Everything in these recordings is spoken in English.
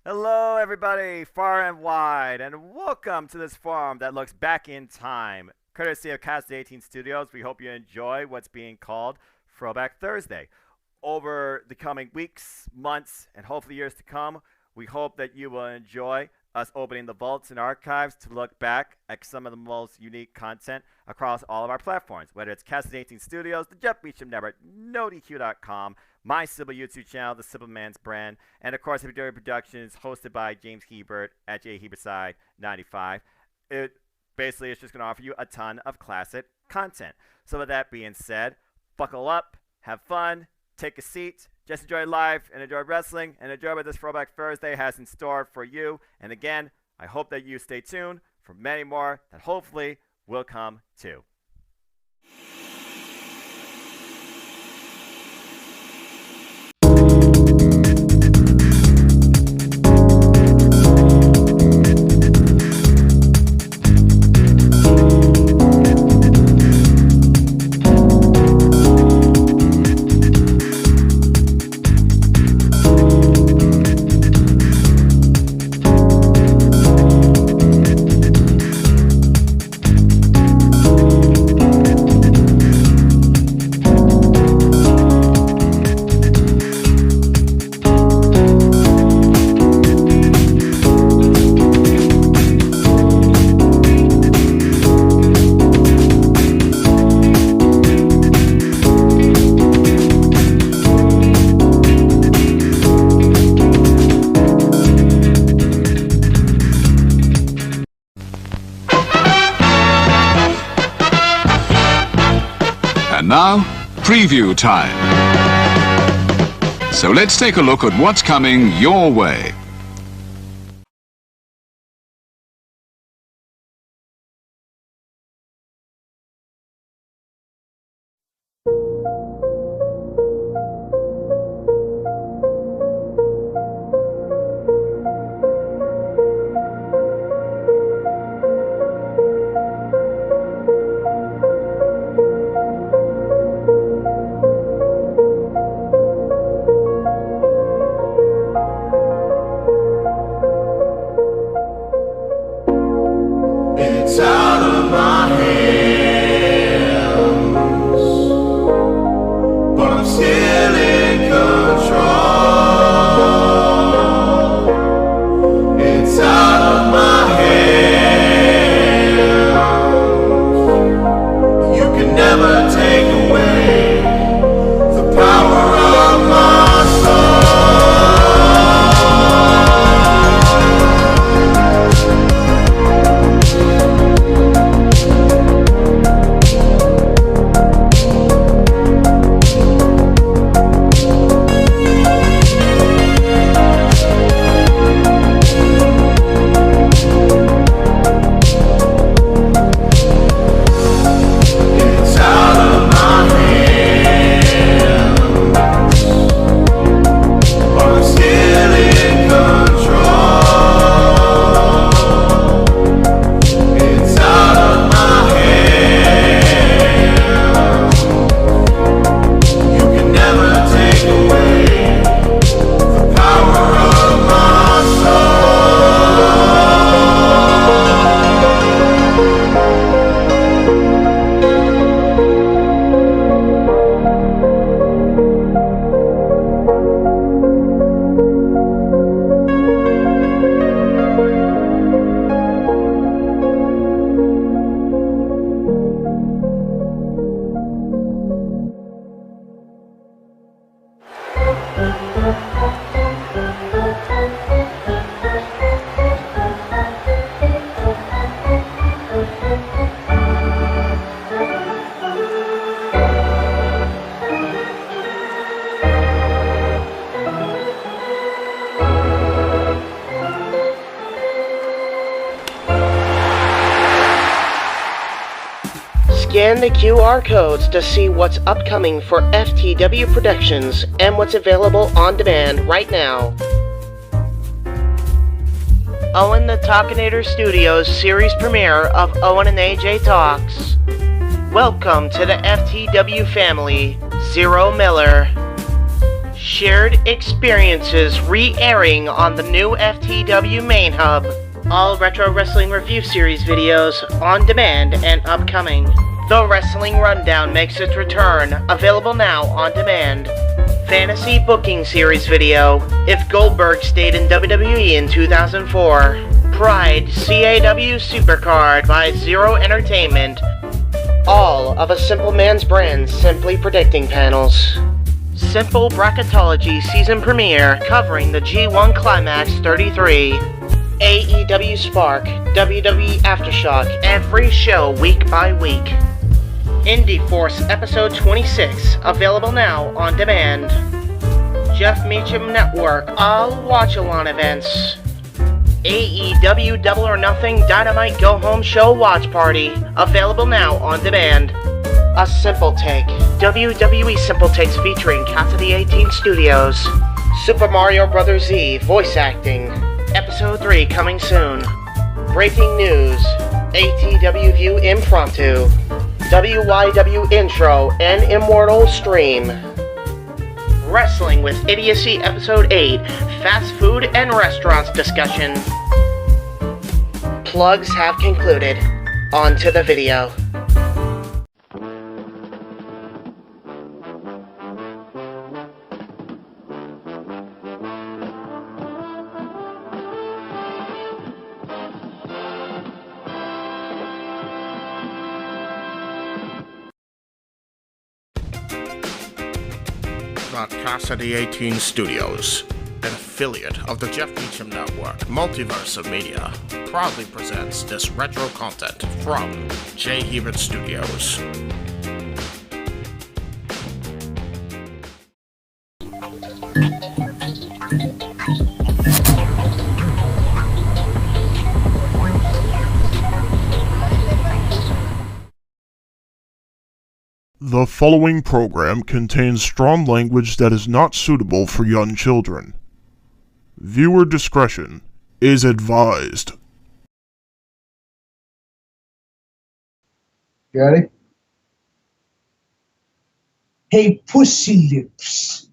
Hello, everybody, far and wide, and welcome to this forum that looks back in time. Courtesy of Casa D18 Studios, we hope you enjoy what's being called Throwback Thursday. Over the coming weeks, months, and hopefully years to come, we hope that you will enjoy us opening the vaults and archives to look back at some of the most unique content across all of our platforms, whether it's Casa D18 Studios, the Jeff Meacham Network, NoDQ&AV, my Sybil YouTube channel, the Sybil Man's brand, and of course, FTW Productions, hosted by James Hebert at jhebertside95. It basically is just going to offer you a ton of classic content. So with that being said, buckle up, have fun, take a seat, just enjoy life and enjoy wrestling, and enjoy what this Throwback Thursday has in store for you. And again, I hope that you stay tuned for many more that hopefully will come too. Now, preview time. So let's take a look at what's coming your way. Scan the QR codes to see what's upcoming for FTW Productions and what's available on demand right now. Owen the Talkinator Studios series premiere of Owen and AJ Talks. Welcome to the FTW family, Zero Miller. Shared experiences re-airing on the new FTW main hub. All Retro Wrestling Review Series videos on demand and upcoming. The Wrestling Rundown makes its return, available now on demand. Fantasy Booking Series video, If Goldberg Stayed in WWE in 2004. Pride CAW Supercard by Zero Entertainment. All of a Simple Man's Brand Simply Predicting panels. Simple Bracketology season premiere covering the G1 Climax 33. AEW Spark, WWE Aftershock, every show week by week. Indy Force Episode 26, available now on demand. Jeff Meacham Network, all watch-along events. AEW Double or Nothing Dynamite Go Home Show Watch Party, available now on demand. A Simple Take, WWE Simple Takes featuring Casa D18 Studios. Super Mario Bros. Z voice acting, Episode 3 coming soon. Breaking news, ATW View Impromptu. WYW Intro and Immortal Stream. Wrestling with Idiocy Episode 8, Fast Food and Restaurants discussion. Plugs have concluded. On to the video. Casa D18 Studios, an affiliate of the Jeff Meacham Network, Multiverse of Media, proudly presents this retro content from J. Hebert Studios. The following program contains strong language that is not suitable for young children. Viewer discretion is advised. You ready? Hey, pussy lips.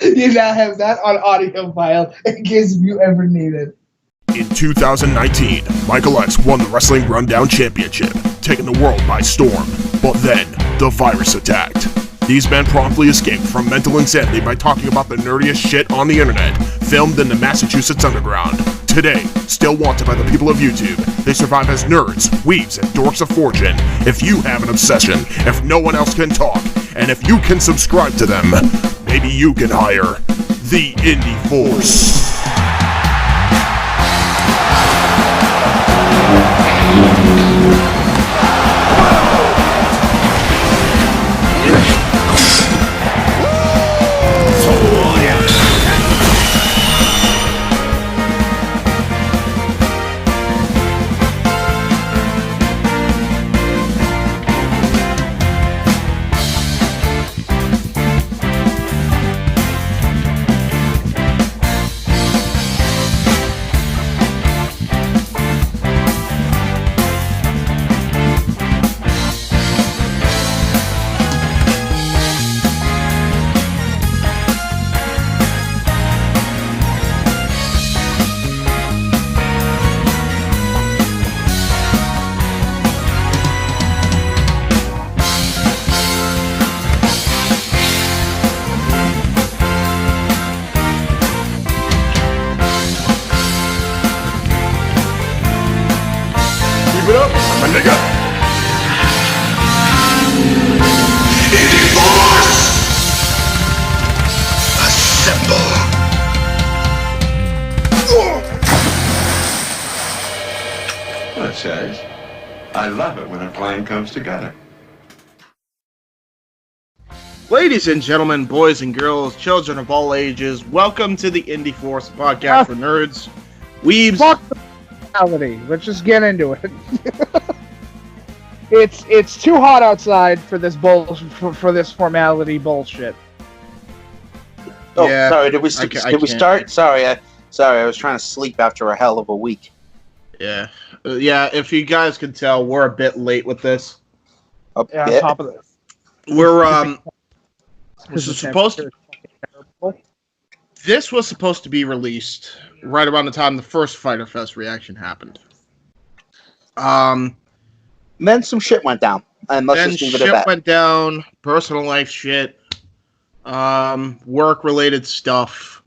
You now have that on audio file in case you ever need it. In 2019, Michael X won the Wrestling Rundown Championship, taking the world by storm. But then, the virus attacked. These men promptly escaped from mental insanity by talking about the nerdiest shit on the internet, filmed in the Massachusetts underground. Today, still wanted by the people of YouTube, they survive as nerds, weebs, and dorks of fortune. If you have an obsession, if no one else can talk, and if you can subscribe to them, maybe you can hire the Indy Force. Keep it up, my nigga. Indy Force! Assemble! Well, it says, I love it when a plan comes together. Ladies and gentlemen, boys and girls, children of all ages, welcome to the Indy Force Podcast for nerds, weebs. Fuck the reality. Let's just get into it. It's too hot outside for this for this formality bullshit. Oh, Yeah, sorry. Did we can't. start? Sorry, I was trying to sleep after a hell of a week. Yeah, if you guys can tell, we're a bit late with this. A on bit. top of it. We're Because This was supposed to be released right around the time the first Fyter Fest reaction happened. Then some shit went down. And let's Then just leave it shit at that. went down, personal life shit, work-related stuff,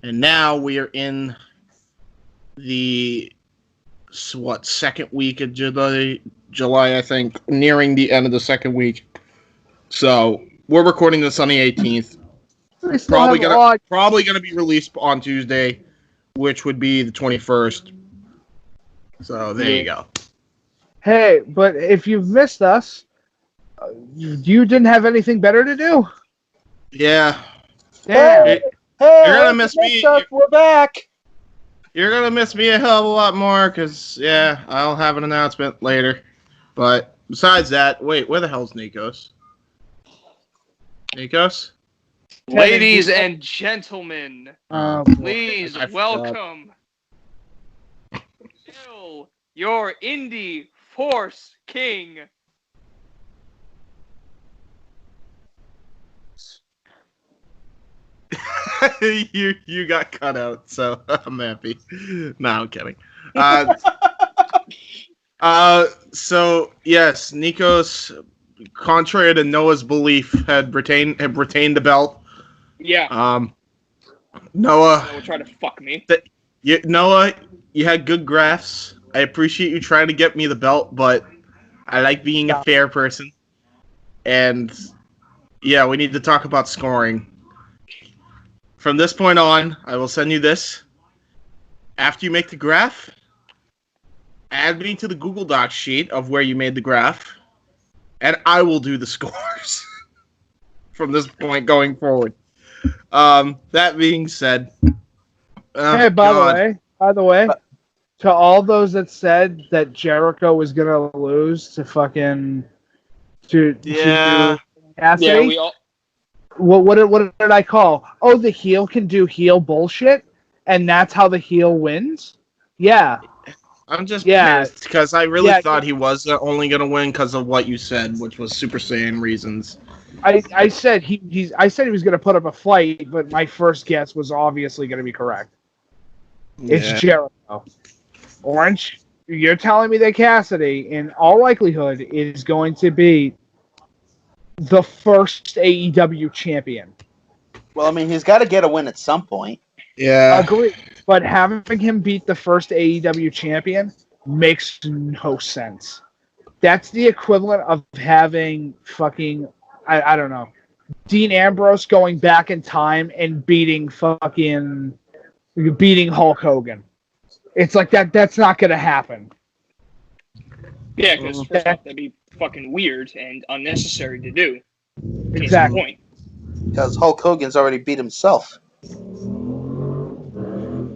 and now we are in the second week of July, I think, nearing the end of the second week. So we're recording this on the 18th. Probably gonna be released on Tuesday, which would be the 21st. So there you go. Hey, but if you've missed us, you didn't have anything better to do. Yeah. Damn. Hey, You're gonna miss me. We're back. You're gonna miss me a hell of a lot more, because, yeah, I'll have an announcement later. But besides that, wait, where the hell's Nikos? Nikos? Ladies and gentlemen, please I welcome Bill, your Indy Force King. you got cut out, so I'm happy. No, I'm kidding. So yes, Nikos, contrary to Noah's belief, had retained the belt. Yeah. Noah Will try to fuck me. Noah, you had good graphs. I appreciate you trying to get me the belt, but I like being a fair person. And yeah, we need to talk about scoring. From this point on, I will send you this. After you make the graph, add me to the Google Docs sheet of where you made the graph, and I will do the scores from this point going forward. That being said, hey, by the way, to all those that said that Jericho was gonna lose to fucking to Cassidy, Yeah, we all. what did I call? Oh, the heel can do heel bullshit, and that's how the heel wins. Yeah. I'm just pissed because I really thought he was only gonna win because of what you said, which was Super Saiyan reasons. I said he was gonna put up a fight, but my first guess was obviously gonna be correct. Yeah. It's Jericho. Orange, you're telling me that Cassidy, in all likelihood, is going to be the first AEW champion. Well, I mean, he's got to get a win at some point. Yeah. Agree. But having him beat the first AEW champion makes no sense. That's the equivalent of having fucking, I don't know, Dean Ambrose going back in time and beating Hulk Hogan. It's like that. That's not going to happen. Yeah, because first off, that'd be fucking weird and unnecessary to do. Exactly. Point. Because Hulk Hogan's already beat himself.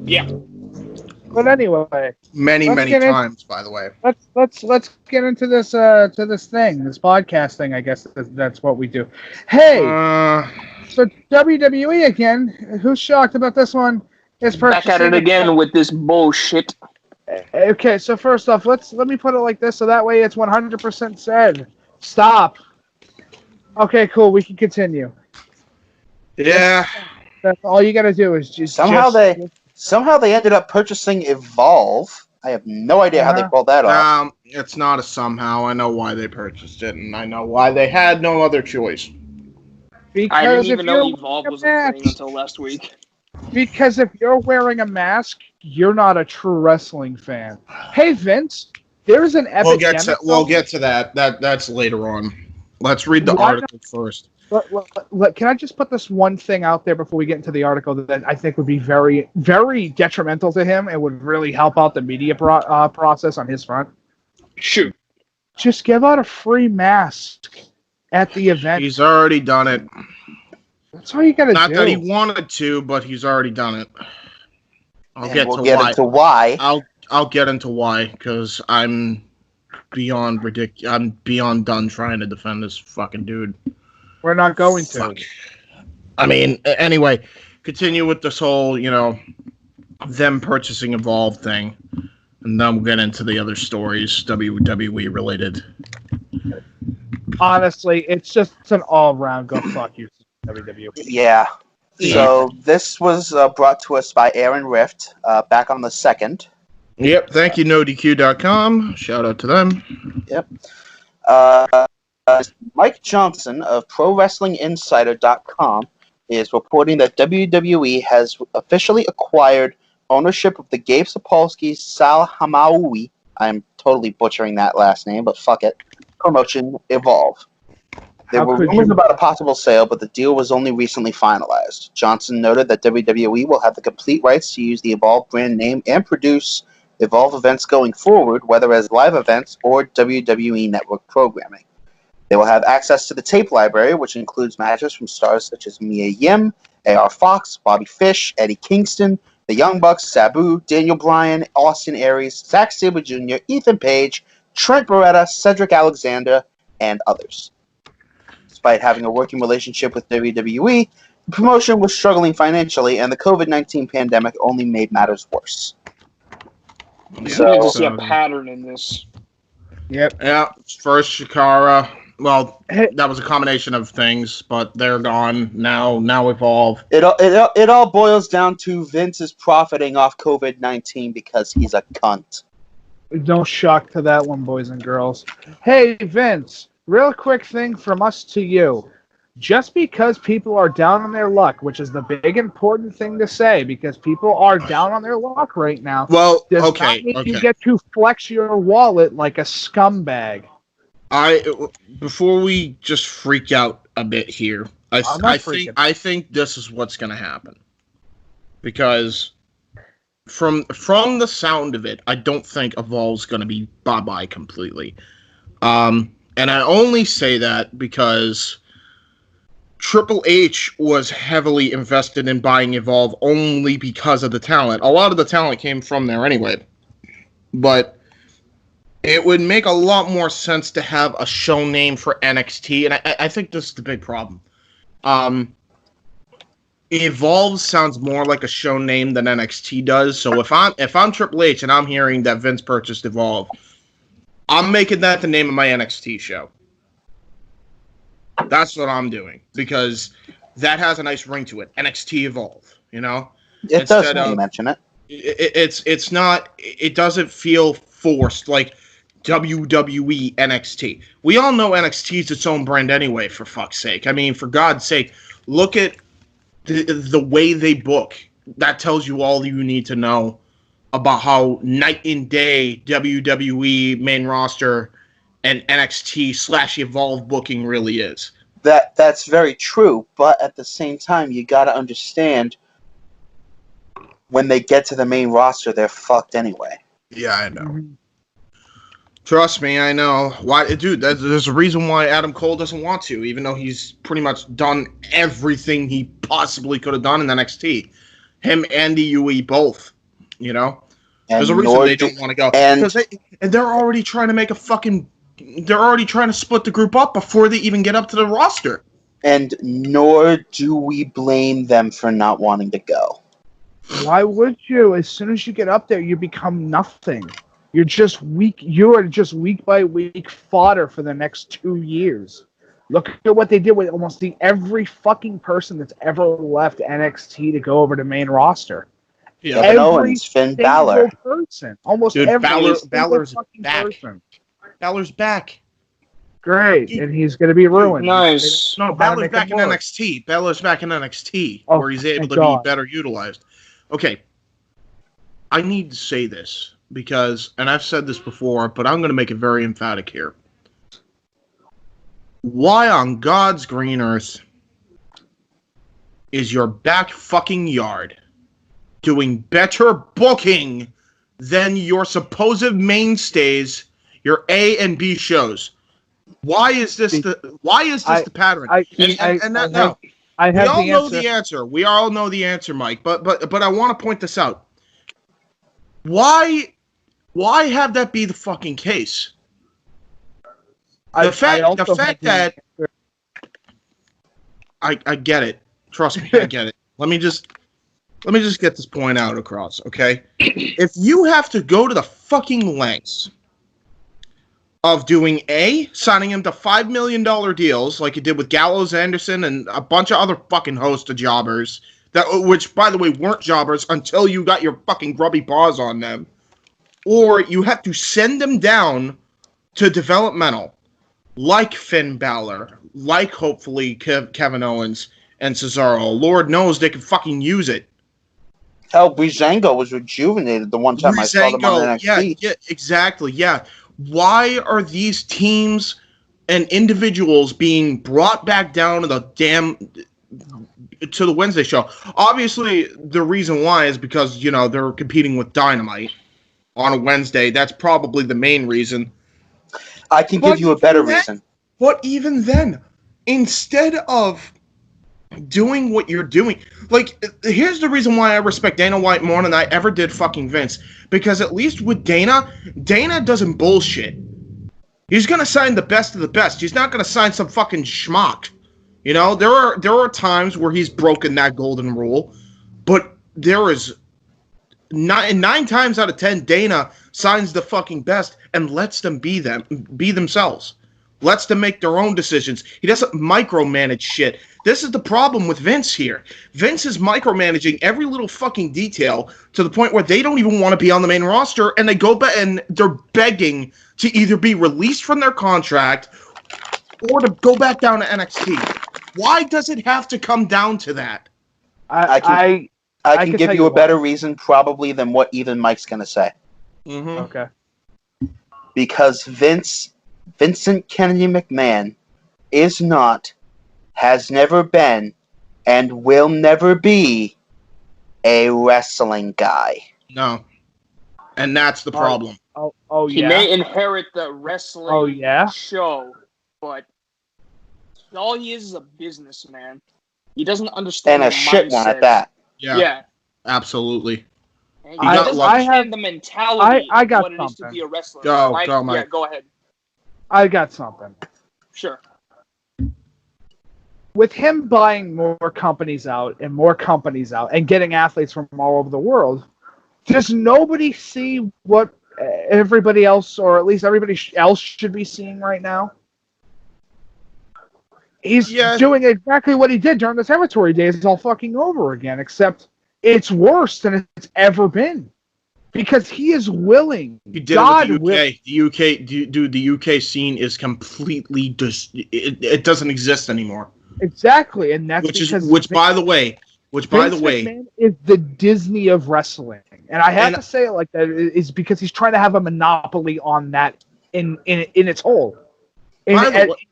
Yeah. But anyway, many times, by the way. Let's get into this this podcast thing. I guess that's what we do. Hey, so WWE again. Who's shocked about this one? Is back at it again with this bullshit. Okay, so first off, let me put it like this, so that way it's 100% said. Stop. Okay, cool. We can continue. Yeah. That's all you got to do is just somehow they ended up purchasing Evolve. I have no idea how they pulled that off. It's not a somehow. I know why they purchased it, and I know why they had no other choice. Because I didn't even know Evolve was a thing until last week. Because if you're wearing a mask, you're not a true wrestling fan. Hey, Vince, there's an epidemic. We'll get to that. That's later on. Let's read the article first. Can I just put this one thing out there before we get into the article that I think would be very, very detrimental to him and would really help out the media process on his front? Shoot. Just give out a free mask at the event. He's already done it. That's all you gotta do. Not that he wanted to, but he's already done it. I'll get into why. I'll get into why, because I'm beyond ridiculous. I'm beyond done trying to defend this fucking dude. We're not going to. Fuck. I mean, anyway, continue with this whole, them purchasing Evolve thing, and then we'll get into the other stories, WWE related. Honestly, it's an all-round go fuck you, WWE. Yeah. So this was brought to us by Aaron Rift back on the 2nd. Yep. Thank you, NoDQ.com. Shout out to them. Yep. Mike Johnson of ProWrestlingInsider.com is reporting that WWE has officially acquired ownership of the Gabe Sapolsky Sal Hamaui, I'm totally butchering that last name, but fuck it, promotion Evolve. There were rumors about a possible sale, but the deal was only recently finalized. Johnson noted that WWE will have the complete rights to use the Evolve brand name and produce Evolve events going forward, whether as live events or WWE Network programming. They will have access to the tape library, which includes matches from stars such as Mia Yim, A.R. Fox, Bobby Fish, Eddie Kingston, The Young Bucks, Sabu, Daniel Bryan, Austin Aries, Zack Sabre Jr., Ethan Page, Trent Beretta, Cedric Alexander, and others. Despite having a working relationship with WWE, the promotion was struggling financially, and the COVID-19 pandemic only made matters worse. So you see a pattern in this. Yep. Yeah. First Shikara. Well, that was a combination of things, but they're gone now. Now Evolve. It all boils down to Vince is profiting off COVID-19 because he's a cunt. No shock to that one, boys and girls. Hey, Vince, real quick thing from us to you. Just because people are down on their luck, which is the big important thing to say, because people are down on their luck right now, well, does not mean you get to flex your wallet like a scumbag. Before we just freak out a bit here, I think this is what's going to happen, because from the sound of it, I don't think Evolve's going to be bye-bye completely. And I only say that because Triple H was heavily invested in buying Evolve only because of the talent. A lot of the talent came from there anyway, but it would make a lot more sense to have a show name for NXT, and I think this is the big problem. Evolve sounds more like a show name than NXT does. So if I'm Triple H and I'm hearing that Vince purchased Evolve, I'm making that the name of my NXT show. That's what I'm doing, because that has a nice ring to it. NXT Evolve, you know. It does when you mention it. It's not. It doesn't feel forced like WWE NXT. We all know NXT is its own brand anyway, for fuck's sake. I mean, for God's sake, look at the way they book. That tells you all you need to know about how night and day WWE main roster and NXT / Evolve booking really is. That's very true, but at the same time, you gotta understand, when they get to the main roster, they're fucked anyway. Yeah, I know. Mm-hmm. Trust me, I know. Why, dude? There's a reason why Adam Cole doesn't want to, even though he's pretty much done everything he possibly could have done in NXT. Him and the UE both, you know. There's a reason they don't want to go, and they're already trying to make a fucking. They're already trying to split the group up before they even get up to the roster. And nor do we blame them for not wanting to go. Why would you? As soon as you get up there, you become nothing. You're just weak. You are just week by week fodder for the next 2 years. Look at what they did with almost every fucking person that's ever left NXT to go over to main roster. Yeah, every Owens, Finn Balor. Person, almost dude, every Balor's fucking back. person. Balor's back. Great, and he's going to be ruined. Nice. No, Balor's back in NXT. Balor's back in NXT, where he's able to be better utilized. Okay, I need to say this because, and I've said this before, but I'm going to make it very emphatic here. Why on God's green earth is your back fucking yard doing better booking than your supposed mainstays, your A and B shows? Why is this the pattern? We all know the answer. We all know the answer, Mike. But I want to point this out. Why have that be the fucking case? The fact that I get it. Trust me, I get it. Let me just get this point out across, okay? If you have to go to the fucking lengths of doing signing him to $5 million deals like he did with Gallows Anderson and a bunch of other fucking host of jobbers, which, by the way, weren't jobbers until you got your fucking grubby paws on them. Or you have to send them down to developmental, like Finn Balor, like hopefully Kevin Owens and Cesaro. Lord knows they can fucking use it. Hell, Breezango was rejuvenated the one time I saw them on NXT. Yeah, exactly, yeah. Why are these teams and individuals being brought back down to the Wednesday show? Obviously, the reason why is because, they're competing with Dynamite on a Wednesday. That's probably the main reason. I can give you a better reason. But even then, instead of doing what you're doing, here's the reason why I respect Dana White more than I ever did fucking Vince. Because at least with Dana doesn't bullshit. He's gonna sign the best of the best. He's not gonna sign some fucking schmuck. There are times where he's broken that golden rule, but there is nine times out of 10, Dana signs the fucking best and lets them be themselves. Lets them make their own decisions. He doesn't micromanage shit. This is the problem with Vince here. Vince is micromanaging every little fucking detail to the point where they don't even want to be on the main roster, and they go back and they're begging to either be released from their contract or to go back down to NXT. Why does it have to come down to that? I can give you a better reason probably than what even Mike's going to say. Mm-hmm. Okay. Because Vincent Kennedy McMahon is not, has never been, and will never be a wrestling guy. No. And that's the problem. Oh, He yeah. may inherit the wrestling yeah? show, but all he is a businessman. He doesn't understand And a shit one at that. Yeah. Absolutely. And he doesn't understand the mentality I got of what it is to be a wrestler. Go, Mike. Mike. Yeah, go ahead. I got something. Sure. With him buying more companies out and getting athletes from all over the world, does nobody see what everybody else, or at least everybody else, should be seeing right now? He's doing exactly what he did during the territory days all fucking over again, except it's worse than it's ever been. Because he is willing. He did it with the UK. The UK scene is completely it doesn't exist anymore. Exactly, and that's which by the way, McMahon is the Disney of wrestling, and I have to say it like that is because he's trying to have a monopoly on that in its whole, in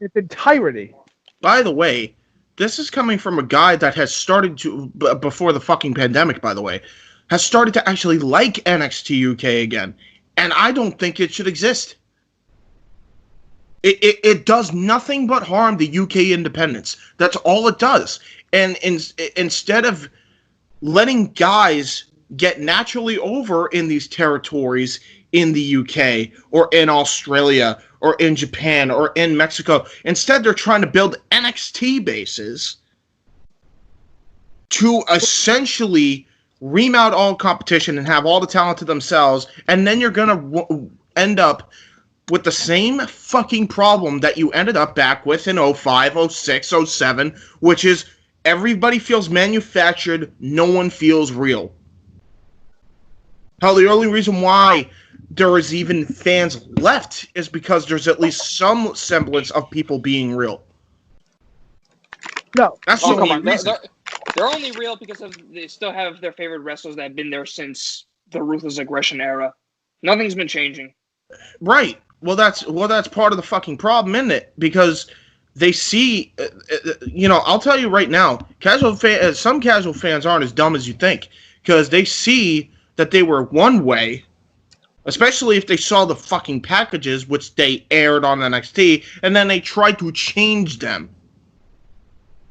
its entirety. By the way, this is coming from a guy that has started to before the fucking pandemic. By the way, has started to actually like NXT UK again, and I don't think it should exist. It does nothing but harm the UK independence. That's all it does. And instead of letting guys get naturally over in these territories in the UK or in Australia or in Japan or in Mexico, instead they're trying to build NXT bases to essentially ream out all competition and have all the talent to themselves, and then you're going to end up with the same fucking problem that you ended up back with in 05, 06, 07, which is everybody feels manufactured, no one feels real. Hell, the only reason why there is even fans left is because there's at least some semblance of people being real. No. That's the only reason. They're only real because they still have their favorite wrestlers that have been there since the Ruthless Aggression era. Nothing's been changing. Right. Well, that's part of the fucking problem, isn't it? Because they see, I'll tell you right now, some casual fans aren't as dumb as you think, because they see that they were one way, especially if they saw the fucking packages, which they aired on NXT, and then they tried to change them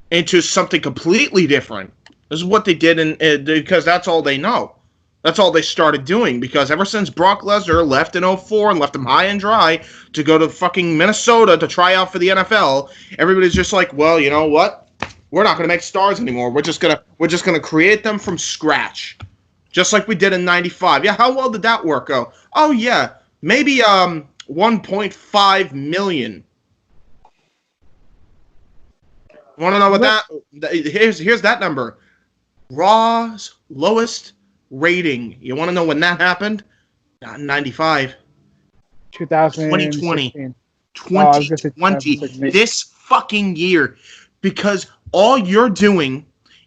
into something completely different. This is what they did, because that's all they know. That's all they started doing, because ever since Brock Lesnar left in 04 and left him high and dry to go to fucking Minnesota to try out for the NFL, everybody's just like, well, you know what? We're not going to make stars anymore. We're just gonna create them from scratch, just like we did in '95. Yeah, how well did that work? Oh yeah, maybe 1.5 million. Want to know what here's that number. Raw's lowest rating. You want to know when that happened? Not in 95. 2020. 2020. This fucking year. Because all you're doing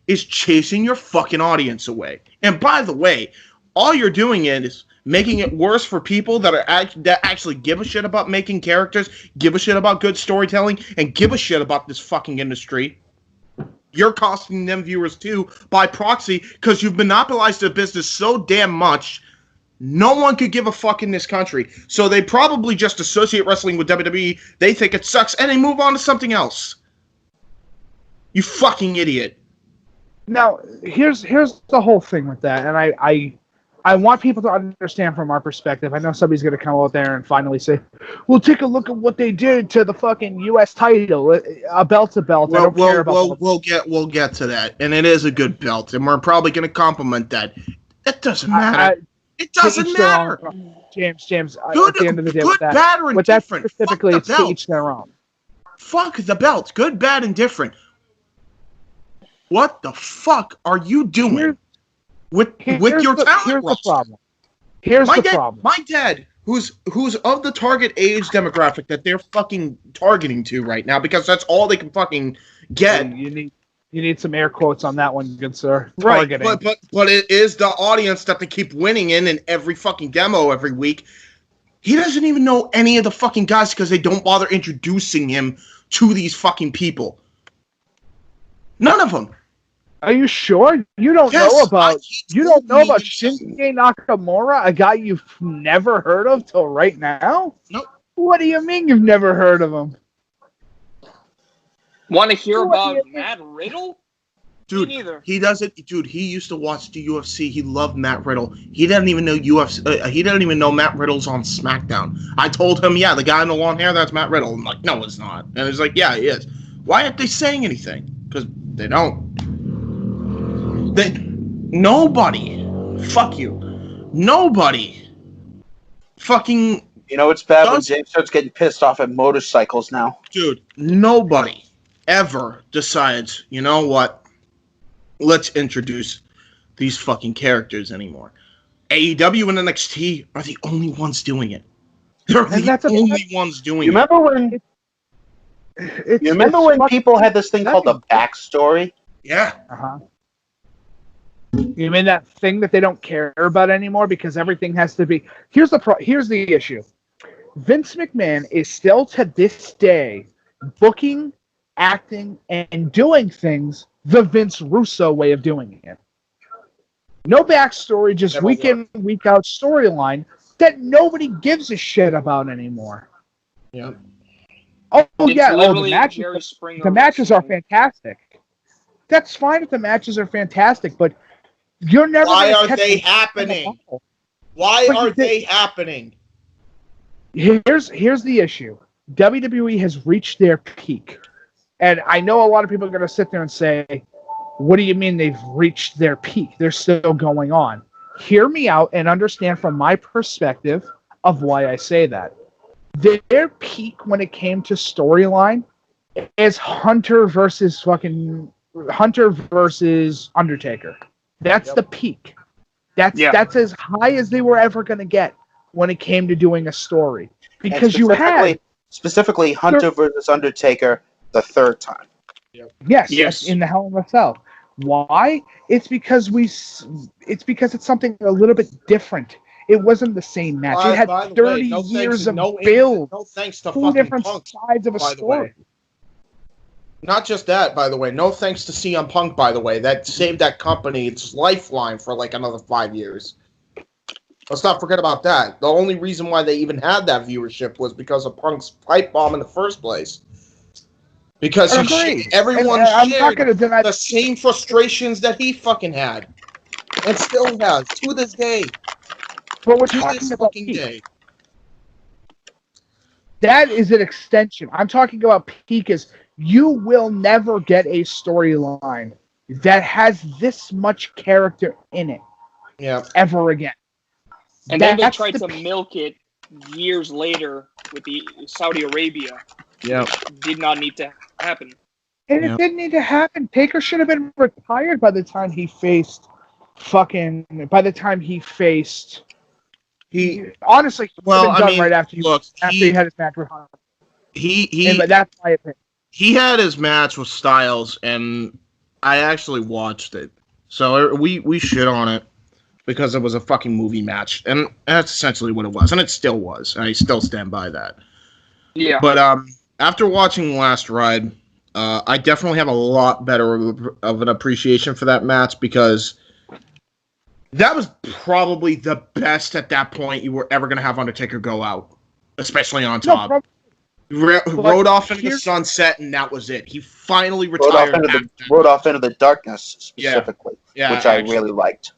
is chasing your fucking audience away. And by the way, all you're doing is making it worse for people that actually give a shit about making characters, give a shit about good storytelling, and give a shit about this fucking industry. You're costing them viewers too by proxy because you've monopolized the business so damn much. No one could give a fuck in this country. So they probably just associate wrestling with WWE. They think it sucks and they move on to something else. You fucking idiot. Now, here's the whole thing with that, and I want people to understand from our perspective. I know somebody's going to come out there and finally say, well, take a look at what they did to the fucking U.S. title. A belt's a belt. I don't care about we'll get to that, and it is a good belt, and we're probably going to compliment that. It doesn't matter. It doesn't matter. James, good, at the end of the day, good, bad, or indifferent. That specifically, it's to each their own. Fuck the belt. Good, bad, and different. What the fuck are you doing with your talent? Here's the problem. Here's the problem. My dad, who's of the target age demographic that they're fucking targeting to right now, because that's all they can fucking get. You need some air quotes on that one, good sir. Right, Targeting. but it is the audience that they keep winning in every fucking demo every week. He doesn't even know any of the fucking guys because they don't bother introducing him to these fucking people. None of them. Are you sure? You don't know about Shinsuke Nakamura, a guy you've never heard of till right now? Nope. What do you mean you've never heard of him? Want to hear about Matt Riddle? Dude, he doesn't. Dude, he used to watch the UFC. He loved Matt Riddle. He doesn't even know UFC. He doesn't even know Matt Riddle's on SmackDown. I told him, yeah, the guy in the long hair, that's Matt Riddle. I'm like, no, it's not. And he's like, yeah, he is. Why aren't they saying anything? Because they don't. Nobody. Fuck you. Nobody. Fucking. You know it's bad when James starts getting pissed off at motorcycles now. Dude, nobody ever decides, you know what? Let's introduce these fucking characters anymore. AEW and NXT are the only ones doing it. They're the only ones doing it. Remember when people had this thing called the backstory? Yeah. Uh-huh. You mean that thing that they don't care about anymore because everything has to be... Here's the issue. Vince McMahon is still to this day booking, acting, and doing things the Vince Russo way of doing it. No backstory, just week in, week out storyline that nobody gives a shit about anymore. Yeah. The matches are fantastic. That's fine if the matches are fantastic, but you're never. Why are they happening? Why are they happening? Here's the issue. WWE has reached their peak. And I know a lot of people are going to sit there and say, what do you mean they've reached their peak? They're still going on. Hear me out and understand from my perspective of why I say that. Their peak when it came to storyline is Hunter versus Undertaker. That's the peak. That's as high as they were ever going to get when it came to doing a story. Because you had... Specifically, Hunter versus Undertaker the third time. Yes, in the Hell in a Cell. Why? It's because it's something a little bit different. It wasn't the same match. It had 30 years of build. No thanks to two different sides of a story. Not just that, by the way. No thanks to CM Punk, by the way. That saved that company its lifeline for like another 5 years. Let's not forget about that. The only reason why they even had that viewership was because of Punk's pipe bomb in the first place. Because everyone shared the same frustrations that he fucking had. And still has, to this day. But we're talking about peak. That is an extension. I'm talking about peak as you will never get a storyline that has this much character in it ever again. And then they tried to milk it years later with the Saudi Arabia. Yeah. Did not need to happen. And it didn't need to happen. Taker should have been retired by the time he faced He honestly well, been done right after he had his match with Hunter. That's my opinion. He had his match with Styles, and I actually watched it. So we shit on it because it was a fucking movie match, and that's essentially what it was, and it still was. And I still stand by that. Yeah. But after watching Last Ride, I definitely have a lot better of an appreciation for that match because that was probably the best at that point you were ever going to have Undertaker go out, especially on top. Rode off into the sunset, and that was it. He finally retired. Rode off into the darkness, specifically, which I really liked.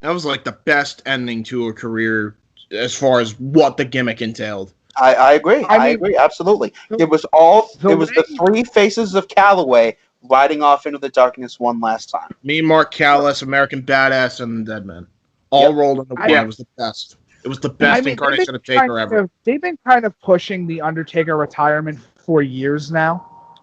That was like the best ending to a career as far as what the gimmick entailed. I agree. I agree, absolutely. It was the three faces of Calloway riding off into the darkness one last time. Me, Mark Callis, American Badass, and the Deadman. All rolled into one. It was the best. It was the best incarnation of Taker ever. They've been kind of pushing the Undertaker retirement for years now.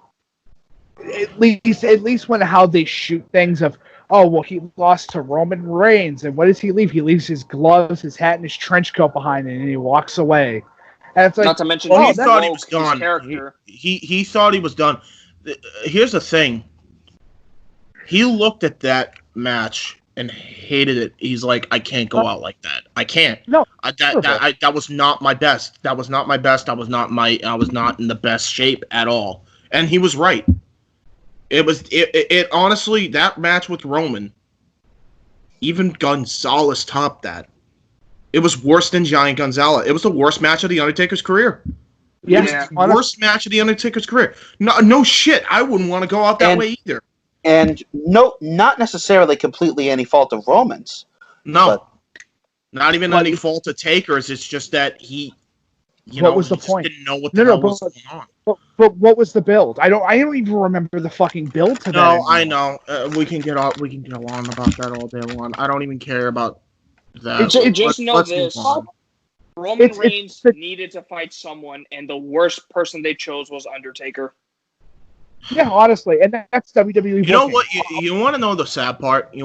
At least when how they shoot things of, oh, well, he lost to Roman Reigns, and what does he leave? He leaves his gloves, his hat, and his trench coat behind, and he walks away. And it's like, not to mention, he thought he was done. He thought he was done. Here's the thing. He looked at that match and hated it. He's like, I can't go out like that. I can't. No, that was not my best. That was not my best. I was not in the best shape at all. And he was right. It honestly, that match with Roman, even Gonzalez topped that. It was worse than Giant Gonzalez. It was the worst match of the Undertaker's career. Yeah, it was the worst match of the Undertaker's career. No shit. I wouldn't want to go out that way either. And not necessarily completely any fault of Roman's. No. Not even any fault of Taker's. It's just that he, what was the point? Didn't know what the hell was going on. But what was the build? I don't even remember the fucking build to that. No, I know. We can go on about that all day long. I don't even care about that. Just know this. Roman Reigns needed to fight someone, and the worst person they chose was Undertaker. Yeah, honestly, and that's WWE. You know what? You want to know the sad part? It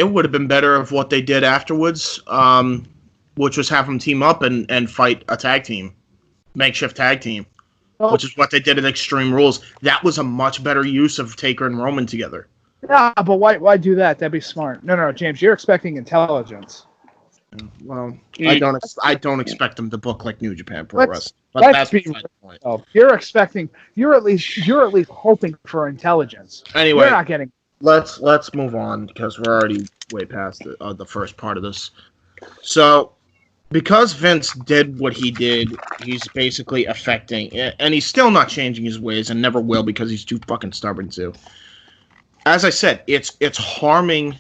would have been better if what they did afterwards, which was have them team up and fight a tag team, makeshift tag team, which is what they did at Extreme Rules. That was a much better use of Taker and Roman together. Yeah, but why do that? That'd be smart. No, James, you're expecting intelligence. Well, I don't expect them to book like New Japan Pro Wrestling. But that's the point. You're at least hoping for intelligence. Anyway, you're not getting. Let's move on because we're already way past the first part of this. So, because Vince did what he did, he's basically affecting, and he's still not changing his ways, and never will because he's too fucking stubborn to. As I said, it's harming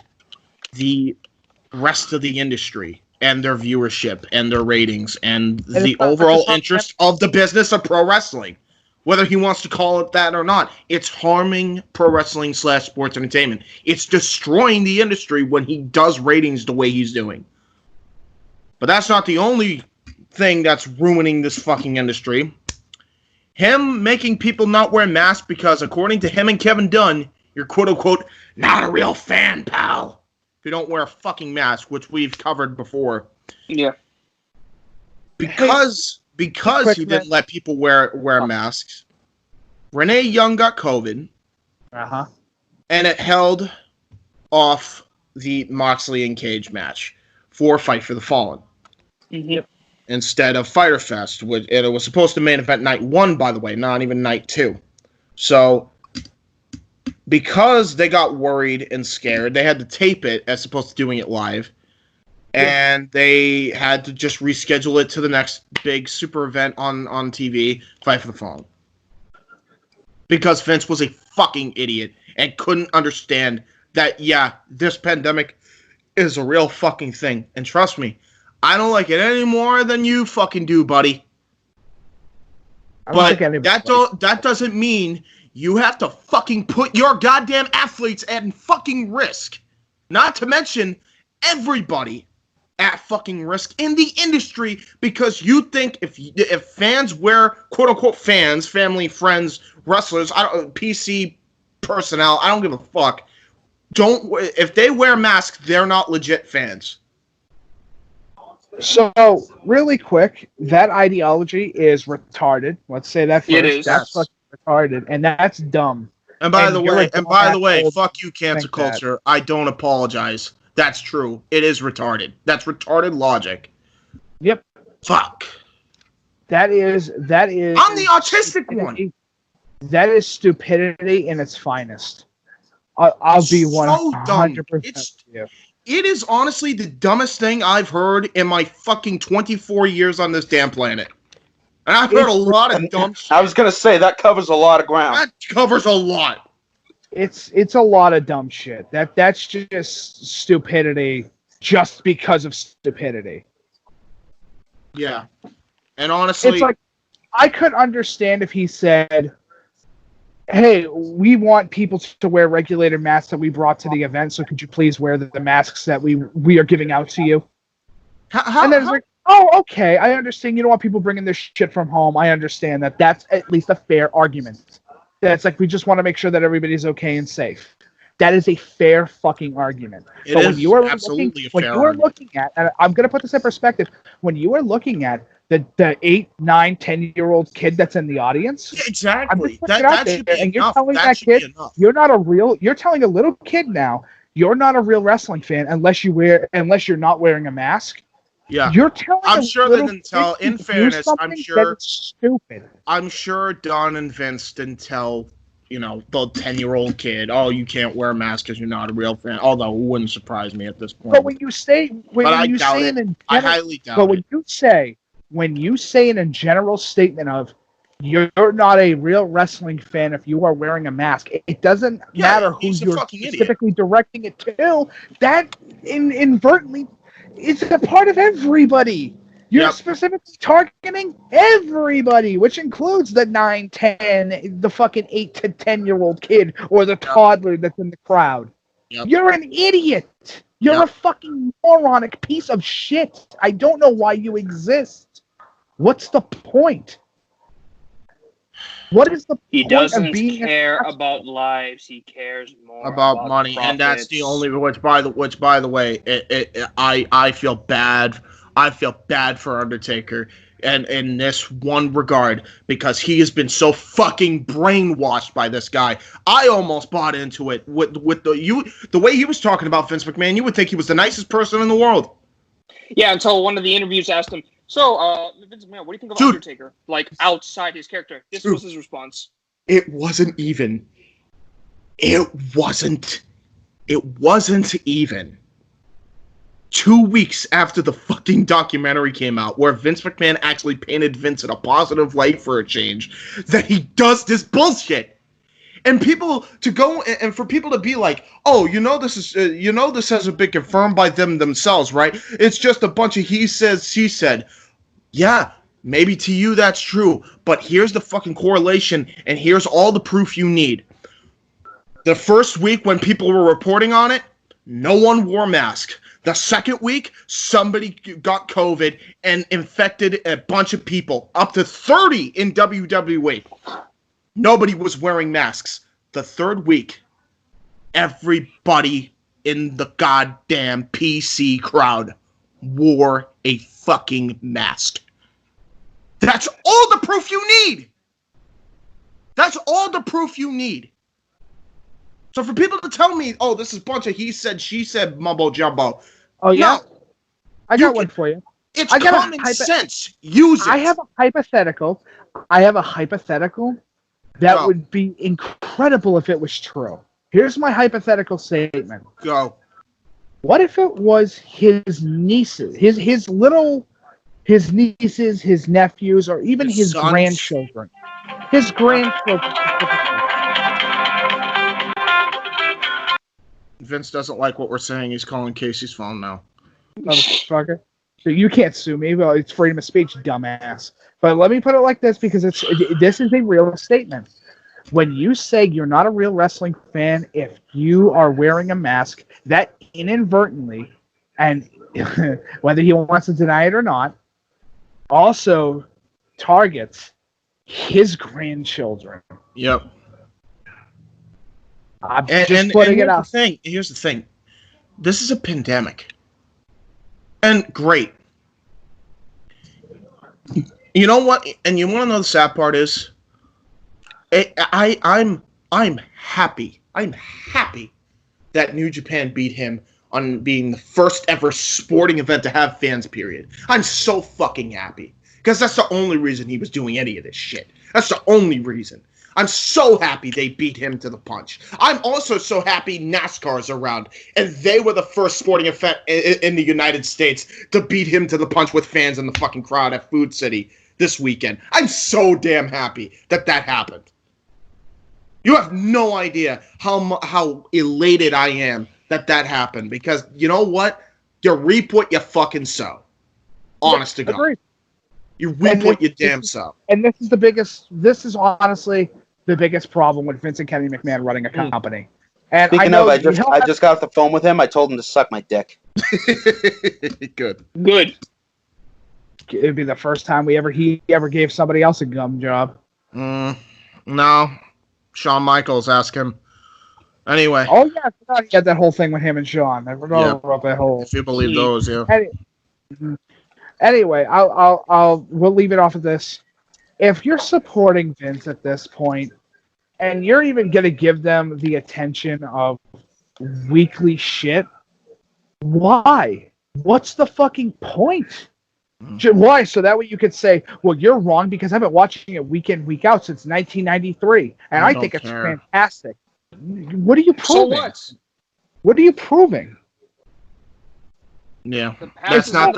the rest of the industry and their viewership and their ratings and the overall interest of the business of pro wrestling. Whether he wants to call it that or not, it's harming pro wrestling / sports entertainment. It's destroying the industry when he does ratings the way he's doing. But that's not the only thing that's ruining this fucking industry. Him making people not wear masks because, according to him and Kevin Dunn, you're quote-unquote not a real fan, pal. If you don't wear a fucking mask, which we've covered before. Yeah. Because you didn't let people wear masks, Renee Young got COVID. Uh-huh. And it held off the Moxley and Cage match for Fight for the Fallen. Mm-hmm. Instead of Fyter Fest. And it was supposed to main event night 1, by the way, not even night 2. So, because they got worried and scared, they had to tape it as opposed to doing it live. And they had to just reschedule it to the next big super event on TV, Fight for the Fallen. Because Vince was a fucking idiot and couldn't understand that, yeah, this pandemic is a real fucking thing. And trust me, I don't like it any more than you fucking do, buddy. But that doesn't mean you have to fucking put your goddamn athletes at fucking risk. Not to mention everybody at fucking risk in the industry because you think if fans wear, quote unquote fans, family, friends, wrestlers, PC personnel, I don't give a fuck. If they wear masks, they're not legit fans. So, really quick, that ideology is retarded. Let's say that first. It is. That's fucking retarded, and that's dumb. And by the way, old fuck you, cancel think that. culture. I don't apologize. That's true. It is retarded. That's retarded logic. Yep. Fuck. That is. I'm the autistic one. That is stupidity in its finest. I'll be 100%. It is honestly the dumbest thing I've heard in my fucking 24 years on this damn planet. And I've heard a lot of dumb shit. I was going to say, that covers a lot of ground. That covers a lot. It's a lot of dumb shit. That's just stupidity just because of stupidity. Yeah. And honestly... It's like, I could understand if he said, hey, we want people to wear regulated masks that we brought to the event, so could you please wear the masks that we are giving out to you? And then it's like, oh, okay, I understand you don't want people bringing their shit from home. I understand that. That's at least a fair argument. That's like, we just want to make sure that everybody's okay and safe. That is a fair fucking argument. It but is when you are absolutely looking, a fair when you are argument. looking at, and I'm going to put this in perspective, when you are looking at the 8, 9, 10-year-old kid that's in the audience. Yeah, exactly. That should be and you're enough. telling that kid you're telling a little kid now you're not a real wrestling fan unless you're not wearing a mask. Yeah. You're telling I'm sure they didn't tell, in fairness, stupid. I'm sure Don and Vince didn't tell, the 10-year-old kid, oh, you can't wear a mask because you're not a real fan. Although it wouldn't surprise me at this point. But when you say I highly doubt but it. when you say in a general statement of you're not a real wrestling fan if you are wearing a mask, it doesn't matter who you're specifically directing it to. That inadvertently is a part of everybody. You're specifically targeting everybody, which includes the 9, 10, the fucking 8 to 10-year-old kid or the toddler that's in the crowd. Yep. You're an idiot. You're a fucking moronic piece of shit. I don't know why you exist. What's the point? What is the He point doesn't of being care about lives. He cares more about money, profits. and that's the only which by the way, I feel bad. I feel bad for Undertaker, and in this one regard, because he has been so fucking brainwashed by this guy. I almost bought into it with the way he was talking about Vince McMahon. You would think he was the nicest person in the world. Yeah, until one of the interviews asked him, so, Vince McMahon, what do you think of Undertaker? Like, outside his character. This was his response. It wasn't even 2 weeks after the fucking documentary came out, where Vince McMahon actually painted Vince in a positive light for a change, that he does this bullshit. And people to go and for people to be like, oh, this hasn't been confirmed by them themselves, right? It's just a bunch of he says, she said. Yeah, maybe to you that's true, but here's the fucking correlation, and here's all the proof you need. The first week when people were reporting on it, no one wore masks. The second week, somebody got COVID and infected a bunch of people, up to 30 in WWE. Nobody was wearing masks. The third week, everybody in the goddamn PC crowd wore a fucking mask. That's all the proof you need. That's all the proof you need. So for people to tell me, oh, this is a bunch of he said, she said mumbo jumbo. Oh, yeah? No, I got one for you. It's common sense. Use it. I have a hypothetical that would be incredible if it was true. Here's my hypothetical statement. Go. What if it was his nieces, his nieces, his nephews, or even his grandchildren? His grandchildren. Vince doesn't like what we're saying. He's calling Casey's phone now. Motherfucker. So you can't sue me. Well, it's freedom of speech, dumbass. But let me put it like this, because this is a real statement. When you say you're not a real wrestling fan if you are wearing a mask, that inadvertently, and whether he wants to deny it or not, also targets his grandchildren. Yep. I'm just putting it out. Here's the thing. This is a pandemic. And great. You know what? And you want to know the sad part is? I'm happy. I'm happy that New Japan beat him on being the first ever sporting event to have fans, period. I'm so fucking happy. Because that's the only reason he was doing any of this shit. That's the only reason. I'm so happy they beat him to the punch. I'm also so happy NASCAR's around, and they were the first sporting event in the United States to beat him to the punch with fans in the fucking crowd at Food City this weekend. I'm so damn happy that happened. You have no idea how elated I am that happened, because you know what? You reap what you fucking sow. Honest to God. Agreed. You reap what you damn sow. And this is honestly the biggest problem with Vince and Kenny McMahon running a company. And Speaking of, I just got off the phone with him. I told him to suck my dick. Good. It'd be the first time he ever gave somebody else a gum job. No. Shawn Michaels, ask him. Anyway. Oh yeah, I forgot he had that whole thing with him and Shawn. I forgot about that whole. If you believe those, yeah. Anyway, we'll leave it off of this. If you're supporting Vince at this point, and you're even going to give them the attention of weekly shit, why? What's the fucking point? Why? So that way you could say, well, you're wrong because I've been watching it week in, week out since 1993, and I think it's fantastic. What are you proving? So what? What are you proving? Yeah, that's not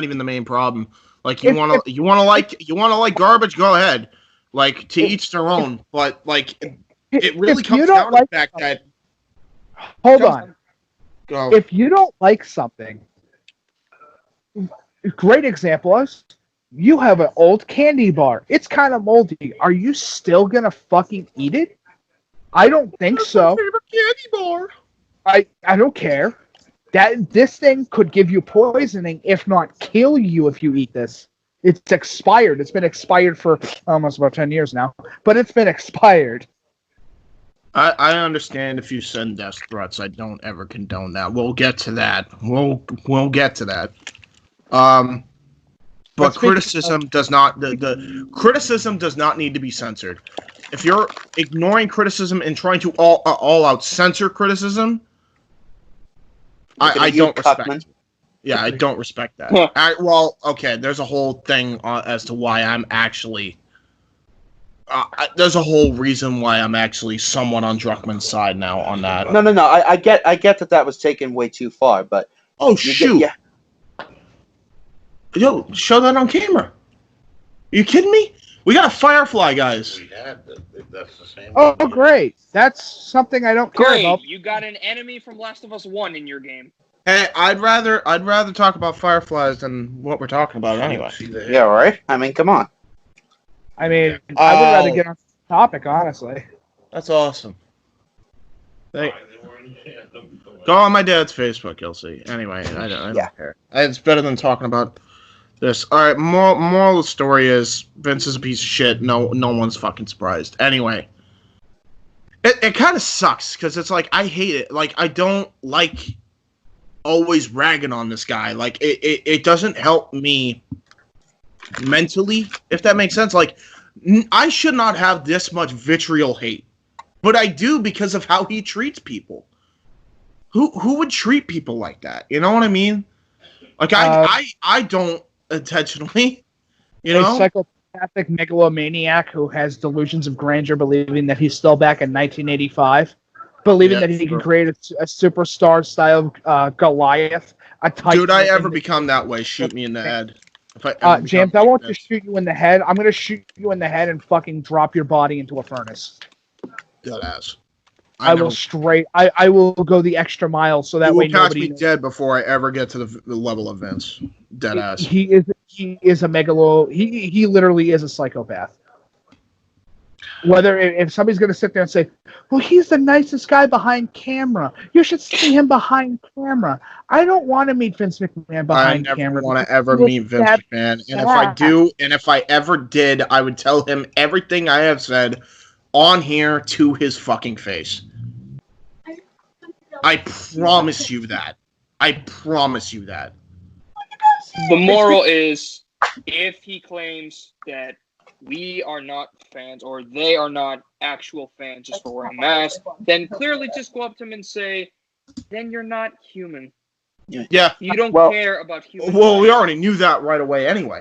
even the main problem. Like you want to like garbage, go ahead. Like to each their own. But like it really comes down to the fact that. Hold on. Go. If you don't like something, a great example is you have an old candy bar. It's kind of moldy. Are you still gonna fucking eat it? I don't think so. My favorite candy bar. I don't care. This thing could give you poisoning, if not kill you, if you eat this. It's expired. It's been expired for almost about 10 years now, but it's been expired. I understand if you send death threats. I don't ever condone that. We'll get to that. We'll get to that. But criticism does not the criticism does not need to be censored. If you're ignoring criticism and trying to all out censor criticism, I don't respect it. Yeah, I don't respect that. Okay, there's a whole thing as to why I'm actually... there's a whole reason why I'm actually somewhat on Druckmann's side now on that. No. I get that was taken way too far, but... Oh, shoot. Yo, show that on camera. Are you kidding me? We got Firefly, guys. That's the same. Oh, great. That's something I don't care about. You got an enemy from Last of Us 1 in your game. Hey, I'd rather talk about Fireflies than what we're talking about anyway. Yeah, right? I mean, come on. I mean, I would rather get on the topic, honestly. That's awesome. Go on my dad's Facebook, you'll see. Anyway, I don't care. It's better than talking about this. All right, moral of the story is Vince is a piece of shit. No one's fucking surprised. Anyway, it kind of sucks because it's like I hate it. Like I don't like always ragging on this guy. Like it doesn't help me mentally, if that makes sense. Like I should not have this much vitriol hate, but I do because of how he treats people. Who would treat people like that? You know what I mean? Like I don't intentionally. You know, a psychopathic megalomaniac who has delusions of grandeur, believing that he's still back in 1985. Believing that he can create a superstar style Goliath. Dude, I ever become that way, shoot me in the head. James, I won't just shoot you in the head. I'm going to shoot you in the head and fucking drop your body into a furnace. Dead ass. I will go the extra mile so that way nobody will catch me dead before I ever get to the level of Vince. Dead ass. He is a megalo. He literally is a psychopath. Whether if somebody's going to sit there and say, well, he's the nicest guy behind camera. You should see him behind camera. I don't want to meet Vince McMahon behind camera. I never want to ever meet Vince McMahon. And if I do, and if I ever did, I would tell him everything I have said on here to his fucking face. I promise you that. I promise you that. The moral is, if he claims that we are not fans or they are not actual fans just for wearing masks, then clearly just go up to him and say, then you're not human. Yeah. You don't care about human Well, life. we already knew that right away anyway.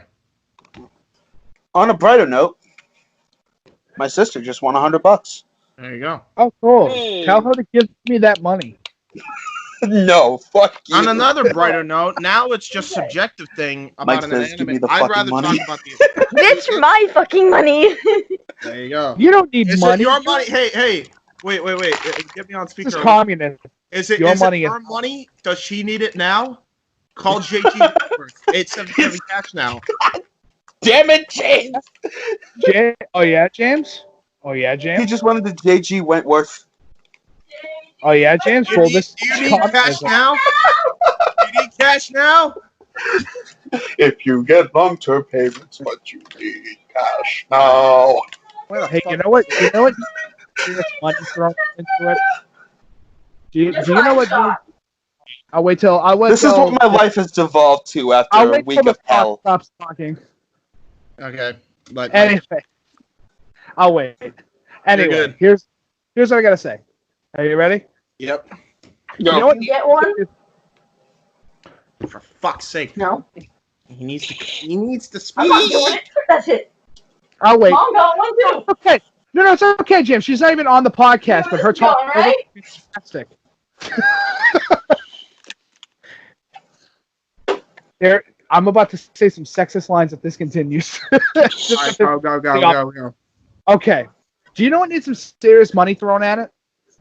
On a brighter note, my sister just won $100. There you go. Oh, cool. Hey. Tell her to give me that money. No, fuck you. On another brighter note, now it's just subjective thing about Mike an says, "Give me anime. the I'd fucking rather money." talk about the. It's my fucking money. There you go. You don't need Is money. it your money? Hey, wait. Get me on speaker. This is communism. Is it your is money it her money? Does she need it now? Call JG first. 877 cash now. Damn it, James! Oh yeah, James. Oh yeah, James. He just wanted the JG Wentworth. Oh yeah, James. Do Well, you this need cash now? You need cash now? If you get long-term payments, but you need cash now. Hey, you know what? You know what? There's money thrown into it. Do you know what? I'll wait till This is what my life has devolved to after I'll a wait week till the of hell. stops talking. Okay. But Anyway, I'll wait. Anyway, good. here's what I gotta say. Are you ready? Yep. You know what? Get one? For fuck's sake. No. He needs to speak. I'm not doing it. That's it. I'll wait. Mom got one too. Okay. No, it's okay, Jim. She's not even on the podcast, but her This is going, talk right? is fantastic. I'm about to say some sexist lines if this continues. Alright, go. Okay. Do you know what needs some serious money thrown at it?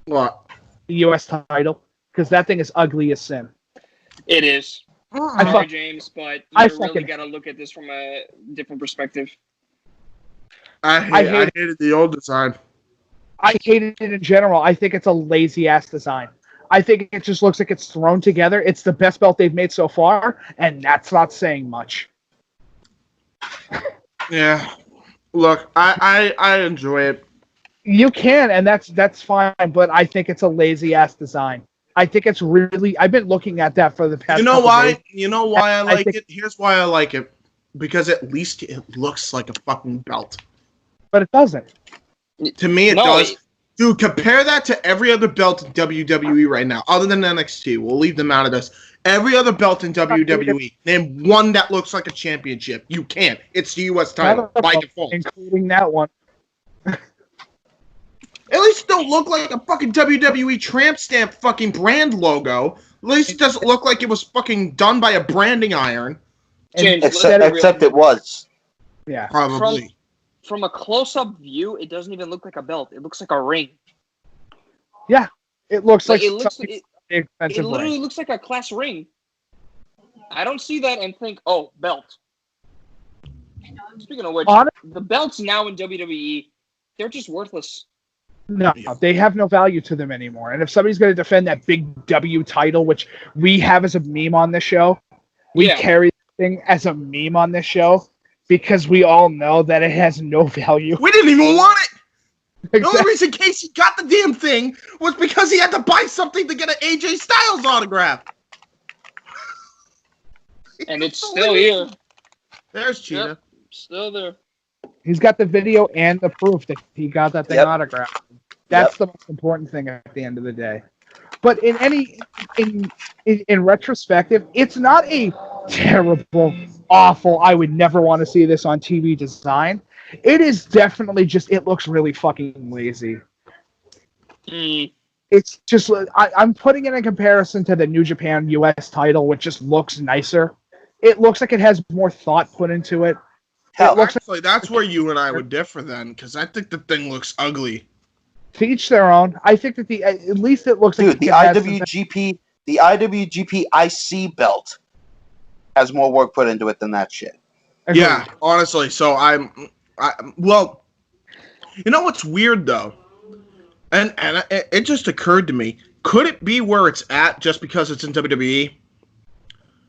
What? The U.S. title. Because that thing is ugly as sin. It is. I Sorry, James, but I you really fucking- got to look at this from a different perspective. I hated the old design. I hate it in general. I think it's a lazy-ass design. I think it just looks like it's thrown together. It's the best belt they've made so far, and that's not saying much. Yeah. Look, I enjoy it. You can, and that's fine, but I think it's a lazy-ass design. I think it's really... I've been looking at that for the past You know couple why? days. You know why I like think- it? Here's why I like it. Because at least it looks like a fucking belt. But it doesn't. To me, it No, does. Dude, compare that to every other belt in WWE right now, other than NXT. We'll leave them out of this. Every other belt in WWE. Name one that looks like a championship. You can't. It's the U.S. title by default. Including that one. At least it don't look like a fucking WWE tramp stamp fucking brand logo. At least it doesn't look like it was fucking done by a branding iron. James, Except it was. Yeah. Probably. From a close-up view, it doesn't even look like a belt. It looks like a ring. Yeah. It looks like it looks something it expensive literally ring. looks like a class ring. I don't see that and think, oh, belt. Speaking of which, the belts now in WWE, they're just worthless. No, they have no value to them anymore. And if somebody's going to defend that big W title, which we have as a meme on this show, we carry the thing as a meme on this show because we all know that it has no value. We didn't even want it. The only reason Casey got the damn thing was because he had to buy something to get an AJ Styles autograph. And it's still here. There's Cheetah. Yep, still there. He's got the video and the proof that he got that thing autographed. That's the most important thing at the end of the day. But in retrospective, it's not a terrible, awful, I would never want to see this on TV design. It is definitely just, it looks really fucking lazy. It's just, I'm putting it in comparison to the New Japan US title, which just looks nicer. It looks like it has more thought put into it. Hell, actually, that's where you and I would differ then, because I think the thing looks ugly. To each their own. I think that at least it looks like the IWGP IC belt has more work put into it than that shit. Yeah, honestly. So well, You know what's weird though, and it just occurred to me: could it be where it's at just because it's in WWE?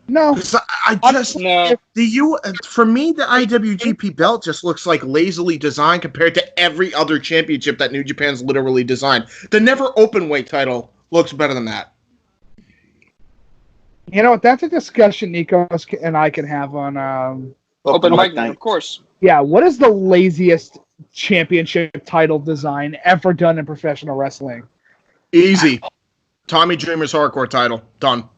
No, I just for me the IWGP belt just looks like lazily designed compared to every other championship that New Japan's literally designed. The never openweight title looks better than that. You know what? That's a discussion Nikos and I can have on Open mic night, of course. Yeah, what is the laziest championship title design ever done in professional wrestling? Easy. Tommy Dreamer's hardcore title. Done.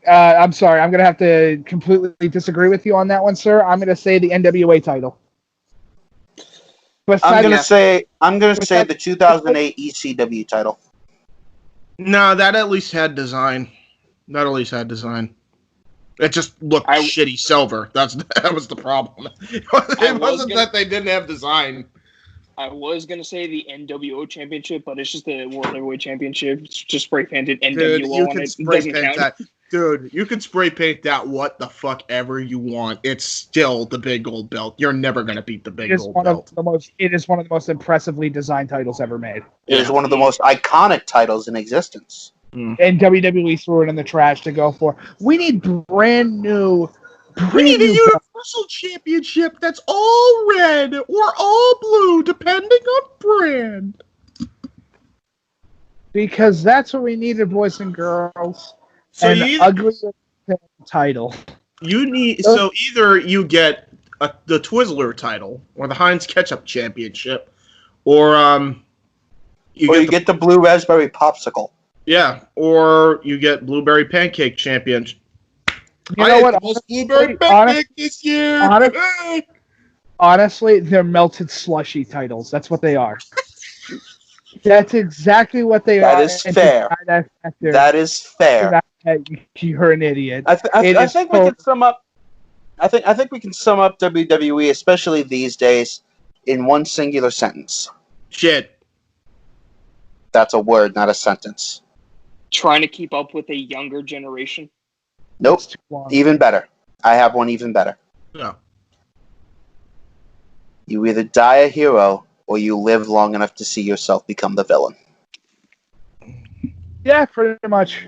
I'm sorry. I'm going to have to completely disagree with you on that one, sir. I'm going to say the NWA title. I'm going to say the 2008 ECW title. No, that at least had design. It just looked shitty silver. That was the problem. It wasn't that they didn't have design. I was going to say the NWO Championship, but it's just the World Heavyweight Championship. It's just spray painted NWO on it. It doesn't count. That. Dude, you can spray paint that what the fuck ever you want. It's still the big gold belt. You're never going to beat the big gold belt. It is one of the most impressively designed titles ever made. It is one of the most iconic titles in existence. And WWE threw it in the trash to go for. We need brand new. We need a Universal Championship that's all red or all blue, depending on brand. Because that's what we needed, boys and girls. So an ugly title. Either you get the Twizzler title or the Heinz Ketchup Championship, or you get the Blue Raspberry Popsicle. Yeah, or you get Blueberry Pancake Champion. You know what? Blueberry Pancake this year. Honestly, they're melted slushy titles. That's what they are. That's exactly what they are. That is fair. That is fair. You're an idiot. I think we can sum up. I think we can sum up WWE, especially these days, in one singular sentence. Shit. That's a word, not a sentence. Trying to keep up with a younger generation. Nope. Even better. I have one even better. No. You either die a hero or you live long enough to see yourself become the villain. Yeah, pretty much.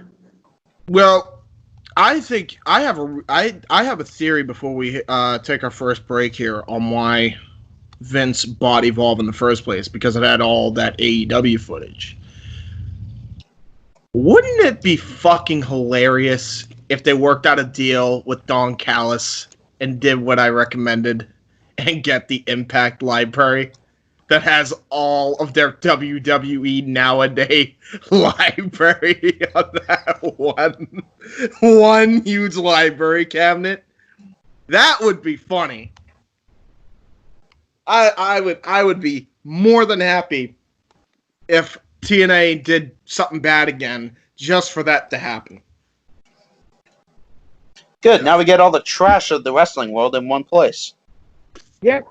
Well, I think I have a theory before we take our first break here on why Vince bought Evolve in the first place, because it had all that AEW footage. Wouldn't it be fucking hilarious if they worked out a deal with Don Callis and did what I recommended and get the Impact library that has all of their WWE Nowadays library on that one huge library cabinet? That would be funny. I would be more than happy if TNA did something bad again just for that to happen. Good. Now we get all the trash of the wrestling world in one place. Yeah.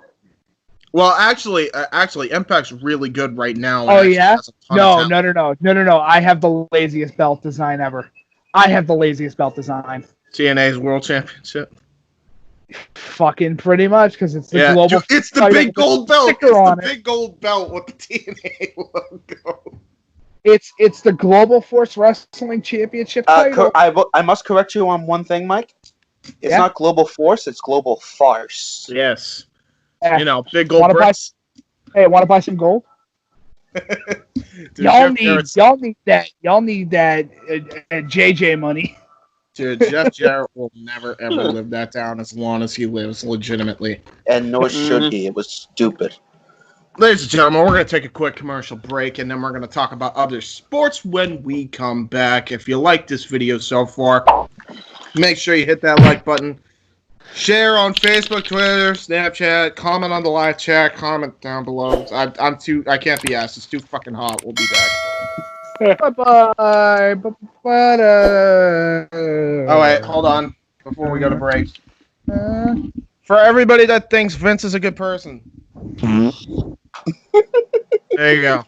Well, actually, Impact's really good right now. Oh yeah? No. I have the laziest belt design ever. TNA's World Championship. Fucking pretty much, because it's the global. It's the big gold belt. It's the big gold belt with the TNA logo. It's the Global Force Wrestling Championship title. I must correct you on one thing, Mike. It's not Global Force. It's Global Farce. Yes. Big gold bricks. Want to buy some gold? Dude, y'all need that JJ money. Dude, Jeff Jarrett will never ever live that down as long as he lives legitimately. And nor should he. It was stupid. Ladies and gentlemen, we're going to take a quick commercial break, and then we're going to talk about other sports when we come back. If you like this video so far, make sure you hit that like button. Share on Facebook, Twitter, Snapchat, comment on the live chat, comment down below. I can't be asked. It's too fucking hot. We'll be back. Bye-bye. Oh, wait, hold on. Before we go to break. For everybody that thinks Vince is a good person. There you go.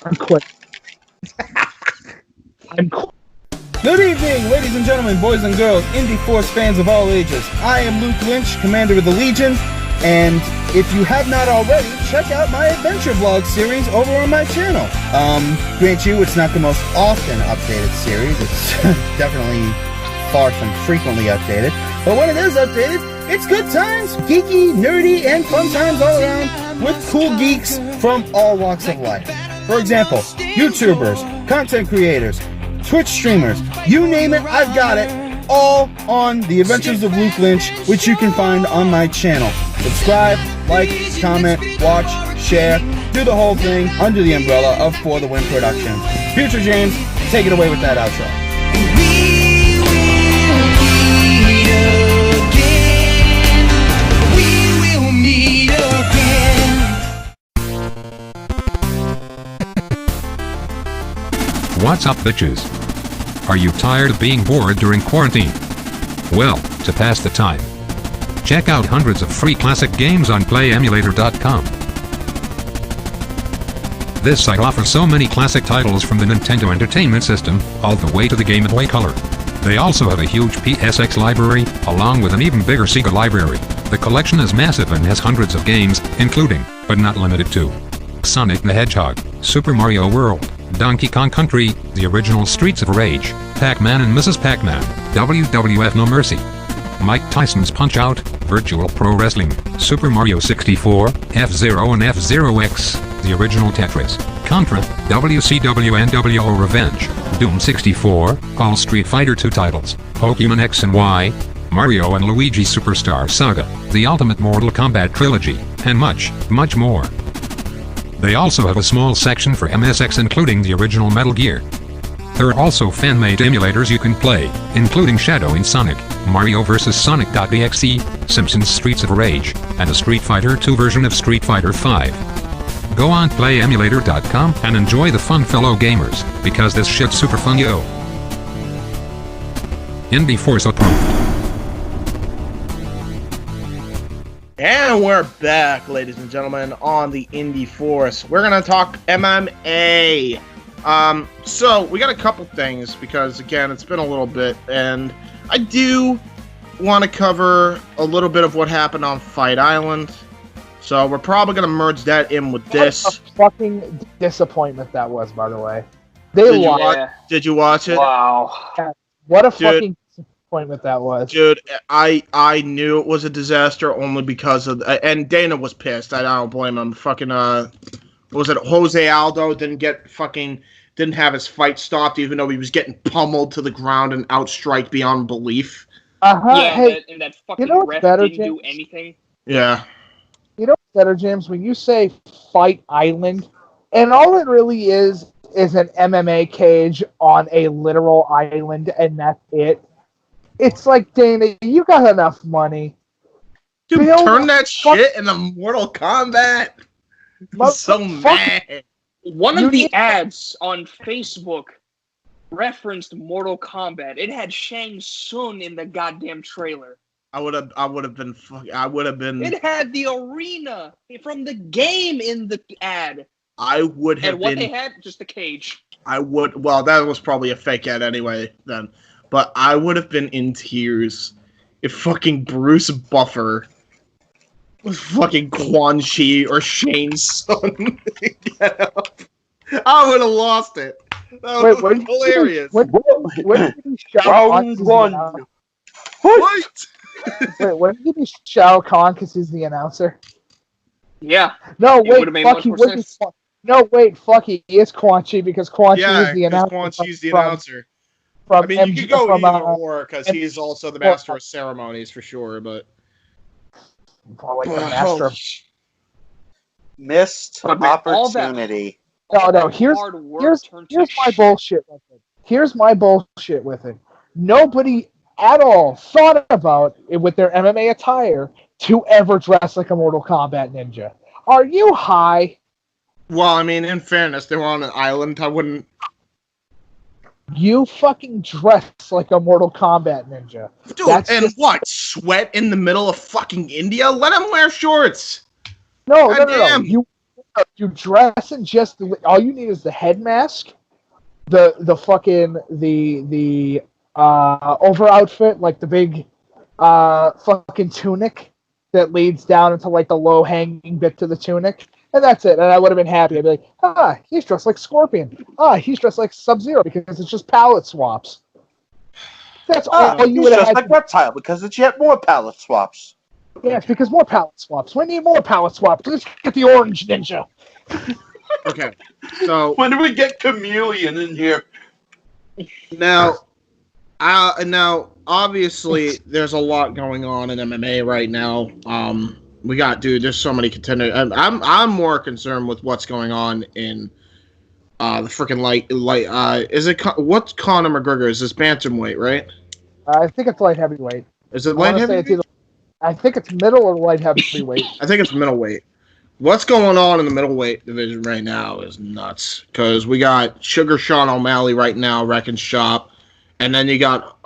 I'm quit. Good evening, ladies and gentlemen, boys and girls, Indy Force fans of all ages. I am Luke Lynch, commander of the Legion, And if you have not already, check out my adventure vlog series over on my channel. Grant you, it's not the most often updated series. It's definitely far from frequently updated. But when it is updated, it's good times, geeky, nerdy, and fun times all around with cool geeks from all walks of life. For example, YouTubers, content creators, Twitch streamers, you name it, I've got it, all on The Adventures of Luke Lynch, which you can find on my channel. Subscribe, like, comment, watch, share, do the whole thing under the umbrella of For the Win Productions. Future James, take it away with that outro. What's up, bitches? Are you tired of being bored during quarantine? Well, to pass the time, check out hundreds of free classic games on PlayEmulator.com. This site offers so many classic titles from the Nintendo Entertainment System, all the way to the Game Boy Color. They also have a huge PSX library, along with an even bigger Sega library. The collection is massive and has hundreds of games, including, but not limited to, Sonic the Hedgehog, Super Mario World, Donkey Kong Country, the original Streets of Rage, Pac-Man and Mrs. Pac-Man, WWF No Mercy, Mike Tyson's Punch-Out, Virtual Pro Wrestling, Super Mario 64, F-Zero and F-Zero X, the original Tetris, Contra, WCW NWO Revenge, Doom 64, all Street Fighter 2 titles, Pokemon X and Y, Mario and Luigi Superstar Saga, the Ultimate Mortal Kombat Trilogy, and much, much more. They also have a small section for MSX including the original Metal Gear. There are also fan-made emulators you can play, including Shadow in Sonic, Mario vs. Sonic.exe, Simpsons Streets of Rage, and a Street Fighter 2 version of Street Fighter 5. Go on PlayEmulator.com and enjoy the fun, fellow gamers, because this shit's super fun, yo. Indy Force approved. And we're back, ladies and gentlemen, on the Indy Force. We're going to talk MMA. So, we got a couple things, because, again, it's been a little bit, and I do want to cover a little bit of what happened on Fight Island. So, we're probably going to merge that in with this. What a fucking disappointment that was, by the way. Did you watch it? Wow. What a fucking disappointment that was. Dude, I knew it was a disaster only because of... and Dana was pissed. I don't blame him. Fucking, was it Jose Aldo didn't have his fight stopped even though he was getting pummeled to the ground and outstriked beyond belief. Yeah, Hey, and that fucking you know ref better, didn't do James? anything. Yeah. You know what's better, James? When you say Fight Island, and all it really is an MMA cage on a literal island, and that's it. It's like, Dana, you got enough money. Dude, turn that shit into Mortal Kombat. I'm so mad. One of the ads on Facebook referenced Mortal Kombat. It had Shang Tsung in the goddamn trailer. I would have been. It had the arena from the game in the ad. I would have and what they had, just a cage. Well, that was probably a fake ad anyway, then. But I would have been in tears if fucking Bruce Buffer was fucking Quan Chi or Shane's son. I would have lost it. That was hilarious. When did he shout Round one. What? Wait, when did he Shao Kahn because he's the announcer? Yeah. No, It wait, would've made fuck, much he more wasn't. sense. No, wait, fuck, he is Quan Chi because Quan Chi is the announcer. Quan Chi's the from- announcer. From I mean, you could go from, either or, because he's also the master of ceremonies for sure, but... Probably the master of... Missed But man, all opportunity. No, here's my bullshit with it. Here's my bullshit with it. Nobody at all thought about it with their MMA attire to ever dress like a Mortal Kombat ninja. Are you high? Well, I mean, in fairness, they were on an island. I wouldn't... You fucking dress like a Mortal Kombat ninja. Dude, and what? Sweat in the middle of fucking India? Let him wear shorts! No. You dress in just all you need is the head mask, the over outfit, like the big fucking tunic, that leads down into like the low hanging bit to the tunic, and that's it. And I would have been happy. I'd be like, he's dressed like Scorpion. He's dressed like Sub-Zero because it's just palette swaps. That's all you would have just had. like Reptile because it's yet more palette swaps. Yeah, it's because more palette swaps. We need more palette swaps. Let's get the Orange Ninja. Okay, so when do we get Chameleon in here? Now, obviously, there's a lot going on in MMA right now. There's so many contenders. I'm more concerned with what's going on in the freaking what's Conor McGregor? Is this bantamweight, right? I think it's light heavyweight. Is it light heavyweight? I think it's middle or light heavyweight. I think it's middleweight. What's going on in the middleweight division right now is nuts. Because we got Sugar Sean O'Malley right now wrecking shop. And then you got,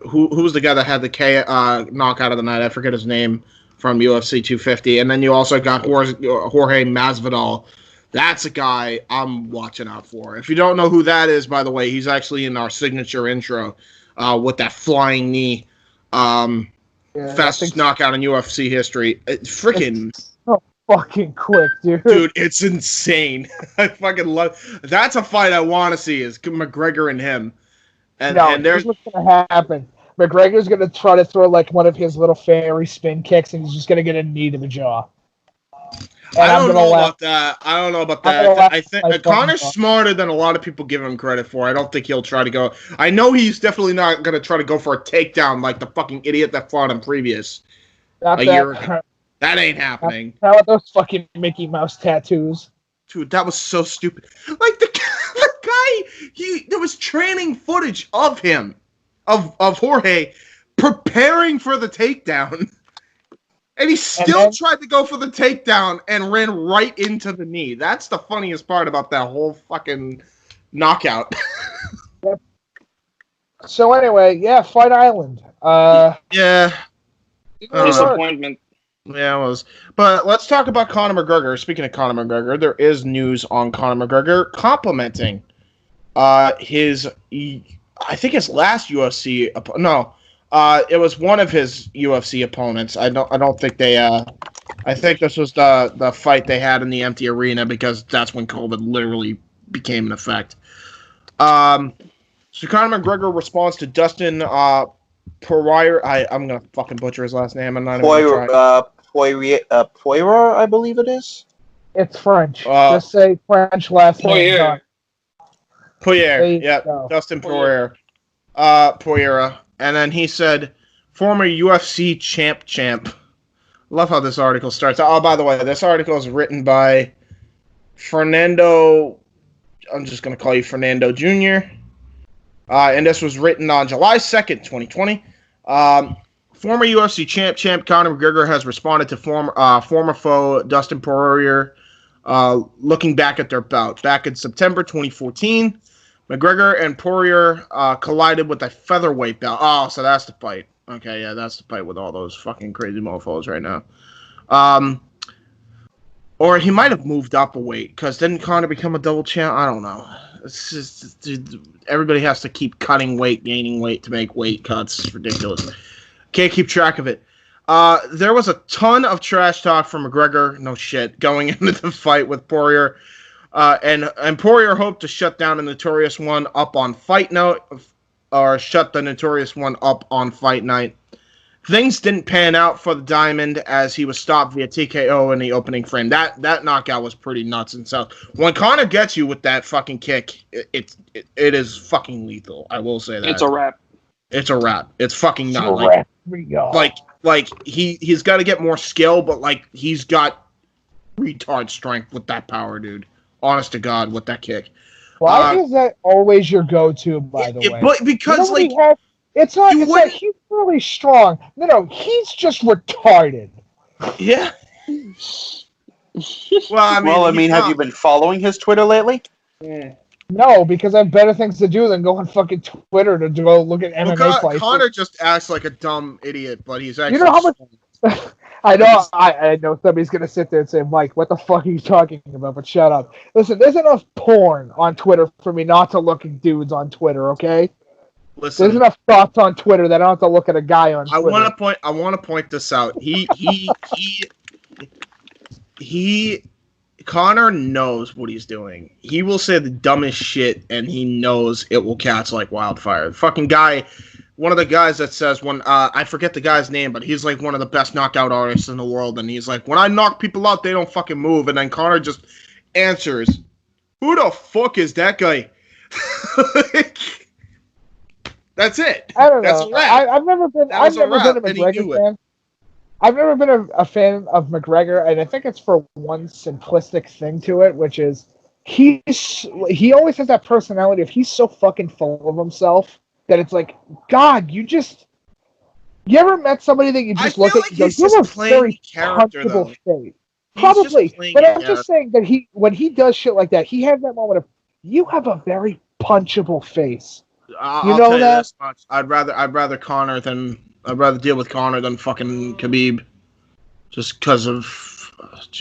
who's the guy that had the knockout of the night? I forget his name from UFC 250. And then you also got Jorge Masvidal. That's a guy I'm watching out for. If you don't know who that is, by the way, he's actually in our signature intro with that flying knee. Fastest knockout in UFC history. It's so fucking quick, dude. Dude, it's insane. I fucking love. That's a fight I want to see is McGregor and him. And here's what's gonna happen. McGregor's gonna try to throw like one of his little fairy spin kicks, and he's just gonna get a knee to the jaw. I don't know about that. I think Conor's smarter than a lot of people give him credit for. I don't think he'll try to go. I know he's definitely not going to try to go for a takedown like the fucking idiot that fought him previous a year ago. That ain't happening. How about those fucking Mickey Mouse tattoos? Dude, that was so stupid. Like the guy, there was training footage of him, of Jorge, preparing for the takedown. And he still tried to go for the takedown and ran right into the knee. That's the funniest part about that whole fucking knockout. So anyway, Fight Island. Yeah. Disappointment. Yeah, it was. But let's talk about Conor McGregor. Speaking of Conor McGregor, there is news on Conor McGregor complimenting his, I think his last UFC. No. It was one of his UFC opponents. I don't think they. I think this was the fight they had in the empty arena because that's when COVID literally became an effect. So Conor McGregor responds to Dustin Poirier. I'm gonna fucking butcher his last name. I'm not even gonna try. Poirier, I believe it is. It's French. Just say French last name. Poirier. Yeah, Dustin Poirier. Poirier. And then he said, former UFC champ. Love how this article starts. Oh, by the way, this article is written by Fernando. I'm just going to call you Fernando Jr. And this was written on July 2nd, 2020. Former UFC champ Conor McGregor has responded to former foe Dustin Poirier looking back at their bout. Back in September 2014, McGregor and Poirier collided with a featherweight bout. Oh, so that's the fight. Okay, yeah, that's the fight with all those fucking crazy mofos right now. Or he might have moved up a weight, because didn't Conor become a double champ? I don't know. It's just, everybody has to keep cutting weight, gaining weight to make weight cuts. It's ridiculous. Can't keep track of it. There was a ton of trash talk from McGregor, no shit, going into the fight with Poirier. And Poirier hoped to shut down the Notorious One up on Fight Night, or shut the Notorious One up on Fight Night. Things didn't pan out for the Diamond as he was stopped via TKO in the opening frame. That knockout was pretty nuts. And so when Conor gets you with that fucking kick, it is fucking lethal. I will say that. It's a wrap. It's a wrap. It's fucking not like he's got to get more skill, but like he's got retard strength with that power, dude. Honest to God, with that kick. Why is that always your go-to, by the way? But because, it's not that he's really strong. No, he's just retarded. Yeah. Well, I mean, have you been following his Twitter lately? Yeah. No, because I have better things to do than go on fucking Twitter to go look at MMA fights. Conor just acts like a dumb idiot, but he's actually... You know how much... I know somebody's going to sit there and say, Mike, what the fuck are you talking about? But shut up. Listen, there's enough porn on Twitter for me not to look at dudes on Twitter, okay? Listen, There's enough thoughts on Twitter that I don't have to look at a guy on Twitter. I want to point this out. Connor knows what he's doing. He will say the dumbest shit, and he knows it will catch like wildfire. The fucking guy, one of the guys that says when I forget the guy's name, but he's like one of the best knockout artists in the world, and he's like, when I knock people out, they don't fucking move. And then Connor just answers, "Who the fuck is that guy?" That's it. I don't That's know. a wrap. I've never been a McGregor fan. I've never been a fan of McGregor, and I think it's for one simplistic thing to it, which is he always has that personality of he's so fucking full of himself that it's like, God, you ever met somebody that you just look at and go, you have a very comfortable face. Probably, but I'm just saying that when he does shit like that, he has that moment of, you have a very punchable face. I'll tell you this much. I'd rather deal with Connor than fucking Khabib, just because of.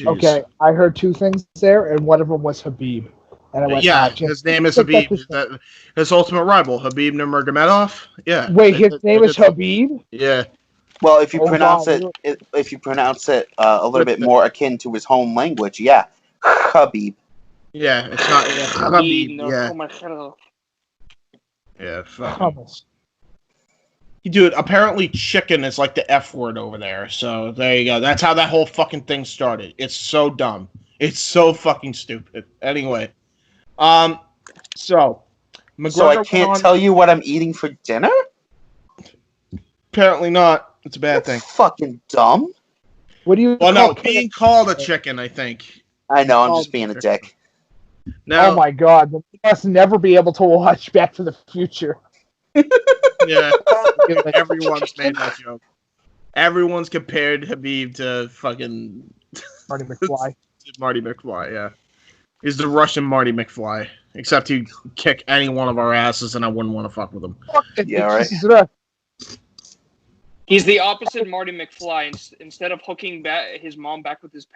Okay, I heard two things there, and one of them was Khabib, and I went, his name is Khabib. His ultimate rival, Khabib Nurmagomedov. Yeah. Wait, his name is Khabib? Yeah. Well, if you pronounce it a little bit more akin to his home language, yeah, Khabib. Yeah, it's not Khabib. Yeah, fucking. Dude, apparently chicken is like the F word over there. So there you go. That's how that whole fucking thing started. It's so dumb. It's so fucking stupid. Anyway, so McGregor. So I can't tell you what I'm eating for dinner? Apparently not. It's a bad thing. Fucking dumb. What do you? Well, no, being called a chicken, I think. I know. I'm just being a dick. Now, oh my God! You must never be able to watch Back to the Future. Yeah, everyone's made that joke. Everyone's compared Khabib to fucking Marty McFly. Marty McFly, yeah. He's the Russian Marty McFly. Except he'd kick any one of our asses and I wouldn't want to fuck with him. Yeah, right. He's the opposite Marty McFly. Instead of hooking his mom back with his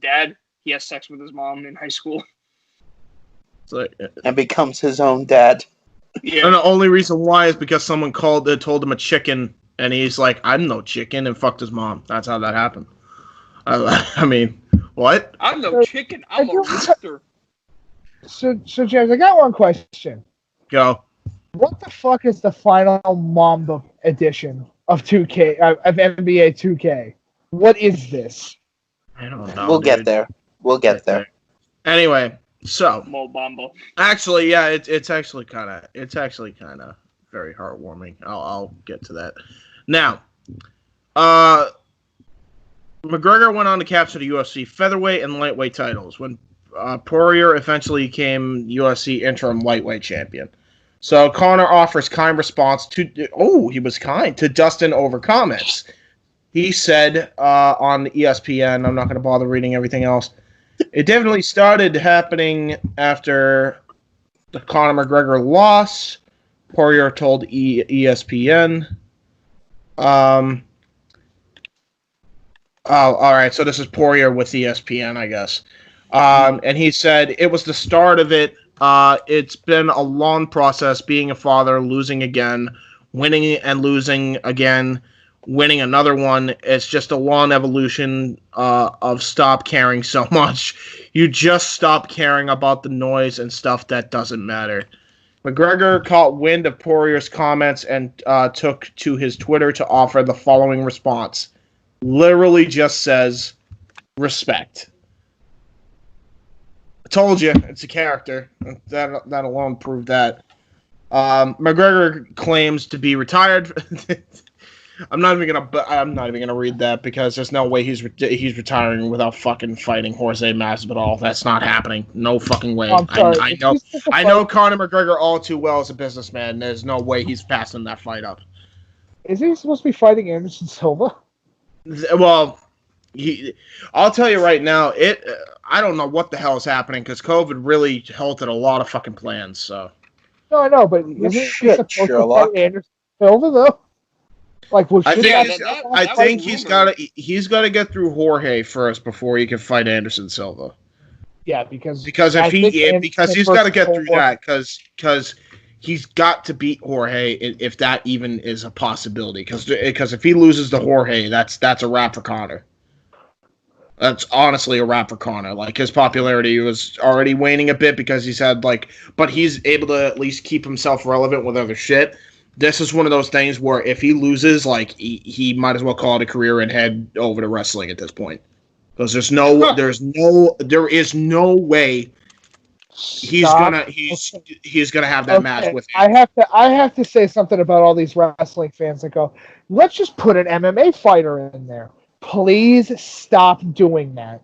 dad, he has sex with his mom in high school. And becomes his own dad. Yeah. And the only reason why is because someone told him a chicken, and he's like, "I'm no chicken," and fucked his mom. That's how that happened. I mean, what? I'm no chicken. I'm a rooster. So James, I got one question. Go. What the fuck is the final Mamba edition of 2K of NBA 2K? What is this? I don't know. We'll get there. Anyway. So, Mobamba. Actually, yeah, it's actually kind of very heartwarming. I'll get to that. Now, McGregor went on to capture the UFC featherweight and lightweight titles when Poirier eventually became UFC interim lightweight champion. So Connor offers kind response to he was kind to Dustin over comments. He said on ESPN, I'm not going to bother reading everything else. It definitely started happening after the Conor McGregor loss. Poirier told ESPN. All right. So this is Poirier with ESPN, I guess. And he said it was the start of it. It's been a long process being a father, losing again, winning and losing again, winning another one. It's just a long evolution of stop caring so much. You just stop caring about the noise and stuff that doesn't matter. McGregor caught wind of Poirier's comments and took to his Twitter to offer the following response. Literally just says, respect. I told you, it's a character. That alone proved that. McGregor claims to be retired. I'm not even gonna read that because there's no way he's retiring without fucking fighting Jorge Masvidal. That's not happening. No fucking way. I know Conor McGregor all too well as a businessman. There's no way he's passing that fight up. Is he supposed to be fighting Anderson Silva? Well, I'll tell you right now. I don't know what the hell is happening because COVID really halted a lot of fucking plans. So. No, I know, but isn't he supposed to fight Anderson Silva though? Like, I think he's got to get through Jorge first before he can fight Anderson Silva. Yeah, because he's got to get through that because he's got to beat Jorge if that even is a possibility. Because if he loses to Jorge, that's a wrap for Conor. That's honestly a wrap for Conor. Like, his popularity was already waning a bit because he's had, like... But he's able to at least keep himself relevant with other shit. This is one of those things where if he loses, like, he might as well call it a career and head over to wrestling at this point. Because there is no way he's gonna have that match with him. I have to say something about all these wrestling fans that go, let's just put an MMA fighter in there. Please stop doing that.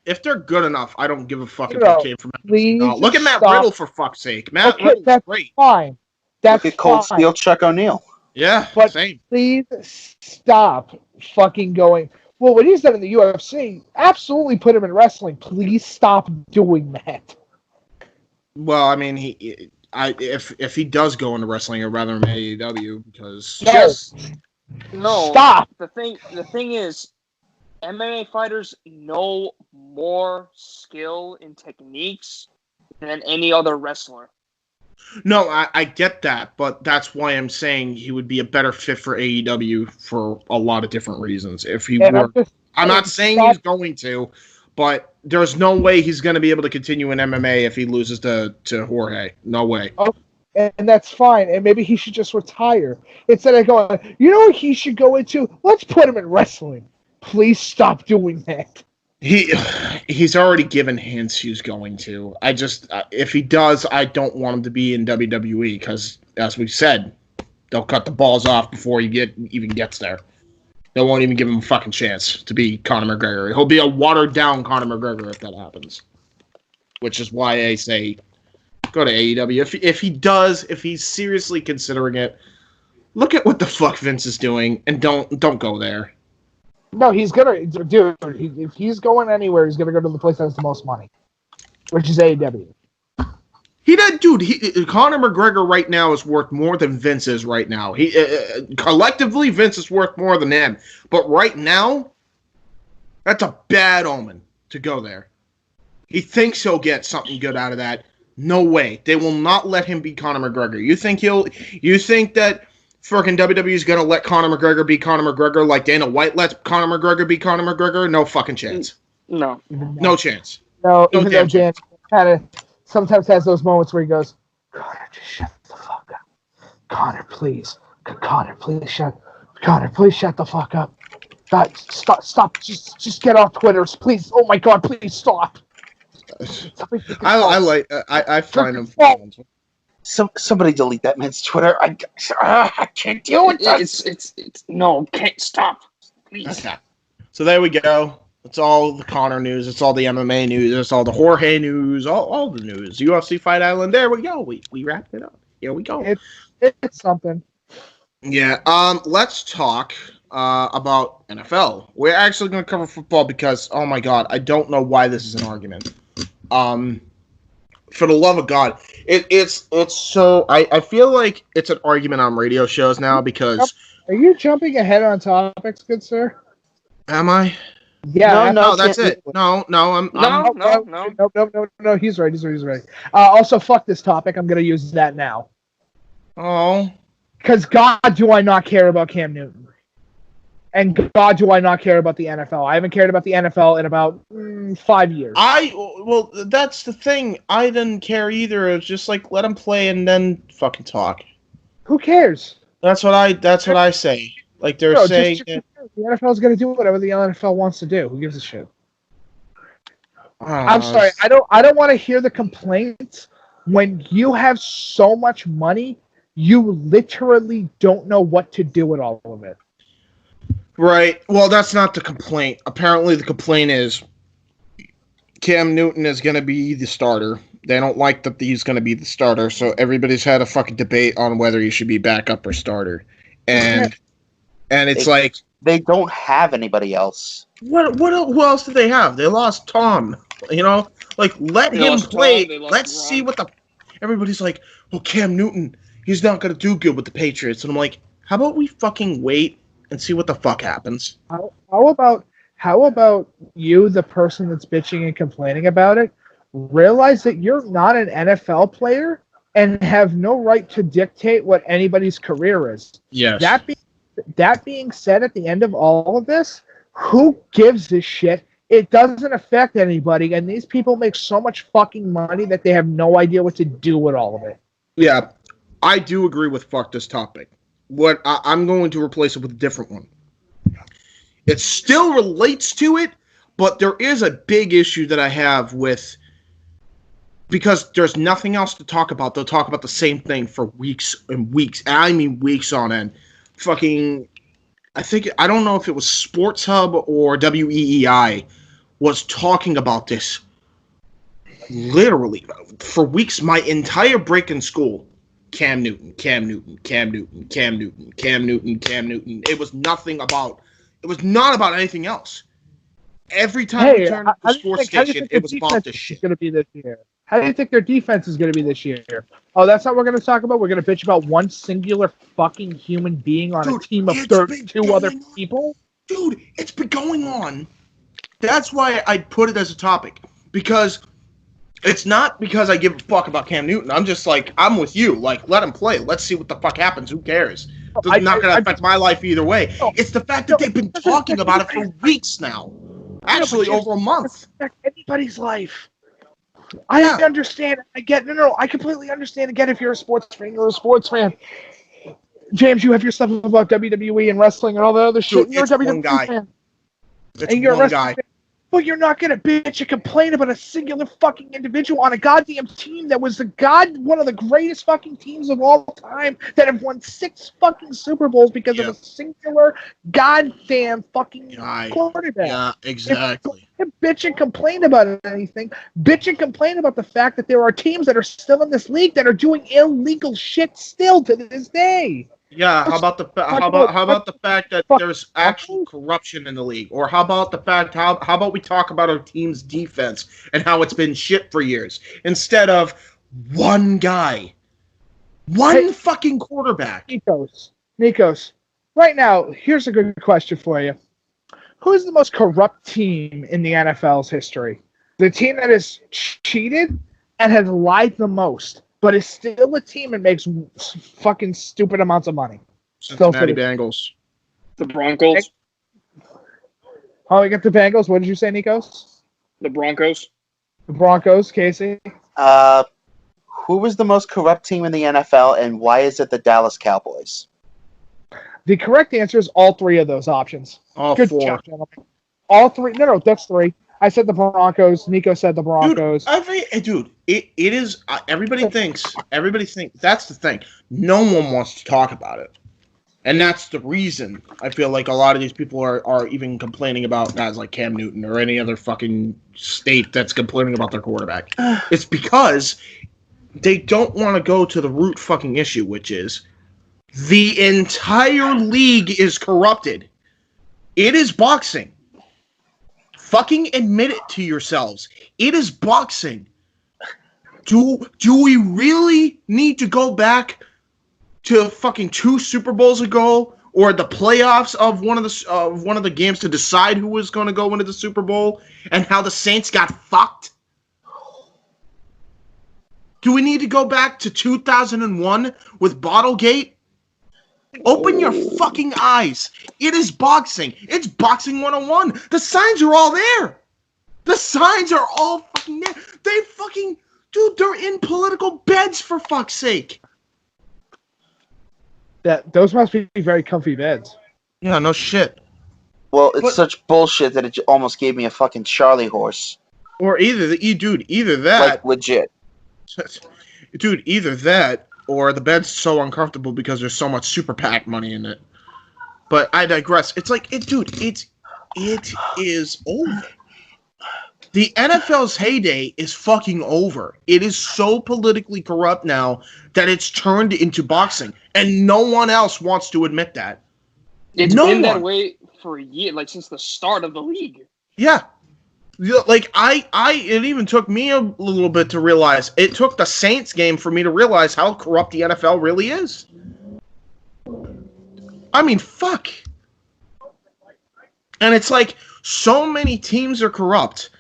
If they're good enough, I don't give a fuck if they came from. No, look at Matt Riddle, for fuck's sake. Matt Riddle's that's great. Fine. That's look at Cold Steel Chuck O'Neal. Yeah, but same. Please stop fucking going. Well, what he's done in the UFC, absolutely put him in wrestling. Please stop doing that. Well, I mean, if he does go into wrestling, I'd rather him AEW because No. Stop. The thing is, MMA fighters know more skill and techniques than any other wrestler. No, I get that, but that's why I'm saying he would be a better fit for AEW for a lot of different reasons. If he were, I'm not saying he's going to, but there's no way he's going to be able to continue in MMA if he loses to Jorge. No way. Oh, and that's fine. And maybe he should just retire instead of going. You know what he should go into? Let's put him in wrestling. Please stop doing that. He's already given hints he's going to. I just, if he does, I don't want him to be in WWE because, as we said, they'll cut the balls off before he even gets there. They won't even give him a fucking chance to be Conor McGregor. He'll be a watered-down Conor McGregor if that happens. Which is why I say, go to AEW. If he's seriously considering it, look at what the fuck Vince is doing, and don't go there. No, he's gonna, dude. If he's going anywhere, he's gonna go to the place that has the most money, which is AEW. Conor McGregor right now is worth more than Vince is right now. Collectively, Vince is worth more than him. But right now, that's a bad omen to go there. He thinks he'll get something good out of that. No way. They will not let him be Conor McGregor. You think that freaking WWE is going to let Conor McGregor be Conor McGregor like Dana White lets Conor McGregor be Conor McGregor? No fucking chance. No. No chance. No, even though Dan kind of sometimes has those moments where he goes, Conor, just shut the fuck up. Conor, please. Conor, please shut the fuck up. God, stop. Just get off Twitter, please. Oh my God, please stop. I find him. Somebody delete that man's Twitter. I can't deal with this. Can't stop. Please. Okay. So there we go. It's all the Conor news. It's all the MMA news. It's all the Jorge news. All the news. UFC Fight Island. There we go. We wrapped it up. Here we go. It's something. Yeah. Let's talk about NFL. We're actually going to cover football because, oh my God, I don't know why this is an argument. For the love of God, it's so. I feel like it's an argument on radio shows now because. Are you jumping ahead on topics, good sir? Am I? Yeah. No, that's it. No. No. He's right. Also, fuck this topic. I'm gonna use that now. Oh. Because God, do I not care about Cam Newton. And God, do I not care about the NFL. I haven't cared about the NFL in about 5 years. Well, that's the thing. I didn't care either. It was just like, let him play and then fucking talk. Who cares? That's what I say. Like, they're saying... the NFL is going to do whatever the NFL wants to do. Who gives a shit? I'm sorry. I don't want to hear the complaints. When you have so much money, you literally don't know what to do with all of it. Right. Well, that's not the complaint. Apparently, the complaint is Cam Newton is going to be the starter. They don't like that he's going to be the starter, so everybody's had a fucking debate on whether he should be backup or starter. And it's like... They don't have anybody else. Who else do they have? They lost Tom. You know? Like, let him play. Let's see what the... Everybody's like, well, Cam Newton, he's not going to do good with the Patriots. And I'm like, how about we fucking wait and see what the fuck happens? How about you, the person that's bitching and complaining about it, realize that you're not an NFL player and have no right to dictate what anybody's career is. Yes. That being said, at the end of all of this, who gives a shit? It doesn't affect anybody, and these people make so much fucking money that they have no idea what to do with all of it. Yeah, I do agree with fuck this topic. I'm going to replace it with a different one. It still relates to it, but there is a big issue that I have with, because there's nothing else to talk about. They'll talk about the same thing for weeks and weeks. I mean weeks on end. Fucking, I don't know if it was Sports Hub or WEEI was talking about this literally for weeks. My entire break in school, Cam Newton. It was not about anything else. Every time we turned the sports station, it was about this shit. Going to be this year. How do you think their defense is going to be this year? Oh, that's not what we're going to talk about? We're going to bitch about one singular fucking human being on a team of 32 other people? Dude, it's been going on. That's why I put it as a topic. Because it's not because I give a fuck about Cam Newton. I'm just like, I'm with you. Like, let him play. Let's see what the fuck happens. Who cares? It's not going to affect my life either way. It's the fact that they've been talking about it for weeks now. Actually, over a month. Affect anybody's life. I understand. I get I completely understand. Again, if you're a sports fan, you're a sports fan. James, you have your stuff about WWE and wrestling and all that other shit. Dude, you're a WWE fan. It's and you're one guy. Fan. But you're not gonna bitch and complain about a singular fucking individual on a goddamn team that was one of the greatest fucking teams of all time that have won 6 fucking Super Bowls because of a singular goddamn fucking quarterback. Yeah, exactly. Bitch and complain about anything. Bitch and complain about the fact that there are teams that are still in this league that are doing illegal shit still to this day. Yeah, how about the fact that there's actual corruption in the league, or how about the fact how about we talk about our team's defense and how it's been shit for years instead of one guy, fucking quarterback. Nikos, right now, here's a good question for you. Who is the most corrupt team in the NFL's history? The team that has cheated and has lied the most, but is still a team and makes fucking stupid amounts of money. Cincinnati Bengals. The Broncos. Oh, we got the Bengals. What did you say, Nikos? The Broncos. The Broncos, Casey. Who was the most corrupt team in the NFL, and why is it the Dallas Cowboys? The correct answer is all 3 of those options. All Good 4. job, gentlemen. All 3. No, that's 3. I said the Broncos. Nico said the Broncos. Dude, it is. Everybody thinks. That's the thing. No one wants to talk about it, and that's the reason I feel like a lot of these people are even complaining about guys like Cam Newton or any other fucking state that's complaining about their quarterback. It's because they don't want to go to the root fucking issue, which is the entire league is corrupted. It is boxing. Fucking admit it to yourselves. It is boxing. Do we really need to go back to fucking 2 Super Bowls ago, or the playoffs of one of the games to decide who was going to go into the Super Bowl and how the Saints got fucked? Do we need to go back to 2001 with Bottlegate? Open your fucking eyes. It is boxing. It's boxing 101. The signs are all there. The signs are all fucking there. They fucking... Dude, they're in political beds, for fuck's sake. Those must be very comfy beds. Yeah, no shit. Well, it's such bullshit that it almost gave me a fucking Charlie horse. Or either that... Like, legit. Dude, either that... or the bed's so uncomfortable because there's so much Super PAC money in it. But I digress. It's like, it is over. The NFL's heyday is fucking over. It is so politically corrupt now that it's turned into boxing, and no one else wants to admit that. It's been that way for a year, like since the start of the league. Yeah. Like, it even took me a little bit to realize. It took the Saints game for me to realize how corrupt the NFL really is. I mean, fuck. And it's like, so many teams are corrupt.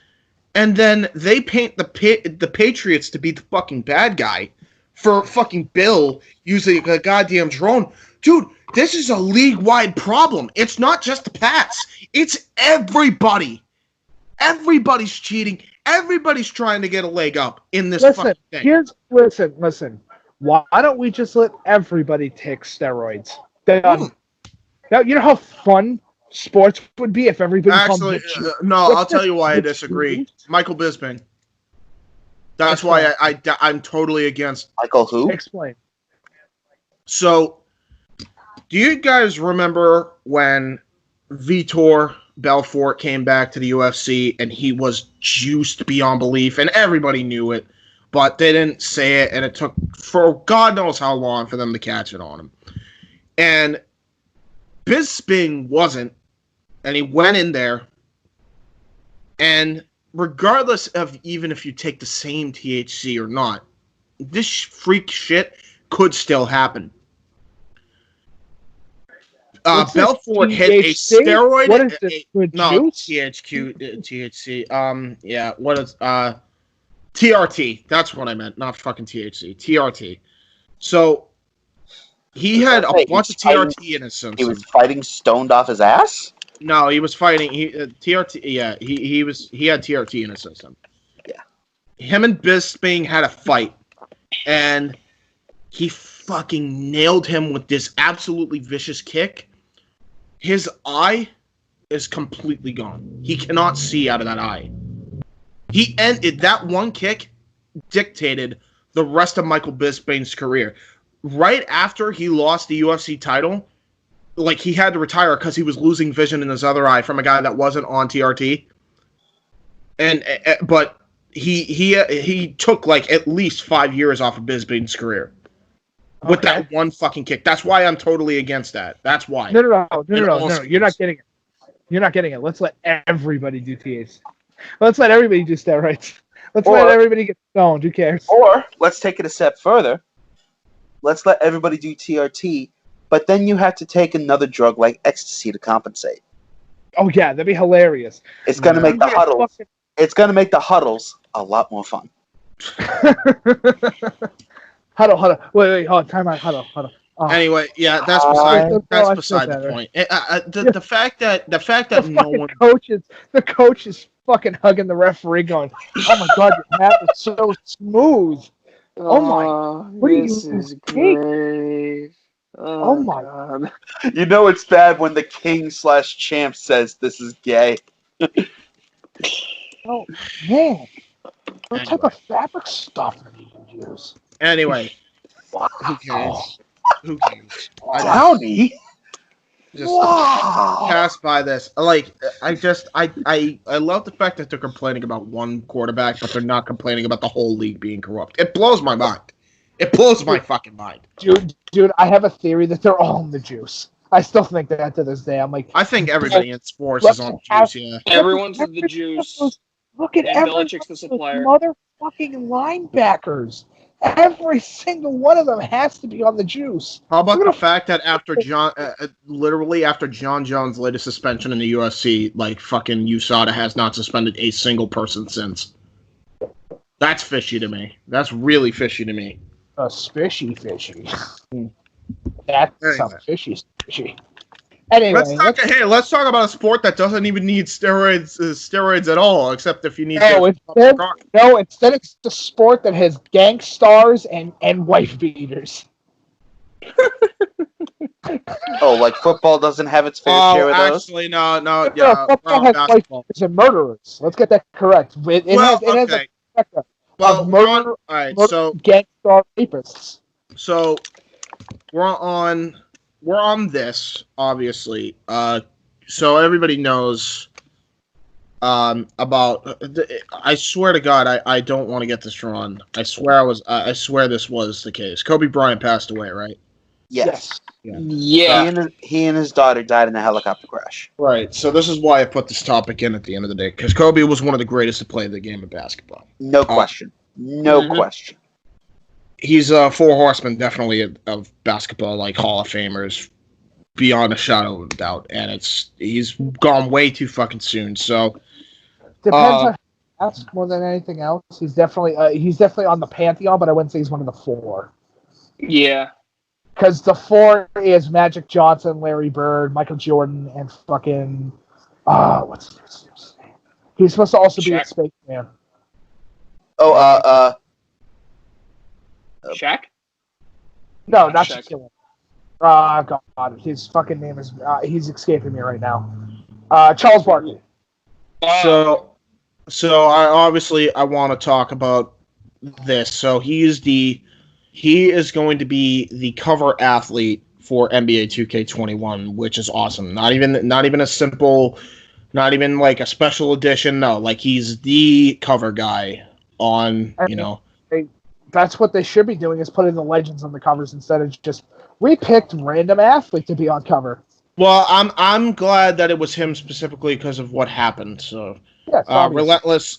and then they paint the Patriots to be the fucking bad guy for fucking Bill using a goddamn drone. Dude, this is a league-wide problem. It's not just the Pats. It's everybody. Everybody's cheating. Everybody's trying to get a leg up in this fucking thing. Listen. Why don't we just let everybody take steroids? Now, you know how fun sports would be if everybody... Actually, no, I'll tell you why I disagree. Michael Bisping. That's why I'm totally against... Michael who? Explain. So, do you guys remember when Vitor Belfort came back to the UFC and he was juiced beyond belief, and everybody knew it, but they didn't say it, and it took for God knows how long for them to catch it on him. And Bisping wasn't, and he went in there, and regardless of even if you take the same THC or not, this freak shit could still happen. Belfort hit a steroid. What is this? THC. Yeah. What is TRT? That's what I meant. Not fucking THC. TRT. So he had a bunch of TRT in his system. He was fighting stoned off his ass. No, he was fighting. TRT. Yeah, he had TRT in his system. Yeah. Him and Bisping had a fight, and he fucking nailed him with this absolutely vicious kick. His eye is completely gone. He cannot see out of that eye. He ended that one kick, dictated the rest of Michael Bisping's career. Right after he lost the UFC title, like he had to retire because he was losing vision in his other eye from a guy that wasn't on TRT. But he took like at least 5 years off of Bisping's career. With that one fucking kick. That's why I'm totally against that. That's why. No. You're not getting it. You're not getting it. Let's let everybody do THC. Let's let everybody do steroids. Let's let everybody get stoned. Who cares? Or let's take it a step further. Let's let everybody do TRT, but then you have to take another drug like ecstasy to compensate. Oh yeah, that'd be hilarious. It's gonna make the huddles. It's gonna make the huddles a lot more fun. Huddle. Wait, hold on. Time out. Huddle. Anyway, yeah, that's beside the point. The fact that no one the coach is fucking hugging the referee, going, "Oh my god, your hat is so smooth." Oh my! What this is great. Oh my god! You know it's bad when the king/champ says this is gay. Oh man! What type of fabric stuffer do you use? Anyway, wow. Who cares? Downey? Just pass by this. Like, I love the fact that they're complaining about one quarterback, but they're not complaining about the whole league being corrupt. It blows my mind. It blows my fucking mind. Dude, I have a theory that they're all in the juice. I still think that to this day. I'm like, I think everybody in sports is on the juice, yeah. Everyone's in the juice. Look at Belichick's the supplier. Motherfucking linebackers. Every single one of them has to be on the juice. How about the fact that after literally after John Jones' latest suspension in the UFC, like fucking USADA has not suspended a single person since. That's fishy to me. That's really fishy to me. Fishy. That's some fishy. Anyway, let's talk about a sport that doesn't even need steroids at all, except if you need. Instead it's the sport that has gang stars and wife beaters. Oh, like football doesn't have its fair share of those? Actually, no. Yeah, football has wife beaters and murderers. Let's get that correct. It has a all right, so gang star rapists. So we're on this, obviously. So everybody knows about. I swear to God, I don't want to get this wrong. I swear this was the case. Kobe Bryant passed away, right? Yes. Yeah. He and his daughter died in a helicopter crash. Right. So this is why I put this topic in at the end of the day, because Kobe was one of the greatest to play the game of basketball. No question. No question. He's a four horseman, definitely of basketball, like Hall of Famers, beyond a shadow of a doubt. And he's gone way too fucking soon. So depends on mask more than anything else. He's definitely on the pantheon, but I wouldn't say he's one of the 4. Yeah. Because the 4 is Magic Johnson, Larry Bird, Michael Jordan, and fucking what's his name? He's supposed to also be a spaceman. Oh, Shaq? No, not Shaq. Shaquille. God, his fucking name is he's escaping me right now. Charles Barkley. So I want to talk about this. So he is going to be the cover athlete for NBA 2K21, which is awesome. Not even a simple, not even like a special edition. No, like he's the cover guy on, That's what they should be doing, is putting the legends on the covers instead of just we picked random athlete to be on cover. Well, I'm glad that it was him specifically because of what happened. So, yes, relentless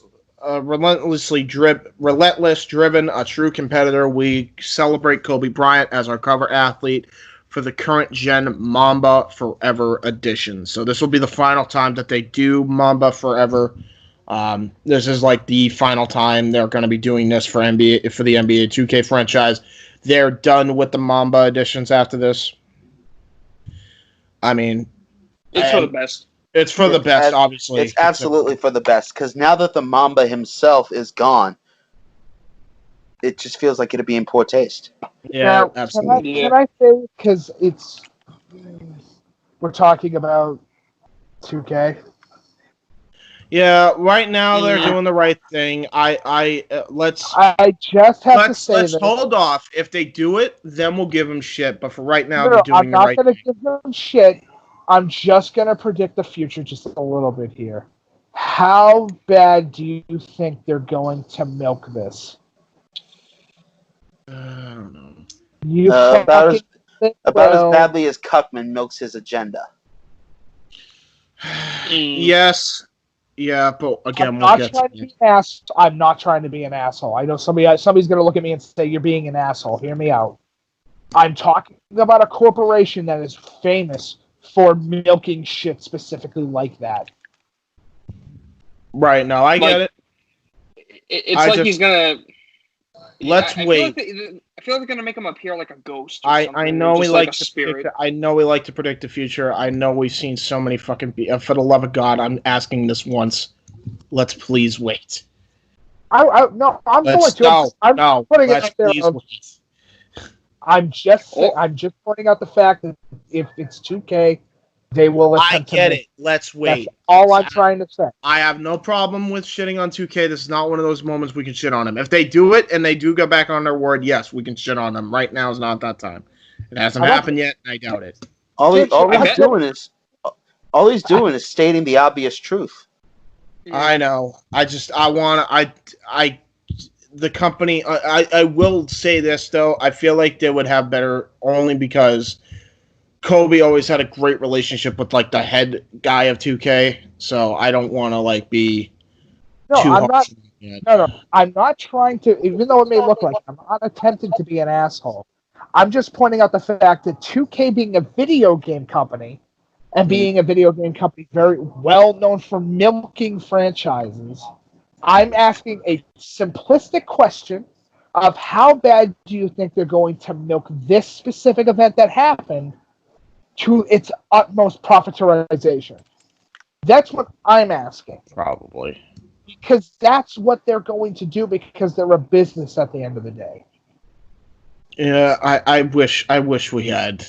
driven, a true competitor. We celebrate Kobe Bryant as our cover athlete for the current gen Mamba Forever edition. So this will be the final time that they do Mamba Forever. This is like the final time they're going to be doing this for the NBA 2K franchise. They're done with the Mamba editions after this. I mean, it's for the best. It's for the best, obviously. It's absolutely for the best, because now that the Mamba himself is gone, it just feels like it'd be in poor taste. Yeah, now, absolutely. Can I say, because we're talking about 2K? Yeah, right now they're doing the right thing. I just have to say let's hold off. If they do it, then we'll give them shit. But for right now, they're doing I'm the not right going to thing. give them shit. I'm just going to predict the future just a little bit here. How bad do you think they're going to milk this? I don't know. About as badly as Cuckman milks his agenda. Yes. Yeah, but again, I'm not trying to be an asshole. I know somebody's going to look at me and say, you're being an asshole. Hear me out. I'm talking about a corporation that is famous for milking shit specifically like that. Right, no, I get it. It's he's going to... Let's wait. I feel like they're going to make him appear like a ghost. I know we like to spirit. I know we like to predict the future. I know we've seen so many fucking... for the love of God, I'm asking this once. Let's please wait. I'm putting it out there. I'm just pointing out the fact that if it's 2K, they will attempt it. Let's wait. That's all I'm trying to say. I have no problem with shitting on 2K. This is not one of those moments we can shit on them. If they do it and they do go back on their word, yes, we can shit on them. Right now is not that time. It hasn't happened yet, and I doubt it. All he's doing is stating the obvious truth. I know. The company, I will say this, though. I feel like they would have better only because Kobe always had a great relationship with, like, the head guy of 2K, so I don't want to, like, be too harsh. No, I'm not trying to, even though it may look like I'm not attempting to be an asshole. I'm just pointing out the fact that 2K being a video game company, and being a video game company very well known for milking franchises, I'm asking a simplistic question of how bad do you think they're going to milk this specific event that happened to its utmost profiterization? That's what I'm asking. Probably. Because that's what they're going to do, because they're a business at the end of the day. Yeah, I wish we had...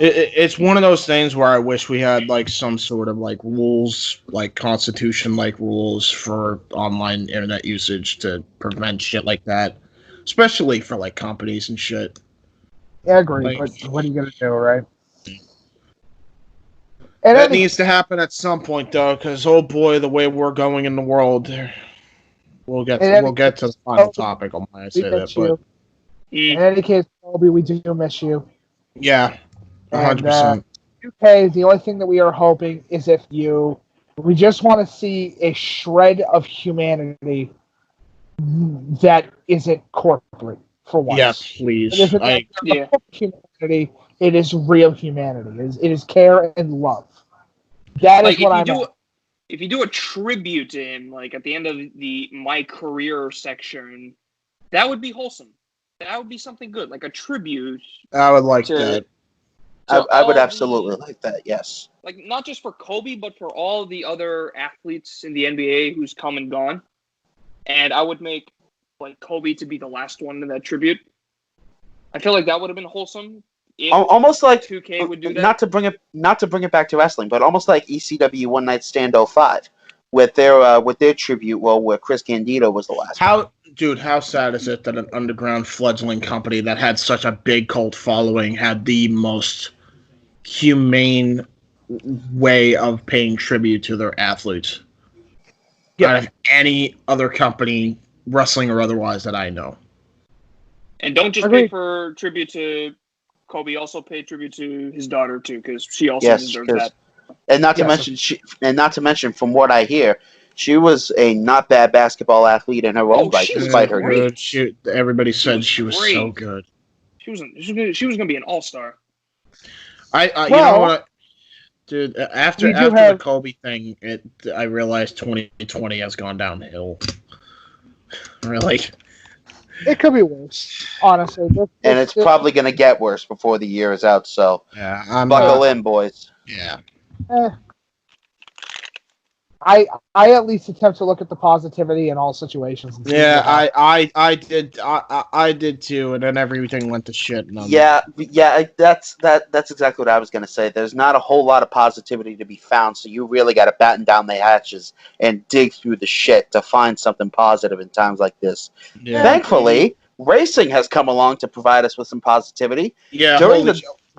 It's one of those things where I wish we had, like, some sort of, like, rules, like, constitution-like rules for online internet usage to prevent shit like that. Especially for, like, companies and shit. Yeah, I agree, but what are you going to do, right? And that needs to happen at some point, though, because, oh boy, the way we're going in the world, we'll get to the final topic on why I say that. But in any case, Colby, we do miss you. Yeah, 100%. 2K, the only thing that we are hoping is we just want to see a shred of humanity that isn't corporate, for once. Yes, please. It isn't humanity. It is real humanity. It is care and love. That is what I'm. if you do a tribute to him, like at the end of the My Career section, that would be wholesome. That would be something good, like a tribute. I would like that. I would absolutely like that, yes. Like, not just for Kobe, but for all the other athletes in the NBA who's come and gone. And I would make, like, Kobe to be the last one in that tribute. I feel like that would have been wholesome. Almost like 2K would do that. Not to bring it back to wrestling, but almost like ECW One Night Stand 05 with their tribute, where Chris Candido was the last one. How sad is it that an underground fledgling company that had such a big cult following had the most humane way of paying tribute to their athletes out of any other company, wrestling or otherwise, that I know. And don't just pay for tribute to Kobe, also pay tribute to his daughter too, because she also deserves that. And not to mention, from what I hear, she was a not bad basketball athlete in her own right, despite her age. Everybody said she was so good. She was gonna be an all-star. You know what, dude? After the Kobe thing, I realized 2020 has gone downhill. Really, it could be worse, honestly. And it's probably going to get worse before the year is out. So, buckle in, boys. Yeah. I at least attempt to look at the positivity in all situations. Yeah, I did too, and then everything went to shit. That's exactly what I was going to say. There's not a whole lot of positivity to be found, so you really got to batten down the hatches and dig through the shit to find something positive in times like this. Yeah. Thankfully, racing has come along to provide us with some positivity. Yeah,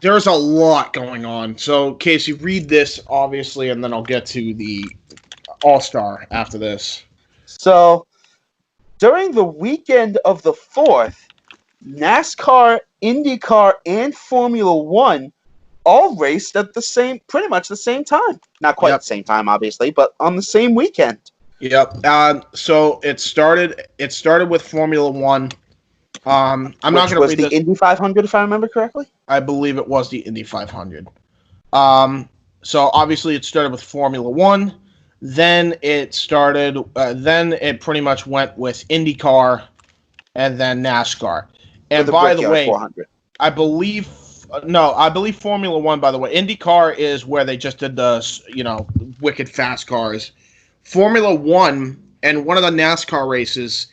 there's a lot going on. So, Casey, read this, obviously, and then I'll get to the All-Star after this. So, during the weekend of the 4th, NASCAR, IndyCar, and Formula One all raced at pretty much the same time. Not quite the same time, obviously, but on the same weekend. Yep. So it started with Formula One. I'm not going to read the Indy 500, if I remember correctly. I believe it was the Indy 500. So obviously it started with Formula One. Then it pretty much went with IndyCar and then NASCAR. And by the way, 400. I believe Formula One, by the way, IndyCar is where they just did the, wicked fast cars. Formula One and one of the NASCAR races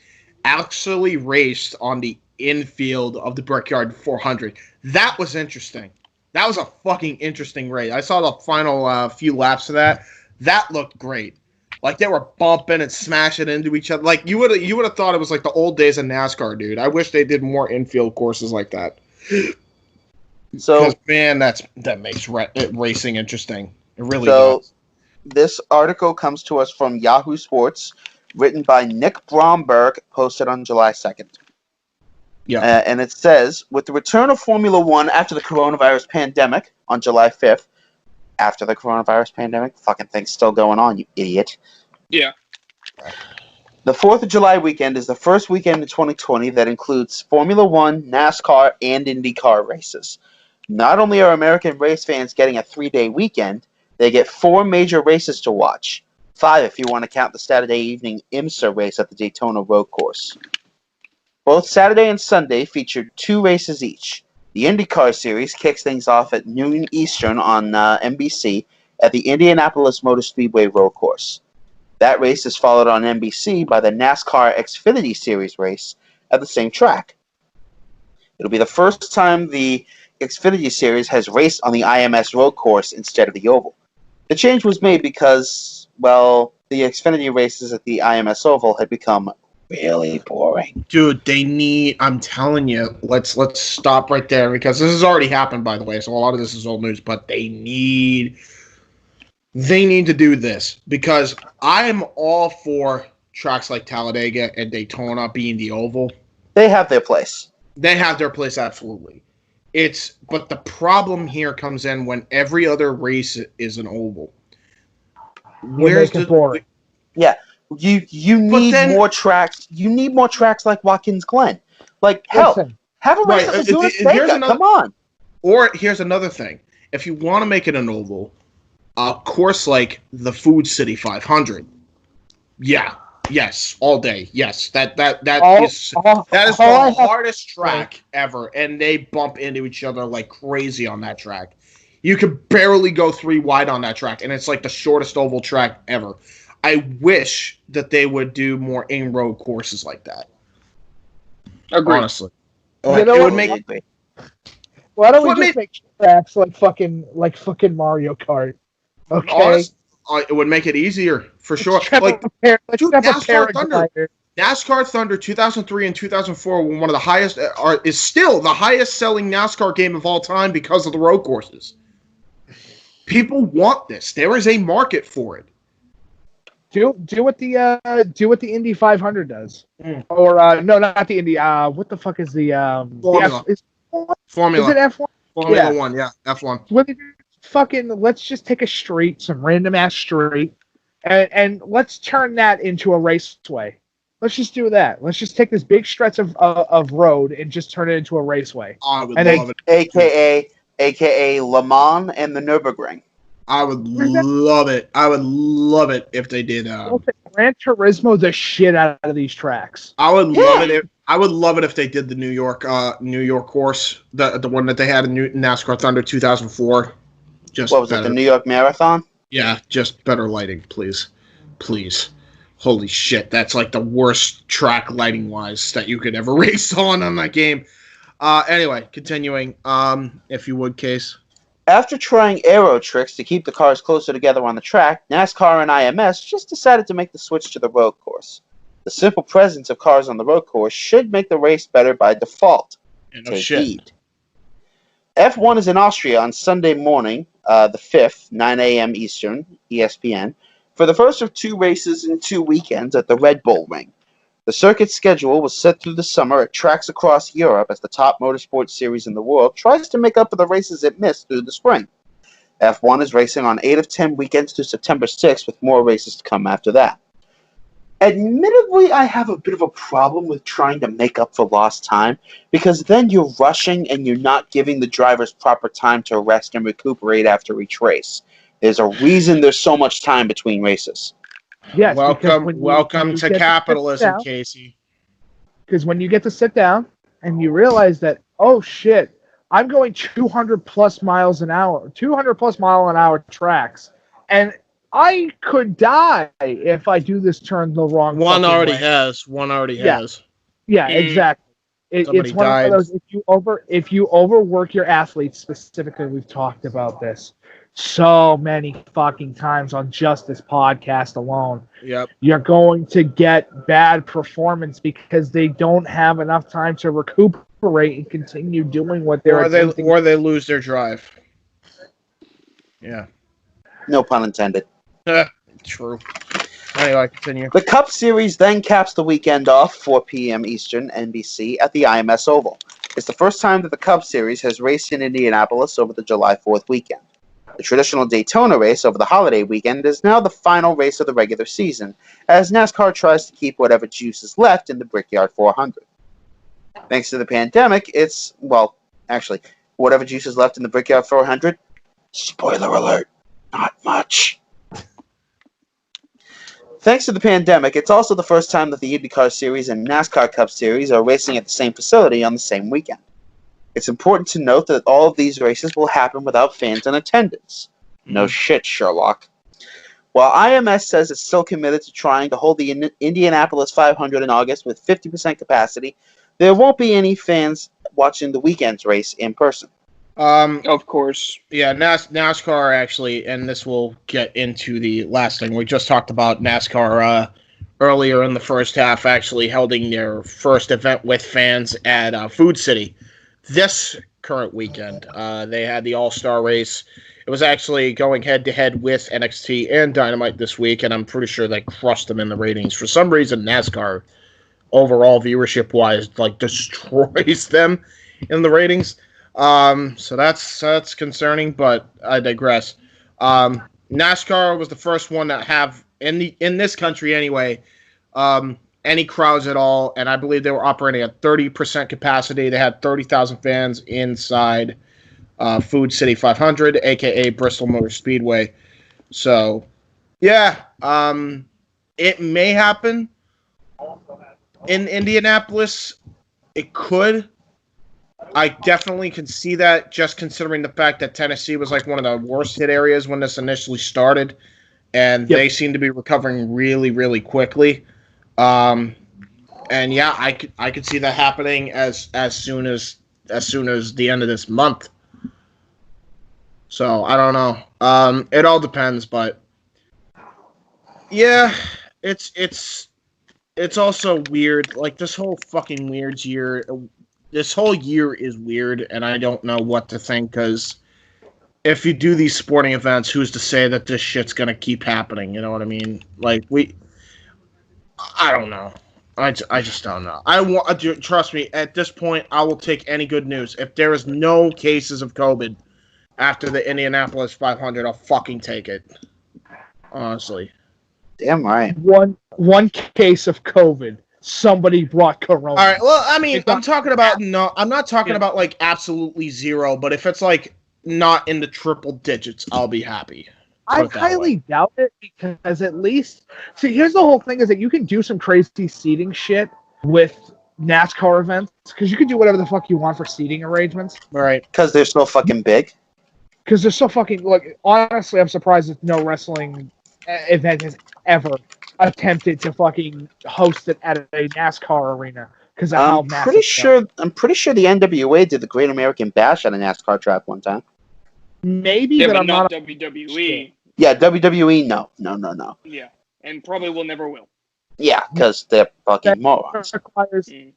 actually raced on the infield of the Brickyard 400. That was interesting. That was a fucking interesting race. I saw the final few laps of that. That looked great. Like, they were bumping and smashing into each other. Like, you would have thought it was like the old days of NASCAR, dude. I wish they did more infield courses like that. So, man, that makes racing interesting. It really does. This article comes to us from Yahoo Sports, written by Nick Bromberg, posted on July 2nd. Yeah. And it says, with the return of Formula One after the coronavirus pandemic on July 5th, after the coronavirus pandemic, fucking thing's still going on, you idiot. Yeah. The 4th of July weekend is the first weekend in 2020 that includes Formula One, NASCAR, and IndyCar races. Not only are American race fans getting a 3-day weekend, they get 4 major races to watch. 5 if you want to count the Saturday evening IMSA race at the Daytona Road Course. Both Saturday and Sunday featured 2 races each. The IndyCar Series kicks things off at noon Eastern on NBC at the Indianapolis Motor Speedway Road Course. That race is followed on NBC by the NASCAR Xfinity Series race at the same track. It'll be the first time the Xfinity Series has raced on the IMS Road Course instead of the Oval. The change was made because, well, the Xfinity races at the IMS Oval had become really boring. Dude, I'm telling you, let's stop right there, because this has already happened, by the way, so a lot of this is old news, but they need to do this, because I'm all for tracks like Talladega and Daytona being the Oval. They have their place. They have their place, absolutely. But the problem here comes in when every other race is an Oval. Where's the boring? Yeah. You need more tracks. You need more tracks like Watkins Glen. Like, hell, have a race at Laguna Seca. Come on. Or here's another thing. If you want to make it an Oval, a course like the Food City 500. Yeah. Yes, all day. Yes, that is the hardest track ever, and they bump into each other like crazy on that track. You could barely go 3 wide on that track, and it's like the shortest oval track ever. I wish that they would do more in-road courses like that. Agreed. Honestly, You know what? Why don't we just make tracks like fucking Mario Kart? Okay. Honestly, it would make it easier for sure. Like, dude, NASCAR Thunder 2003 and 2004 were one of the highest, is still the highest selling NASCAR game of all time because of the road courses. People want this. There is a market for it. Do what the Indy 500 does, or no, not the Indy. What the fuck is the Formula? Formula. Is it F1? Formula 1, yeah, F1. Let's just take a street, some random ass street, and let's turn that into a raceway. Let's just do that. Let's just take this big stretch of road and just turn it into a raceway. I would love it. AKA Le Mans and the Nürburgring. I would love it. I would love it if they did. Gran Turismo the shit out of these tracks. I would love it. I would love it if they did the New York course, the one that they had in NASCAR Thunder 2004. Just what was it? The New York Marathon? Yeah, just better lighting, please. Holy shit, that's like the worst track lighting wise that you could ever race on that game. Anyway, continuing. If you would, Case. After trying aero tricks to keep the cars closer together on the track, NASCAR and IMS just decided to make the switch to the road course. The simple presence of cars on the road course should make the race better by default. No shit. F1 is in Austria on Sunday morning, the 5th, 9 a.m. Eastern, ESPN, for the first of 2 races in 2 weekends at the Red Bull Ring. The circuit schedule was set through the summer at tracks across Europe as the top motorsport series in the world tries to make up for the races it missed through the spring. F1 is racing on 8 of 10 weekends to September 6th, with more races to come after that. Admittedly, I have a bit of a problem with trying to make up for lost time, because then you're rushing and you're not giving the drivers proper time to rest and recuperate after each race. There's a reason there's so much time between races. Yes. Welcome to capitalism, Casey. Because when you get to sit down and you realize that, oh shit, I'm going 200 plus mile an hour tracks, and I could die if I do this turn the wrong way. One already has. Yeah, exactly. It's one of those. If you overwork your athletes, specifically, we've talked about this so many fucking times on just this podcast alone. Yep. You're going to get bad performance because they don't have enough time to recuperate and continue doing what they're attempting. Or they lose their drive. Yeah. No pun intended. True. Anyway, continue. The Cup Series then caps the weekend off, 4 p.m. Eastern, NBC, at the IMS Oval. It's the first time that the Cup Series has raced in Indianapolis over the July 4th weekend. The traditional Daytona race over the holiday weekend is now the final race of the regular season, as NASCAR tries to keep whatever juice is left in the Brickyard 400. Thanks to the pandemic, whatever juice is left in the Brickyard 400, spoiler alert, not much. Thanks to the pandemic, it's also the first time that the IndyCar Series and NASCAR Cup Series are racing at the same facility on the same weekend. It's important to note that all of these races will happen without fans in attendance. No shit, Sherlock. While IMS says it's still committed to trying to hold the Indianapolis 500 in August with 50% capacity, there won't be any fans watching the weekend's race in person. Of course. Yeah, NASCAR actually, and this will get into the last thing. We just talked about NASCAR earlier in the first half, actually holding their first event with fans at Food City this current weekend. They had the All-Star race. It was actually going head-to-head with NXT and Dynamite this week, and I'm pretty sure they crushed them in the ratings. For some reason, NASCAR, overall viewership-wise, destroys them in the ratings. So that's concerning, but I digress. NASCAR was the first one to have in this country anyway, any crowds at all, and I believe they were operating at 30% capacity. They had 30,000 fans inside Food City 500, aka Bristol Motor Speedway. So, yeah, it may happen in Indianapolis. It could. I definitely can see that, just considering the fact that Tennessee was like one of the worst hit areas when this initially started, and they seem to be recovering really, really quickly. And yeah, I could see that happening as soon as the end of this month. So I don't know. It all depends, but yeah, it's also weird. Like this whole fucking weird year. This whole year is weird, and I don't know what to think, because if you do these sporting events, who's to say that this shit's gonna keep happening? You know what I mean? Like I don't know. I just don't know. Trust me, at this point, I will take any good news. If there is no cases of COVID after the Indianapolis 500, I'll fucking take it. Honestly. Damn right. One case of COVID. Somebody brought corona. All right. Well, I mean, I'm talking about I'm not talking about like absolutely zero, but if it's like not in the triple digits, I'll be happy. I highly doubt it, because at least see, here's the whole thing: is that you can do some crazy seating shit with NASCAR events, because you can do whatever the fuck you want for seating arrangements. Right. Because they're so fucking big. Because they're so fucking honestly, I'm surprised that no wrestling event has ever attempted to fucking host it at a NASCAR arena, because of how massive. I'm pretty sure the NWA did the Great American Bash at a NASCAR track one time. Maybe, but I'm not WWE. Yeah, WWE. No. Yeah, and probably never will. Yeah, because they're fucking morons.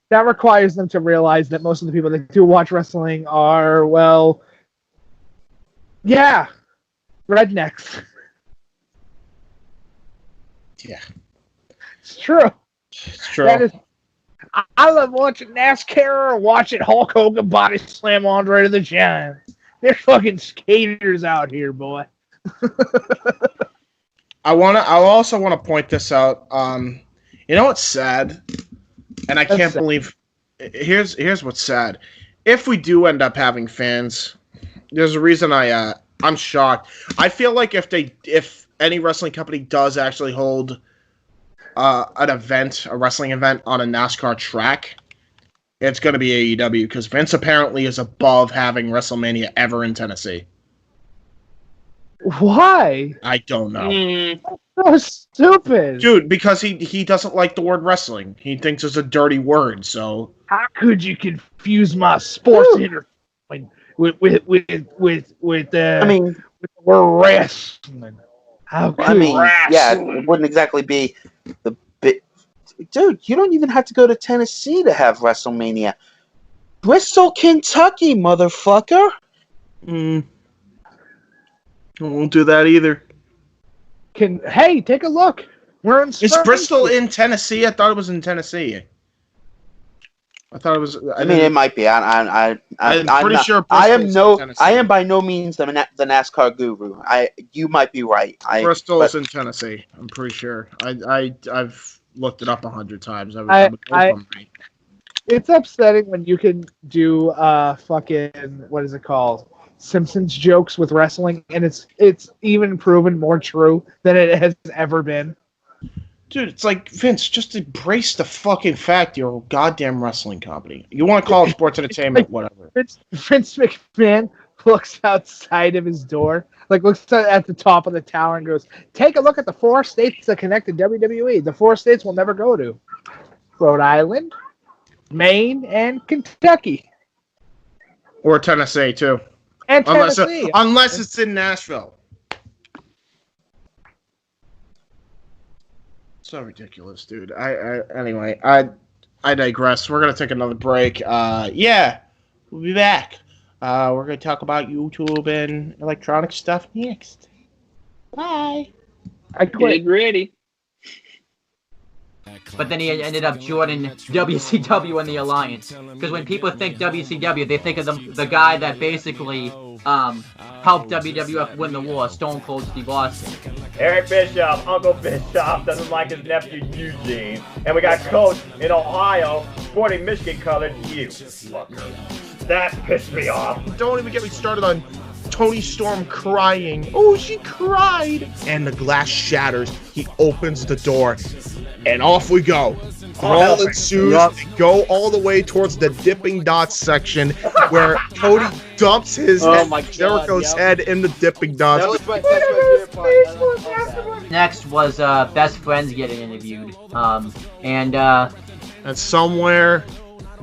That requires them to realize that most of the people that do watch wrestling are, well, yeah, rednecks. Yeah. It's true. It's true. I love watching NASCAR or watching Hulk Hogan body slam Andre the Giant. They're fucking skaters out here, boy. I also want to point this out. You know what's sad? And I can't believe. Here's what's sad. If we do end up having fans, there's a reason I'm shocked. I feel like if any wrestling company does actually hold a wrestling event on a NASCAR track, it's going to be AEW, because Vince apparently is above having WrestleMania ever in Tennessee. Why? I don't know. So stupid. Dude, because he doesn't like the word wrestling. He thinks it's a dirty word, so... How could you confuse my sports entertainment with the word wrestling? Yeah, it wouldn't exactly be the bit. Dude, you don't even have to go to Tennessee to have WrestleMania. Bristol, Kentucky, motherfucker. I won't do that either. Hey, take a look. We're in. Is Bristol in Tennessee? I thought it was in Tennessee. I thought it was. I mean, it might be. I'm pretty sure. I am by no means the NASCAR guru. You might be right. Bristol's in Tennessee. I'm pretty sure. I've looked it up 100 times. It's upsetting when you can do fucking, what is it called, Simpsons jokes with wrestling, and it's even proven more true than it has ever been. Dude, it's like, Vince, just embrace the fucking fact you're a goddamn wrestling company. You want to call it sports entertainment, whatever. Vince McMahon looks outside of his door, looks at the top of the tower and goes, take a look at the 4 states that connect to WWE. The 4 states we'll never go to. Rhode Island, Maine, and Kentucky. Or Tennessee, too. And Tennessee. Unless it's in Nashville. So ridiculous, dude. Anyway, I digress. We're gonna take another break. Yeah, we'll be back. We're gonna talk about YouTube and electronic stuff next. Bye. I quit. Get ready. But then he ended up joining WCW and the Alliance. Because when people think WCW, they think of the guy that basically helped WWF win the war, Stone Cold Steve Austin. Eric Bischoff, Uncle Bischoff, doesn't like his nephew Eugene. And we got Coach in Ohio, sporting Michigan colored, you fucker. That pissed me off. Don't even get me started on Tony Storm crying. Oh, she cried. And the glass shatters. He opens the door, and off we go. Brawl ensues. They go all the way towards the Dipping Dots section, where Cody dumps his Jericho's head in the Dipping Dots. Next was Best Friends getting interviewed. And somewhere,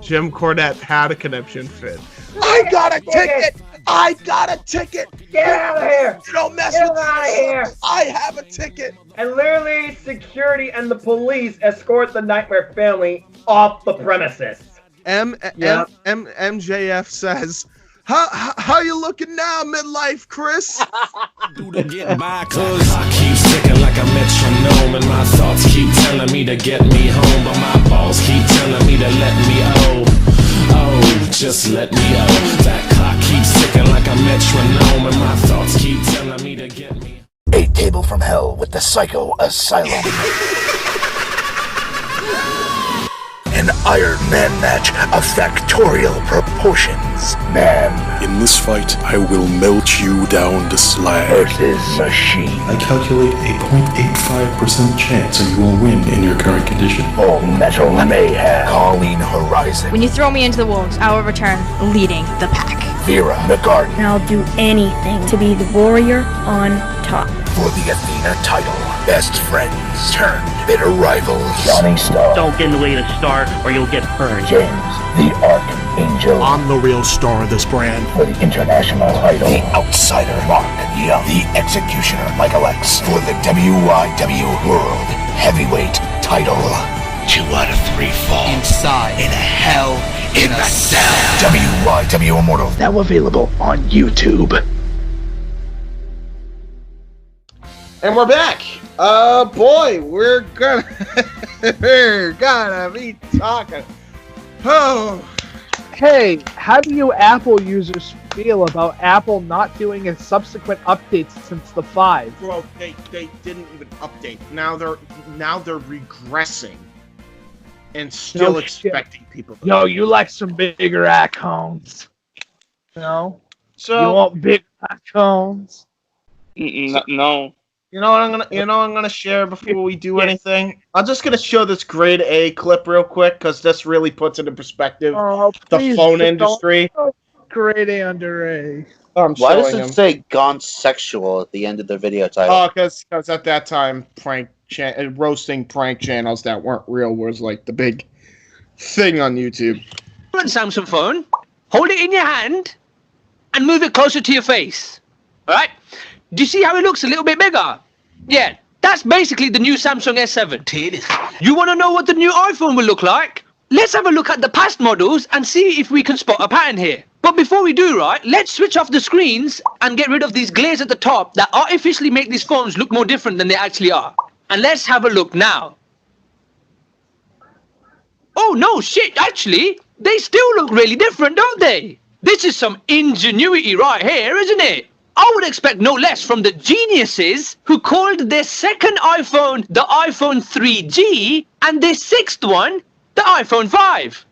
Jim Cornette had a conniption fit. I got a ticket! I got a ticket! Get out of here! You don't mess Get with out of here! I have a ticket! And literally, security and the police escort the Nightmare family off the premises. MJF says, how you looking now, midlife, Chris? Do to get by, cause I keep sticking like a metronome, and my thoughts keep telling me to get me home, but my balls keep telling me to let me just let me That clock keeps ticking like a metronome, and my thoughts keep telling me to get me. A table from hell with the Psycho Asylum. An Iron Man match of factorial proportions. Man. In this fight, I will melt you down to slag. Versus Machine. I calculate a 0.85% chance that you will win in your current condition. All Metal Mayhem. Colleen Horizon. When you throw me into the wolves, I will return leading the pack. Vera McGarden. And I'll do anything to be the warrior on top. For the Athena title. Best friends turned bitter rivals. Johnny Starr. Don't get in the way of the star or you'll get burned. James, the Archangel. I'm the real star of this brand. For the international title. The Outsider, Mark Young. The Executioner, Michael X. For the WYW World Heavyweight title. 2 out of 3 fall. Inside. In a hell in a cell. WYW Immortal. Now available on YouTube. And we're back. Boy, we're gonna be talking. Oh. Hey, how do you Apple users feel about Apple not doing its subsequent updates since the 5? Bro, they didn't even update. Now they're regressing and still expecting people to Yo, you like some bigger icons. No? So you want big icons? No. You know what I'm gonna share before we do anything? I'm just gonna show this grade A clip real quick because this really puts into perspective the phone industry. Grade A under A. Why does it say "gone sexual" at the end of the video title? Oh, because at that time, roasting prank channels that weren't real was like the big thing on YouTube. On Samsung phone, hold it in your hand, and move it closer to your face. All right? Do you see how it looks a little bit bigger? Yeah, that's basically the new Samsung S7. You want to know what the new iPhone will look like? Let's have a look at the past models and see if we can spot a pattern here. But before we do, right, let's switch off the screens and get rid of these glares at the top that artificially make these phones look more different than they actually are. And let's have a look now. Oh no, shit, actually, they still look really different, don't they? This is some ingenuity right here, isn't it? I would expect no less from the geniuses who called their second iPhone the iPhone 3G and their sixth one the iPhone 5.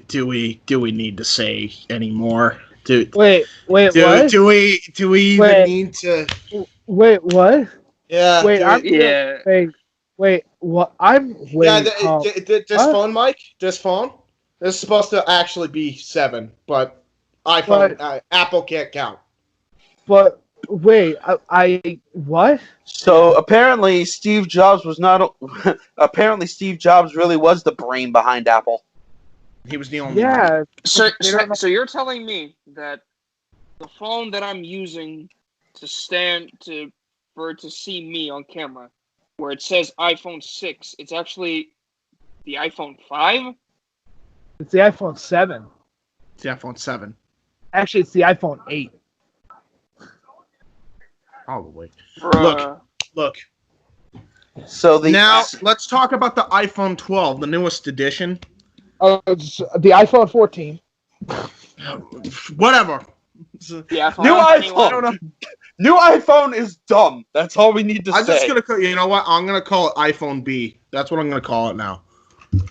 Do we need to say any more? Wait, what? Do we even need to? Wait, what? Yeah. Wait, what? This phone, Mike. This phone. This is supposed to actually be 7, but iPhone, Apple can't count. But wait, I what? So apparently Steve Jobs was not. Apparently Steve Jobs really was the brain behind Apple. He was the only. Yeah. So you're telling me that the phone that I'm using to for it to see me on camera, where it says iPhone 6, it's actually the iPhone 5? It's the iPhone 7. It's the iPhone 7. Actually, it's the iPhone 8. All the way. Bruh. Look. So now let's talk about the iPhone 12, the newest edition. The iPhone 14. Whatever. Yeah, new iPhone. New iPhone is dumb. That's all we need to say. I'm just gonna call. You know what? I'm gonna call it iPhone B. That's what I'm gonna call it now.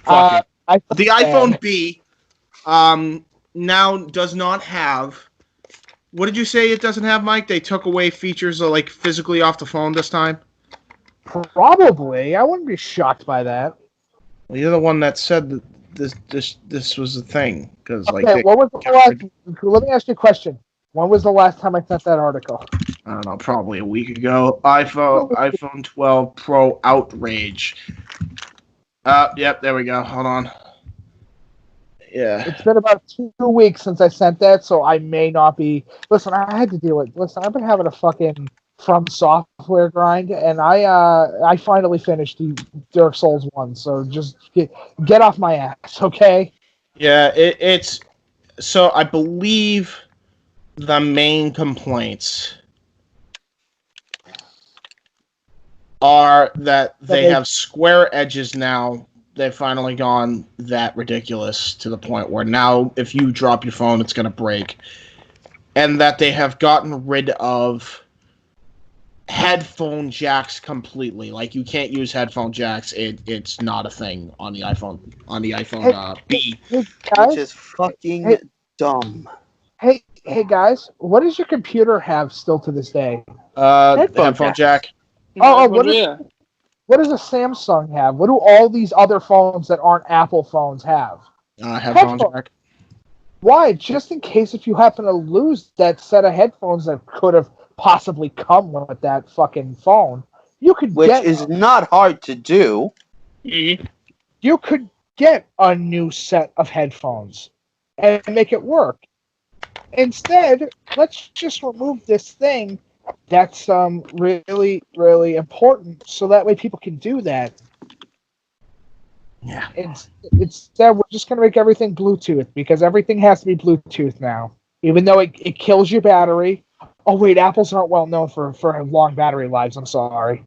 Fuck it. The iPhone B. now does not have. What did you say it doesn't have, Mike? They took away features like physically off the phone this time? Probably. I wouldn't be shocked by that. Well, you're the one that said that this was the thing. Cause, Okay, what was the last... Let me ask you a question. When was the last time I sent that article? I don't know, probably a week ago. iPhone 12 Pro outrage. Yep, there we go. Hold on. Yeah. It's been about 2 weeks since I sent that, so I may not be... Listen, I had to deal with... Listen, I've been having a fucking From Software grind, and I finally finished the Dark Souls 1, so just get off my ass, okay? Yeah, it's... So, I believe the main complaints are that they have square edges now. They've finally gone that ridiculous to the point where now if you drop your phone, it's going to break. And that they have gotten rid of headphone jacks completely. Like, you can't use headphone jacks. It's not a thing on the iPhone B. Hey, guys, which is fucking dumb. Hey guys, what does your computer have still to this day? Headphone jack. What does a Samsung have? What do all these other phones that aren't Apple phones have? Headphone jack. Why? Just in case if you happen to lose that set of headphones that could have possibly come with that fucking phone, you could Which is not hard to do. You could get a new set of headphones and make it work. Instead, let's just remove this thing that's really, really important, so that way people can do that. Yeah. Instead, we're just going to make everything Bluetooth, because everything has to be Bluetooth now. Even though it kills your battery. Oh, wait, Apples aren't well known for long battery lives, I'm sorry.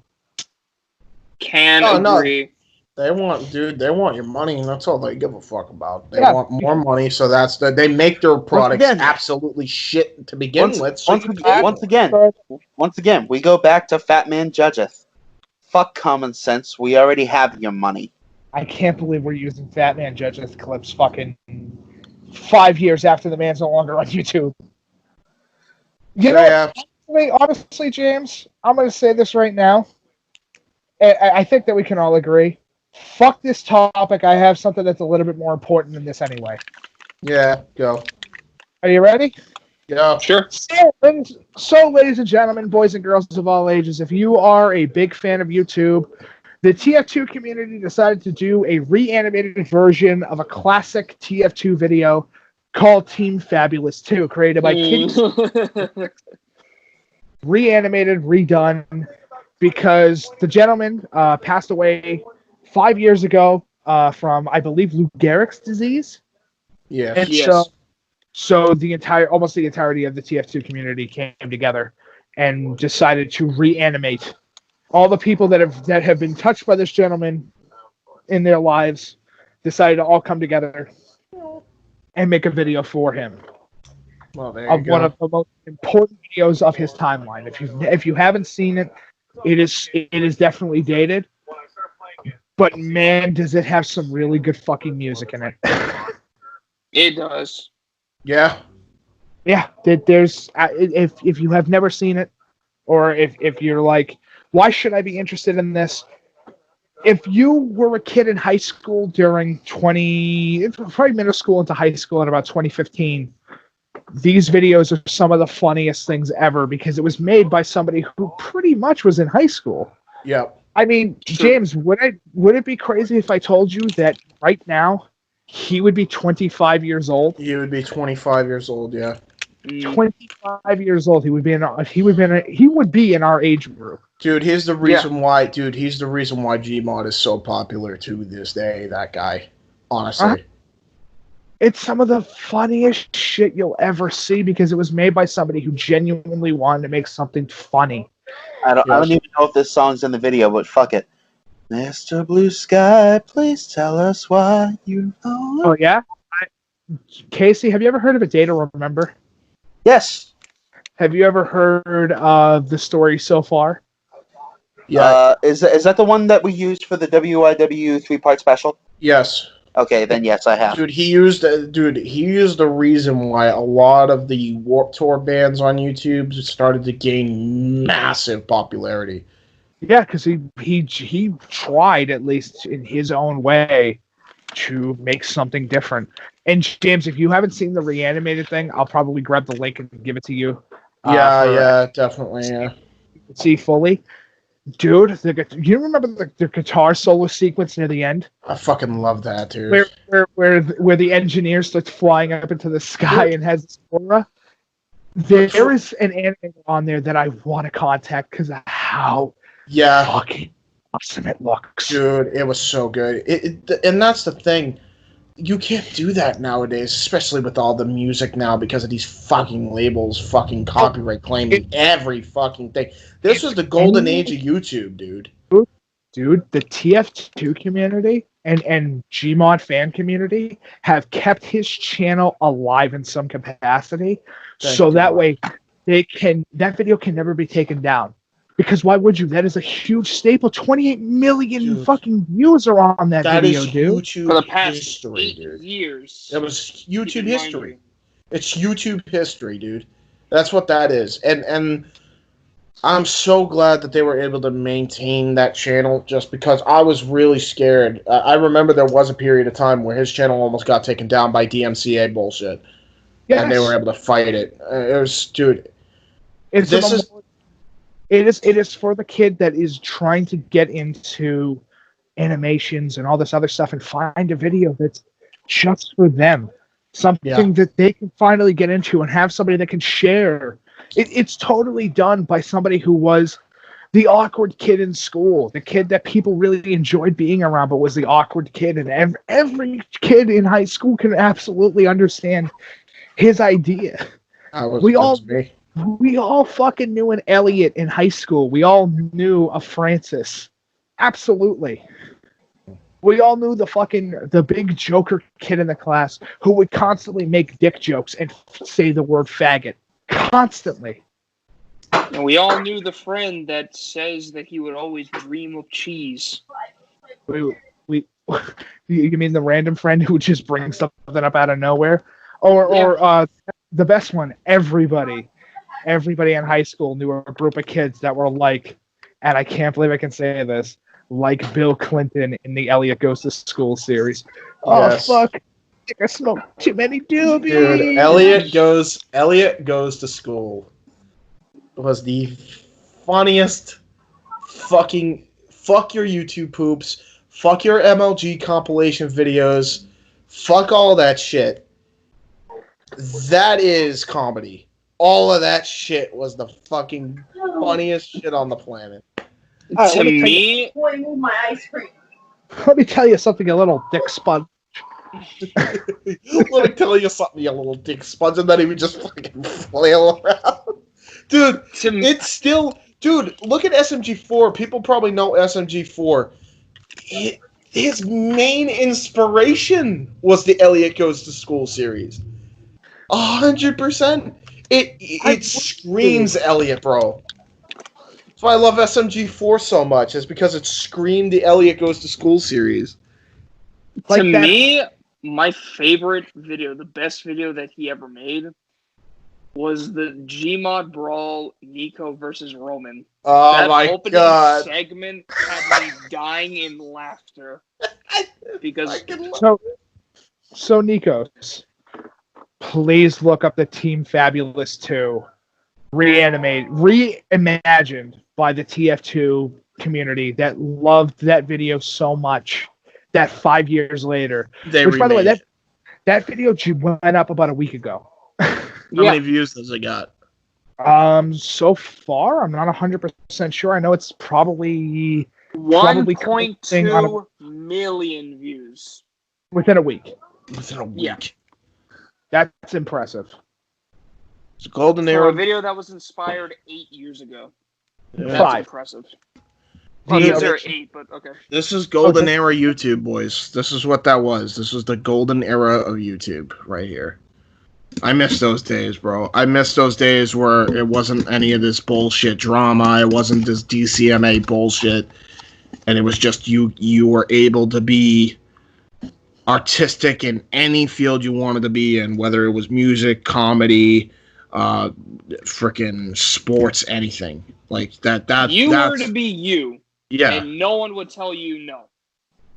Agree. They want your money, and that's all they give a fuck about. They want more money, so they make their products absolutely shit to begin with. So once again, we go back to Fat Man Judgeth. Fuck common sense. We already have your money. I can't believe we're using Fat Man Judgeth clips fucking 5 years after the man's no longer on YouTube. Honestly, James, I'm going to say this right now. I think that we can all agree. Fuck this topic. I have something that's a little bit more important than this anyway. Yeah, go. Are you ready? Yeah, sure. So, ladies and gentlemen, boys and girls of all ages, if you are a big fan of YouTube, the TF2 community decided to do a reanimated version of a classic TF2 video called Team Fabulous 2, created by Kitty. Reanimated, redone, because the gentleman passed away 5 years ago from, I believe, Lou Gehrig's disease. Yeah. And so almost the entirety of the TF2 community came together and decided to reanimate all the people that have been touched by this gentleman in their lives. Decided to all come together and make a video for him. Well, there of one of the most important videos of his timeline. If you haven't seen it, it is definitely dated. But man, does it have some really good fucking music in it. It does. Yeah. Yeah. There's if you have never seen it, or if you're like, why should I be interested in this? If you were a kid in high school during probably middle school into high school in about 2015, these videos are some of the funniest things ever, because it was made by somebody who pretty much was in high school. Yep. I mean, James, would it be crazy if I told you that right now he would be 25 years old? He would be 25 years old, yeah. 25 years old. He would be in our age group. Dude, here's the reason why. Dude, he's the reason why Gmod is so popular to this day. That guy, honestly. It's some of the funniest shit you'll ever see, because it was made by somebody who genuinely wanted to make something funny. I don't even know if this song's in the video, but fuck it. Mr. Blue Sky, please tell us why you know. Oh yeah, Casey, have you ever heard of A Day to Remember? Yes. Have you ever heard of the story So Far? Yeah. Is that the one that we used for the WIW 3-part special? Yes. Okay, then yes, I have. Dude, he used the reason why a lot of the Warped Tour bands on YouTube started to gain massive popularity. Yeah, because he tried, at least in his own way, to make something different. And James, if you haven't seen the reanimated thing, I'll probably grab the link and give it to you. Definitely, yeah. See fully. Dude, you remember the guitar solo sequence near the end? I fucking love that, dude. Where the engineer starts flying up into the sky and has this aura? There is an anime on there that I want to contact because of how fucking awesome it looks. Dude, it was so good. And that's the thing. You can't do that nowadays, especially with all the music now because of these fucking labels fucking copyright claiming every fucking thing. This was the golden age of YouTube, dude. Dude, the TF2 community and Gmod fan community have kept his channel alive in some capacity. That way that video can never be taken down. Because why would you? That is a huge staple. 28 million fucking views are on that video, dude. YouTube for the past history, 8 dude. years. It was YouTube history. It's YouTube history, dude. That's what that is. And I'm so glad that they were able to maintain that channel just because I was really scared. I remember there was a period of time where his channel almost got taken down by DMCA bullshit. Yes. And they were able to fight it. It was, dude. It is for the kid that is trying to get into animations and all this other stuff and find a video that's just for them. Something that they can finally get into and have somebody that can share. It's totally done by somebody who was the awkward kid in school, the kid that people really enjoyed being around, but was the awkward kid. And every kid in high school can absolutely understand his idea. We all fucking knew an Elliot in high school. We all knew a Francis. Absolutely. We all knew the big joker kid in the class who would constantly make dick jokes and say the word faggot. Constantly. And we all knew the friend that says that he would always dream of cheese. You mean the random friend who just brings something up out of nowhere? Or the best one, everybody in high school knew a group of kids that were like, and I can't believe I can say this, like Bill Clinton in the Elliot Goes to School series. Yes. Oh, fuck. I think I smoked too many doobies. Dude, Elliot Goes to School was the funniest fucking fuck your YouTube poops, fuck your MLG compilation videos, fuck all that shit. That is comedy. All of that shit was the fucking funniest shit on the planet. To me, my ice cream. Let me tell you something, a little dick sponge. Let me tell you something, you little dick sponge, and then he would just fucking flail around. Dude, it's still... Dude, look at SMG4. People probably know SMG4. His main inspiration was the Elliot Goes to School series. 100%. It screams Elliot, bro. That's why I love SMG4 so much. It's because it screamed the Elliot Goes to School series. To me, my favorite video, the best video that he ever made, was the Gmod Brawl Nico versus Roman. Oh that my opening god! Segment had me dying in laughter because. So Nikos, please look up the Team Fabulous 2, reimagined by the TF2 community that loved that video so much that 5 years later. By the way, that video went up about a week ago. How many views has it got? So far, I'm not 100% sure. I know it's probably 1.2 million views within a week. Yeah, that's impressive. It's a golden for era. a video that was inspired 8 years ago. That's 5. impressive. Well, there 8, but okay. This is golden era YouTube, boys. This is what that was. This was the golden era of YouTube right here. I miss those days, bro. I miss those days where it wasn't any of this bullshit drama. It wasn't this DCMA bullshit. And it was just you were able to be artistic in any field you wanted to be in, whether it was music, comedy, freaking sports, anything like that. That's were to be you, yeah, and no one would tell you no.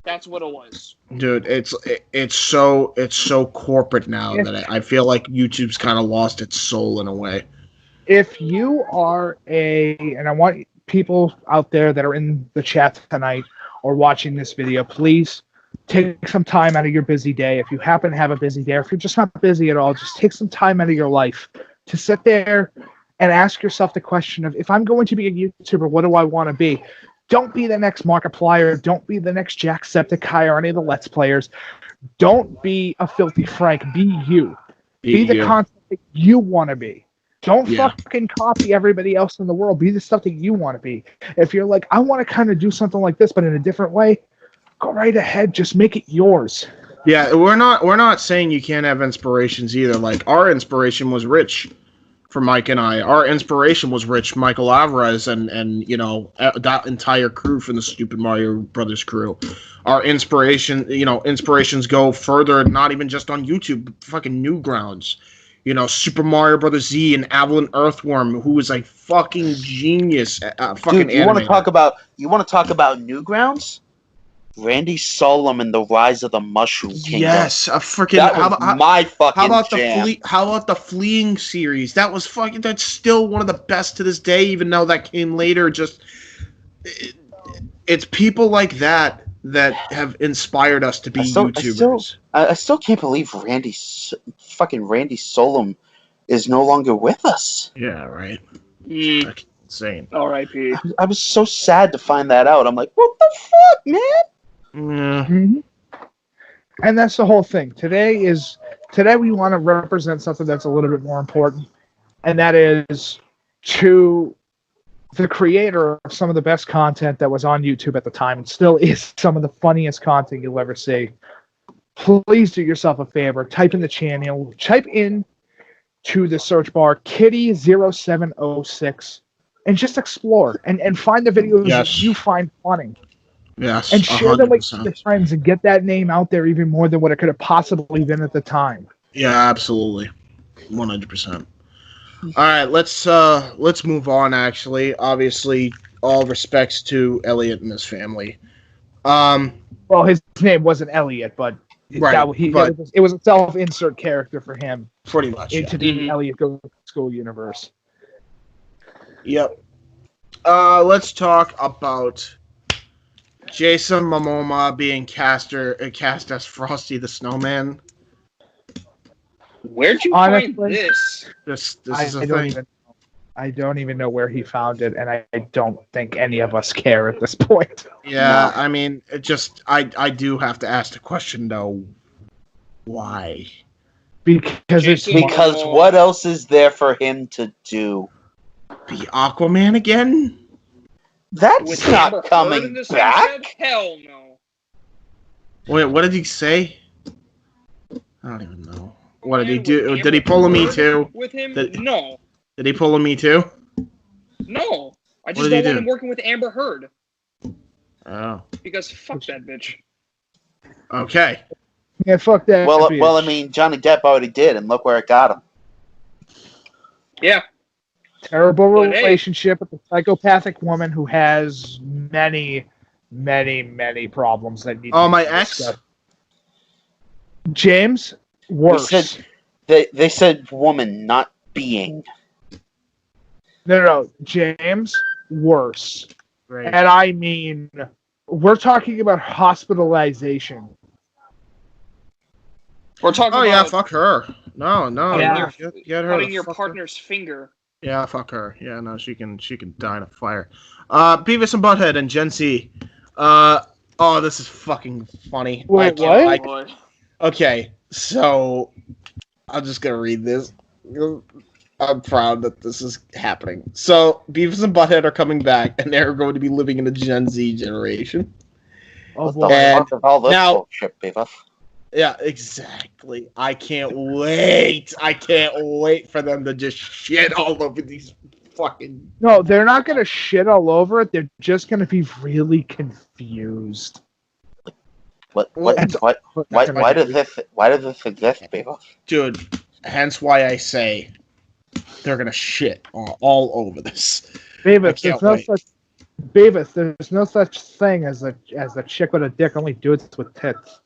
That's what it was, dude. It's so corporate now that I feel like YouTube's kind of lost its soul in a way. If you are and I want people out there that are in the chat tonight or watching this video, please take some time out of your busy day. If you happen to have a busy day, or if you're just not busy at all, just take some time out of your life to sit there and ask yourself the question of, if I'm going to be a YouTuber, what do I want to be? Don't be the next Markiplier. Don't be the next Jacksepticeye or any of the Let's Players. Don't be a Filthy Frank. Be you. Be the content that you want to be. Don't fucking copy everybody else in the world. Be the stuff that you want to be. If you're like, I want to kind of do something like this, but in a different way, go right ahead. Just make it yours. Yeah, we're not saying you can't have inspirations either. Like, our inspiration was Rich for Mike and I. Our inspiration was Rich, Michael Alvarez, and you know, that entire crew from the Stupid Mario Brothers crew. Our inspirations go further, not even just on YouTube, fucking Newgrounds. You know, Super Mario Brothers Z and Avalon Earthworm, who is a fucking genius. Fucking Dude, you want to talk about Newgrounds? Randy Solomon and the Rise of the Mushroom Kingdom. Yes, a freaking. That was my fucking jam. How about the Fleeing series? That was fucking. That's still one of the best to this day, even though that came later. Just, it's people like that have inspired us to be YouTubers. I still can't believe Randy Solomon is no longer with us. Yeah, right. Fucking insane. R.I.P. I was so sad to find that out. I'm like, what the fuck, man? Yeah. Mm-hmm. And that's the whole thing. Today we want to represent something that's a little bit more important, and that is to the creator of some of the best content that was on YouTube at the time, and still is some of the funniest content you'll ever see. Please do yourself a favor. Type in the channel. Type in to the search bar Kitty0706 and just explore and find the videos that you find funny. Yes, and share them with 100%. your friends and get that name out there even more than what it could have possibly been at the time. Yeah, absolutely, 100%. All right, let's move on. Actually, obviously, all respects to Elliot and his family. Well, his name wasn't Elliot, but right, it was a self-insert character for him, pretty much into the Elliot Goes to School universe. Yep. Let's talk about Jason Momoa being cast as Frosty the Snowman. Where'd you find this? This is a thing. I don't even know where he found it, and I don't think any of us care at this point. Yeah, no. I mean, I do have to ask the question though. Why? Because what else is there for him to do? Be Aquaman again? That's not coming back. Hell no. Wait, what did he say? I don't even know. What did he do? Did he pull a Me Too? With him? No. Did he pull a Me Too? No. I just don't want him working with Amber Heard. Oh. Because fuck that bitch. Okay. Yeah, fuck that. Well, I mean, Johnny Depp already did, and look where it got him. Yeah. Terrible relationship with a psychopathic woman who has many, many, many problems that need. Oh, my ex. James, worse. They said woman, not being. No, James, worse. Right. And I mean, we're talking about hospitalization. We're talking about... Oh, yeah, fuck her. No. Yeah. Get her cutting your partner's finger. Yeah, fuck her. Yeah, no, she can die in a fire. Beavis and Butthead and Gen Z. Oh, this is fucking funny. Wait, what? Okay, so I'm just gonna read this. I'm proud that this is happening. So, Beavis and Butthead are coming back, and they're going to be living in the Gen Z generation. Oh, what the all this bullshit, Beavis? Yeah, exactly. I can't wait. I can't wait for them to just shit all over these fucking... No, they're not going to shit all over it. They're just going to be really confused. Why does this exist, Beavis? Dude, hence why I say they're gonna shit all over this. Beavis, there's no such thing as a chick with a dick. Only dudes with tits.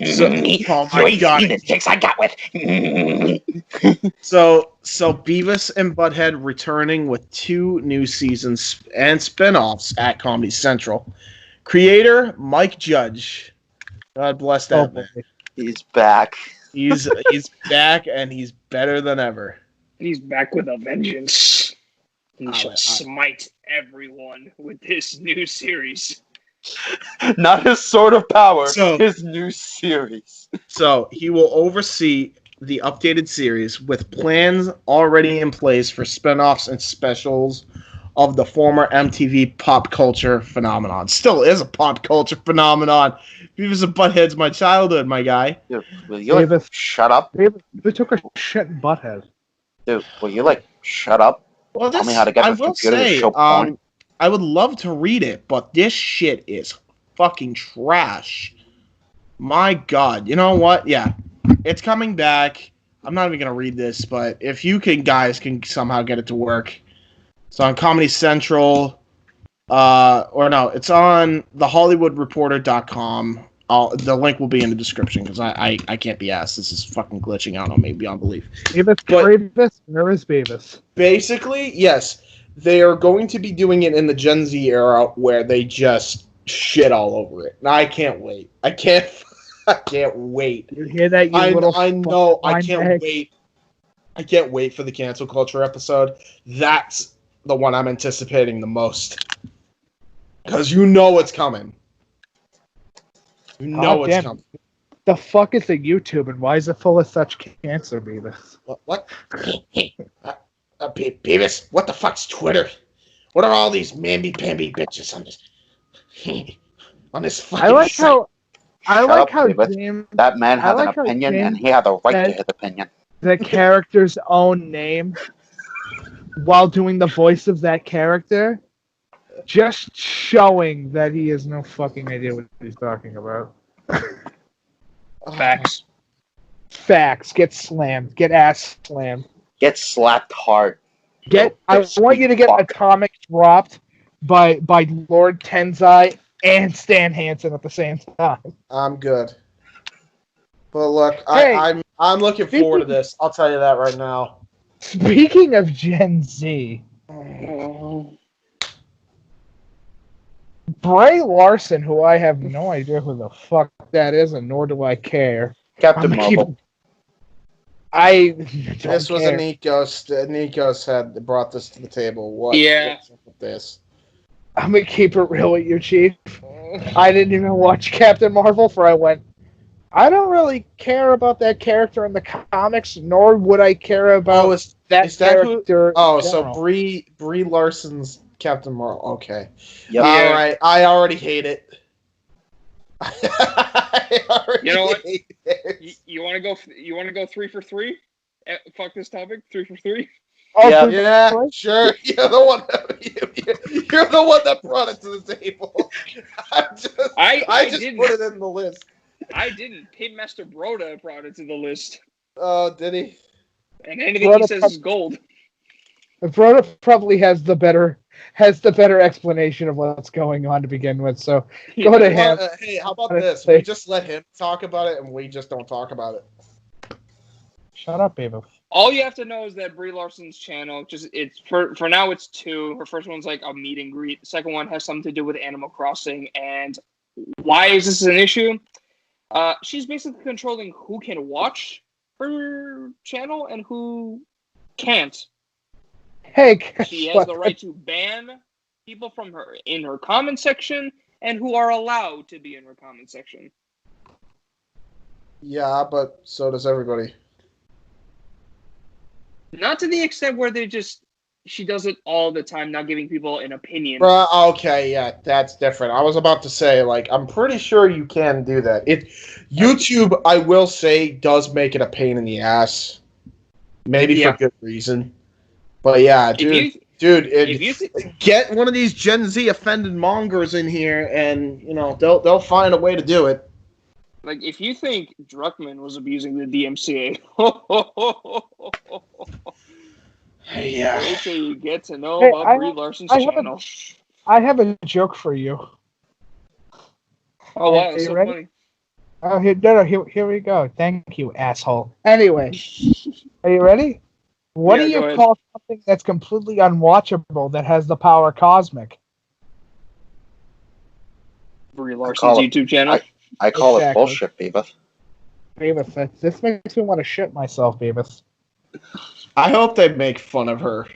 So, oh my God. The chicks I got with. So Beavis and Butthead returning with 2 new seasons and spin-offs at Comedy Central. Creator Mike Judge. God bless that man. He's back. He's back and he's better than ever. He's back with a vengeance. He shall smite everyone with this new series. Not his sword of power, his new series. So he will oversee the updated series with plans already in place for spin-offs and specials of the former MTV pop culture phenomenon. Still is a pop culture phenomenon. Beavis and Butthead's my childhood, my guy. Dude, will you shut up? David took a shit in Butthead. Dude, will you shut up? Well, tell me how to get this computer to show porn. I would love to read it, but this shit is fucking trash. My God. You know what? Yeah. It's coming back. I'm not even going to read this, but if you guys can somehow get it to work. It's on Comedy Central. It's on thehollywoodreporter.com. The link will be in the description because I can't be asked. This is fucking glitching out on me beyond belief. Beavis, where is Beavis? Basically, yes. They are going to be doing it in the Gen Z era where they just shit all over it. And I can't wait. I can't wait. You hear that, I know. I can't wait. I can't wait for the cancel culture episode. That's the one I'm anticipating the most. Because you know it's coming. You know it's coming. The fuck is a YouTube and why is it full of such cancer, Beavis? What? Beavis, what the fuck's Twitter? What are all these mamby-pamby bitches on this? On this fucking site? That man has an opinion, and he has a right to his opinion. The character's own name while doing the voice of that character, just showing that he has no fucking idea what he's talking about. Facts. Get slammed. Get ass slammed. Get slapped hard. I want you to get Atomic dropped by Lord Tenzai and Stan Hansen at the same time. I'm good. But look, Hey, I'm looking forward to this. I'll tell you that right now. Speaking of Gen Z, Bray Larson, who I have no idea who the fuck that is, and nor do I care. Captain Marvel. This was a Nikos. Nikos had brought this to the table. What's up with this? I'm gonna keep it real with you, Chief. I didn't even watch Captain Marvel, for I went, I don't really care about that character in the comics, nor would I care about that character. So Brie Larson's Captain Marvel. Okay. Yep. All right. I already hate it. You know what? You want to go 3 for 3? Fuck this topic. 3 for 3. Oh, yeah, sure. You're the one. You're the one that brought it to the table. I just put it in the list. I didn't. Pitmaster Broda brought it to the list. Oh, did he? And anything he says is gold. Broda probably has the better explanation of what's going on to begin with. So go to him. Hey, how about this? We just let him talk about it, and we just don't talk about it. Shut up, Beavis. All you have to know is that Brie Larson's channel, it's for now it's 2. Her first one's like a meet and greet. The second one has something to do with Animal Crossing. And why is this an issue? She's basically controlling who can watch her channel and who can't. Hey, she has the right to ban people from her in her comment section and who are allowed to be in her comment section. Yeah, but so does everybody. Not to the extent where she does it all the time, not giving people an opinion. Okay, yeah, that's different. I was about to say, I'm pretty sure you can do that. YouTube, I will say, does make it a pain in the ass. Maybe for good reason. But yeah, get one of these Gen Z offended mongers in here, and they'll find a way to do it. Like, if you think Druckmann was abusing the DMCA, yeah. wait till you get to know Hey, about Brie Larson's channel. I have a joke for you. Oh, wow, Are that's you so ready? funny. Oh, here we go. Thank you, asshole. Anyway, are you ready? What Yeah, do go you ahead. call something that's completely unwatchable that has the power cosmic? Brie Larson's YouTube channel. I call it Exactly. bullshit, Beavis. Beavis, this makes me want to shit myself, Beavis. I hope they make fun of her.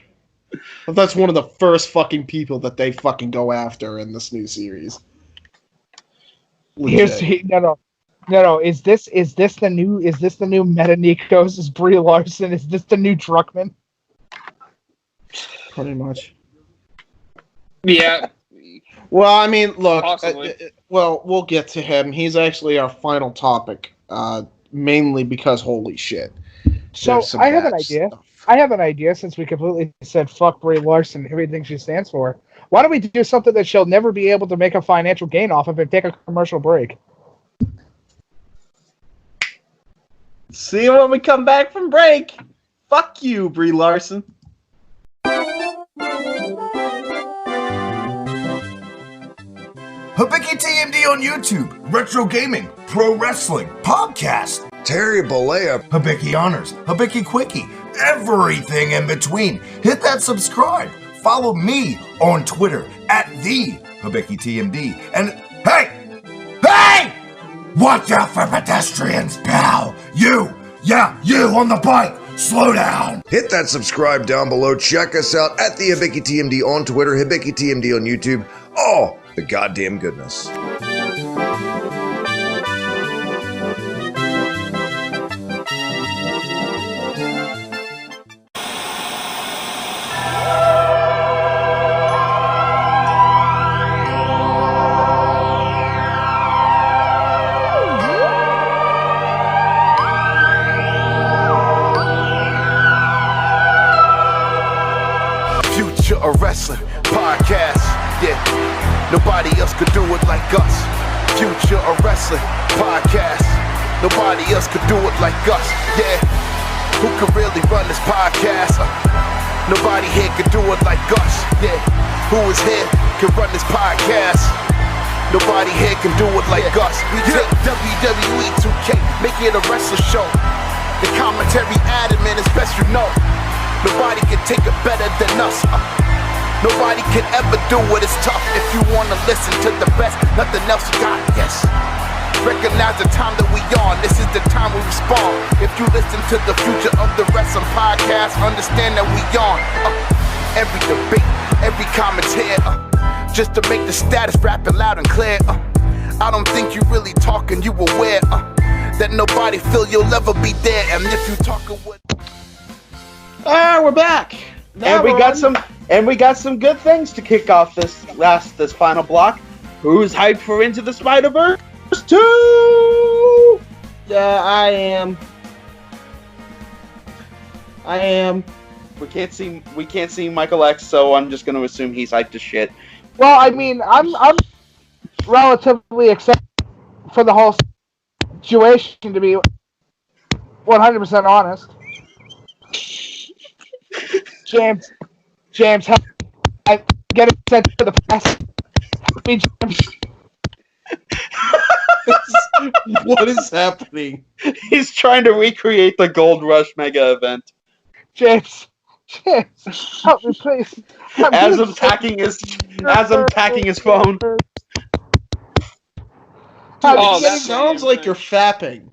But that's one of the first fucking people that they fucking go after in this new series. Legit. No. Is this the new Meta Nikos? Is Brie Larson? Is this the new Druckmann? Pretty much. Yeah. Well, I mean, look. Possibly. Well, we'll get to him. He's actually our final topic, mainly because holy shit. So I have an idea. I have an idea since we completely said fuck Brie Larson, everything she stands for. Why don't we do something that she'll never be able to make a financial gain off of and take a commercial break? See you when we come back from break. Fuck you, Brie Larson. Hibiki TMD on YouTube, retro gaming, pro wrestling, podcast, Terry Bollea, Hibiki Honors, Hibiki Quickie, everything in between. Hit that subscribe. Follow me on Twitter at the Hibiki TMD. And hey! Watch out for pedestrians, pal! You on the bike! Slow down! Hit that subscribe down below. Check us out at the Hibiki TMD on Twitter, Hibiki TMD on YouTube. Oh, the goddamn goodness. Future of Wrestling Podcast, yeah. Nobody else could do it like us. Future of Wrestling Podcast. Nobody else could do it like us, yeah. Who could really run this podcast? Nobody here could do it like us, yeah. Who is here can run this podcast? Nobody here can do it like us. We take WWE 2K, make it a wrestling show. The commentary added, man, it's best you know. Nobody can take it better than us. Nobody can ever do it, it's tough. If you wanna listen to the best, nothing else you got, yes. Recognize the time that we on, this is the time we respond. If you listen to the Future of the Wrestling Podcast, understand that we on. Every debate, every commentary, just to make the status rapping loud and clear. I don't think you really talking, you aware that nobody feel you'll ever be there. And if you talking with... We're back. And we got some good things to kick off this final block. Who's hyped for Into the Spider-Verse 2? Yeah, I am. We can't see Michael X, so I'm just gonna assume he's hyped as shit. Well, I mean, I'm relatively excited for the whole situation, to be 100% honest. James, help! I get it sent to the press. Help me, James. What is happening? He's trying to recreate the Gold Rush mega event. James, help me, please. As I'm packing his phone. That sounds like you're fapping.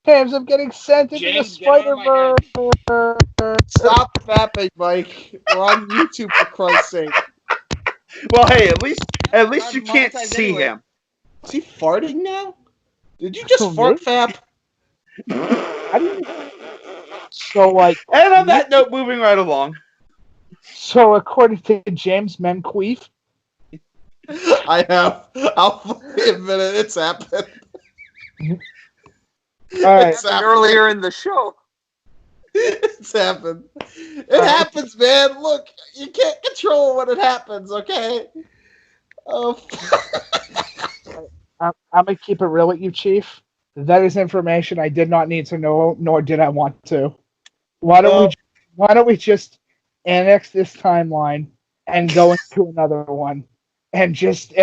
James, I'm getting sent into the Spider-Verse. Stop fapping, Mike. We're on YouTube, for Christ's sake. Well, hey, at least you can't see him. Is he farting now? Did you just fart fap? So, like... And on that note, moving right along. So, according to James Menqueef... I have. I'll admit it. It's happened. All right. It's happened. Earlier in the show. It's happened. It happens, man. Look, you can't control when it happens, okay? I'm gonna keep it real with you, Chief. That is information I did not need to know, nor did I want to. Why don't we just annex this timeline and go into another one, and just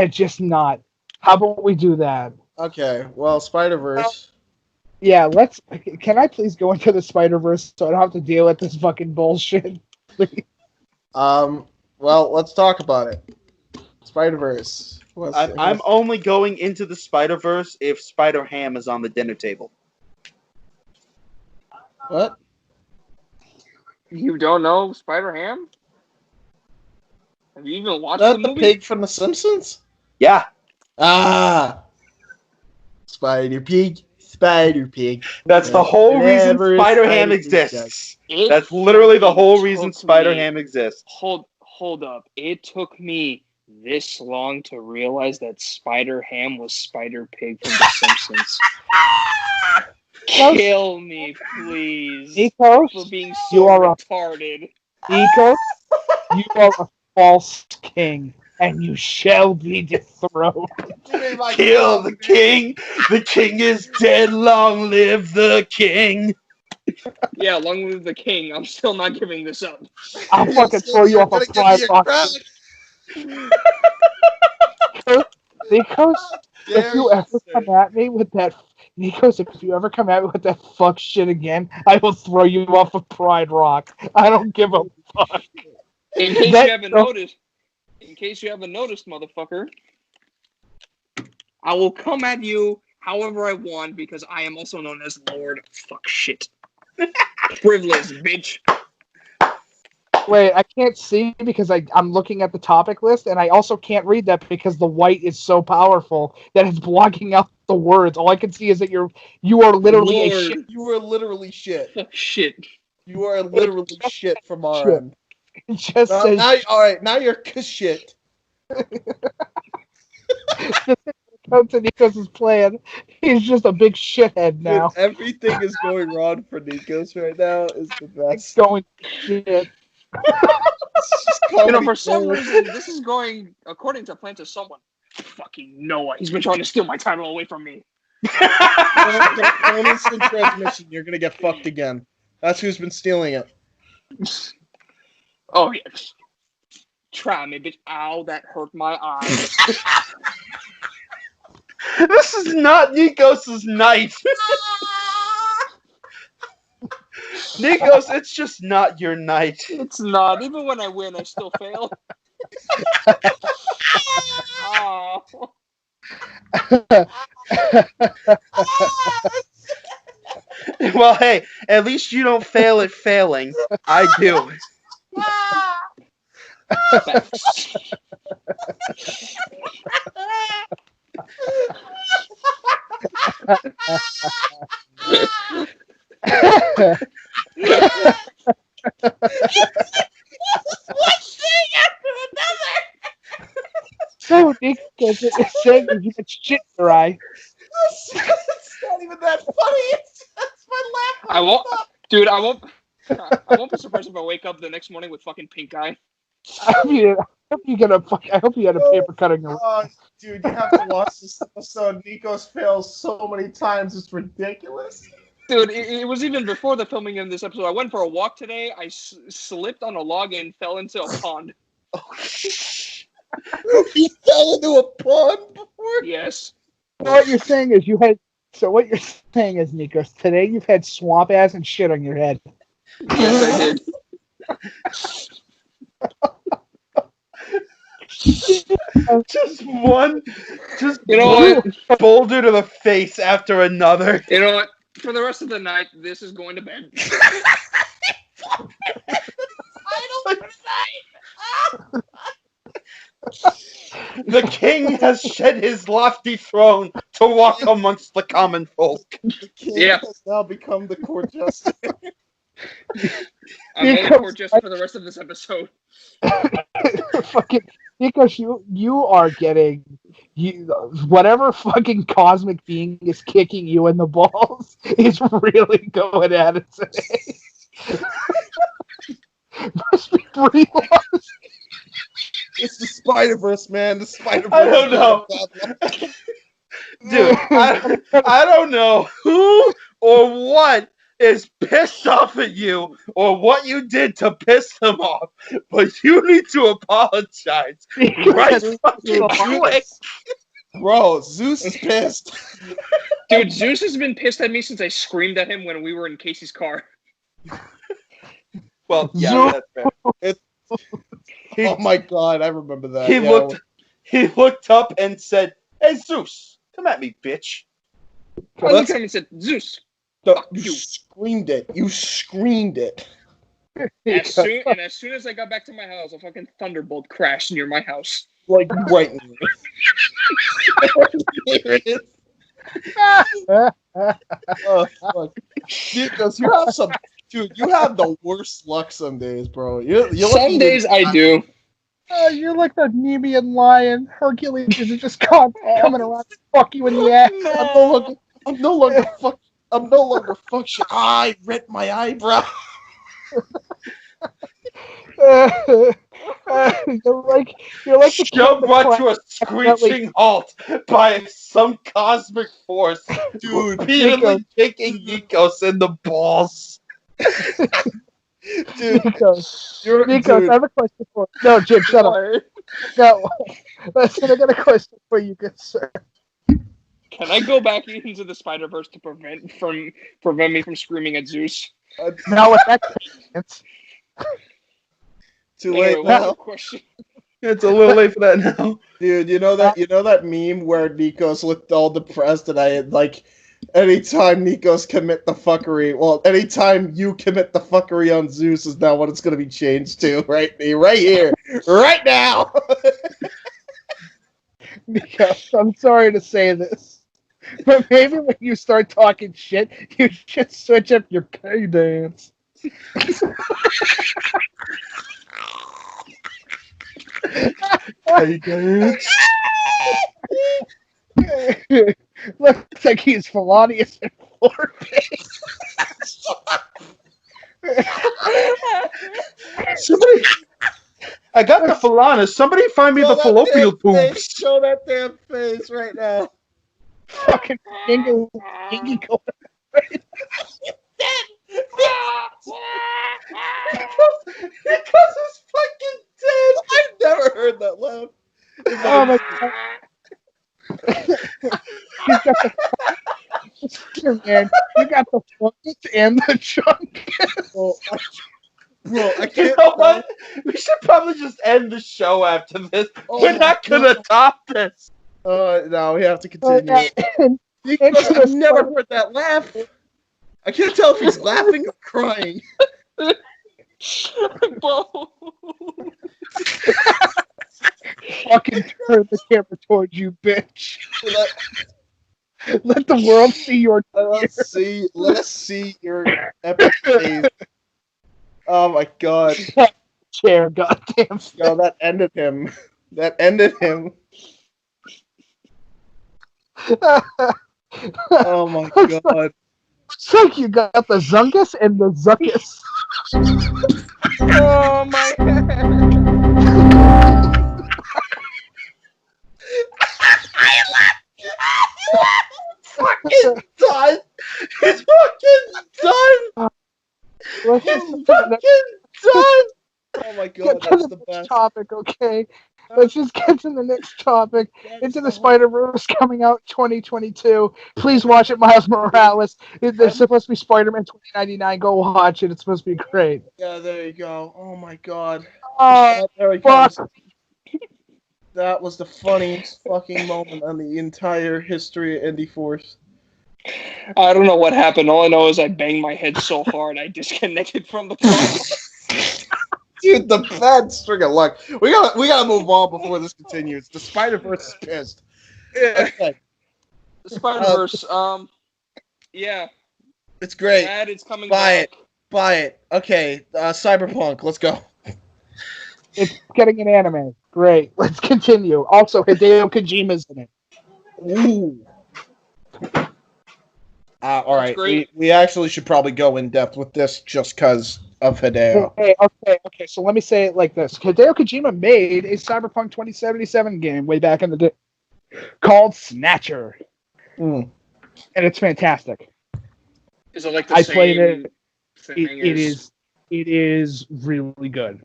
not? How about we do that? Okay, well, Spider-Verse. Yeah, let's. Can I please go into the Spider-Verse so I don't have to deal with this fucking bullshit? Well, let's talk about it. Spider-Verse. I'm only going into the Spider-Verse if Spider-Ham is on the dinner table. What? You don't know Spider-Ham? Have you even watched Is that the movie? the pig from The Simpsons? Yeah. Ah! Spider-Pig. Spider-Pig. That's the whole reason Spider-Ham exists. That's literally the whole reason Spider-Ham exists. Hold up. It took me this long to realize that Spider-Ham was Spider-Pig from The Simpsons. Kill me, please. Nikos, for being you so are retarded. Nikos, you are a false king, and you shall be dethroned. Kill the king! The king is dead! Long live the king! Yeah, long live the king. I'm still not giving this up. I'll fucking throw you off a pride rock. Nikos, if you ever come at me with that, Nikos, if you ever come at me with that fuck shit again, I will throw you off a pride rock. I don't give a fuck. In case you haven't noticed, motherfucker, I will come at you however I want because I am also known as Lord Fuck Shit. Privilege, bitch. Wait, I can't see because I'm looking at the topic list, and I also can't read that because the white is so powerful that it's blocking out the words. All I can see is that you are literally a shit. You are literally shit. Shit. You are literally shit from our end. It just says now you're shit. Comes to Nikos' plan. He's just a big shithead now. Dude, everything is going wrong for Nikos right now. Is the best. It's going shit. For some reason, this is going according to plan to someone. Fucking Noah. He's been trying to steal my title away from me. Don't instant transmission. You're gonna get fucked again. That's who's been stealing it. Oh yeah. Try me, bitch. Ow, that hurt my eyes. This is not Nikos' night. Nikos, it's just not your night. It's not. Even when I win, I still fail. Oh. Well, hey, at least you don't fail at failing. I do. So Nick is saying that you got shit in your eye. It's not even that funny. That's my laugh. I won't be surprised if I wake up the next morning with fucking pink eye. I hope you had a paper cutting. Dude, you have to watch this episode. Nikos fails so many times, it's ridiculous. Dude, it was even before the filming of this episode. I went for a walk today. I slipped on a log and fell into a pond. You fell into a pond before? Yes. So what you're saying is Nikos, today you've had swamp ass and shit on your head. Yes, I did. Just one boulder to the face after another. You know what? For the rest of the night, this is going to bed. The king has shed his lofty throne to walk amongst the common folk. The king has now become the court jester. I'm only court jester for the rest of this episode. Because you are getting whatever fucking cosmic being is kicking you in the balls is really going at it today. Must be pretty large. It's the Spider-Verse, man. The Spider-Verse. I don't know. Dude, I don't know who or what is pissed off at you or what you did to piss them off, but you need to apologize right fucking quick. Bro, Zeus is pissed. Dude, Zeus has been pissed at me since I screamed at him when we were in Casey's car. Well, yeah, that's fair. Oh my god, I remember that. He looked up and said, "Hey Zeus, come at me, bitch." I looked at him and said, "Zeus, fuck you." Screamed it. You screamed it. As soon as I got back to my house, a fucking thunderbolt crashed near my house. Like right now. Here it is. Oh fuck. Because you have some dude, you have the worst luck some days, bro. You're Some days I do. You're like the Nemean lion. Hercules is just coming around to fuck you in the ass. I'm no longer fuck shit. I ripped my eyebrow. You're like Show brought to a screeching halt by some cosmic force, dude. Repeatedly kicking Nikos in the balls. Dude, Nikos, I have a question for you. No, Jim, shut up. No, listen, I got a question for you, good sir. Can I go back into the Spider-Verse to prevent me from screaming at Zeus? Now with that it's too late now. Question. It's a little late for that now. Dude, you know that meme where Nikos looked all depressed and I like anytime Nikos commit the fuckery, well, anytime you commit the fuckery on Zeus is now what it's gonna be changed to, right here, right now. Nikos, I'm sorry to say this, but maybe when you start talking shit, you should switch up your pay dance. Hey guys. Looks like he's Felonious in foreface. Somebody, I got the Felonious. Somebody find me the fallopian poops. Show that damn face right now. Fucking Indy going. Because it's fucking dead. I've never heard that laugh. Oh my god. Man, you got the fungus and the chunk. Bro, I can't. You know what? We should probably just end the show after this. We're not gonna top this. No, we have to continue. Because I've never heard that laugh. I can't tell if he's laughing or crying. Fucking turn the camera towards you, bitch. Let the world see your. Let's see your epic face. Oh my god. Chair, goddamn. Yo, that ended him. Oh my god. Looks like you got the Zungus and the Zuckus. Oh my god. Fucking done. He's fucking done. He's fucking done. Oh my god, that's the best topic, okay? Let's just get to the next topic. Into the Spider-Verse coming out 2022. Please watch it, Miles Morales. There's supposed to be Spider-Man 2099. Go watch it. It's supposed to be great. Yeah, there you go. Oh my god. There he comes. That was the funniest fucking moment on the entire history of Indy Force. I don't know what happened. All I know is I banged my head so hard I disconnected from the phone. Dude, the bad string of luck. We gotta move on before this continues. The Spider-Verse is pissed. Okay. The Spider-Verse, yeah. It's great. Glad it's coming back. Buy it. Okay, Cyberpunk, let's go. It's getting an anime. Great. Let's continue. Also, Hideo Kojima's in it. Ooh. All right. We actually should probably go in depth with this just because of Hideo. Okay. So let me say it like this: Hideo Kojima made a Cyberpunk 2077 game way back in the day called Snatcher. and it's fantastic. Is it like the I same played it. thing It is really good.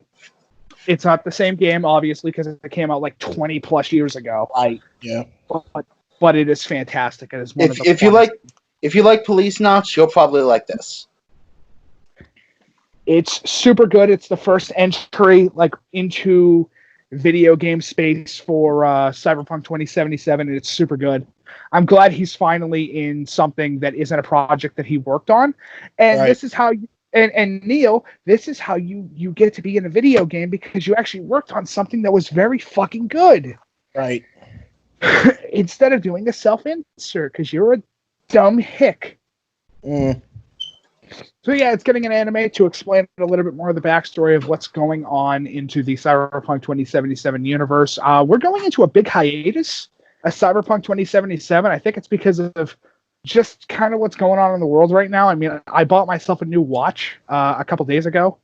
It's not the same game, obviously, because it came out like 20 plus years ago. Yeah. But it is fantastic. It is one of the If you like police knots, you'll probably like this. It's super good. It's the first entry into video game space for Cyberpunk 2077, and it's super good. I'm glad he's finally in something that isn't a project that he worked on. And this is how you, and Neil, this is how you get to be in a video game, because you actually worked on something that was very fucking good. Right. Instead of doing a self-insert, because you're a dumb hick. So yeah, it's getting an anime to explain a little bit more of the backstory of what's going on into the Cyberpunk 2077 universe. We're going into a big hiatus of Cyberpunk 2077. I think it's because of just kind of what's going on in the world right now. I mean, I bought myself a new watch a couple days ago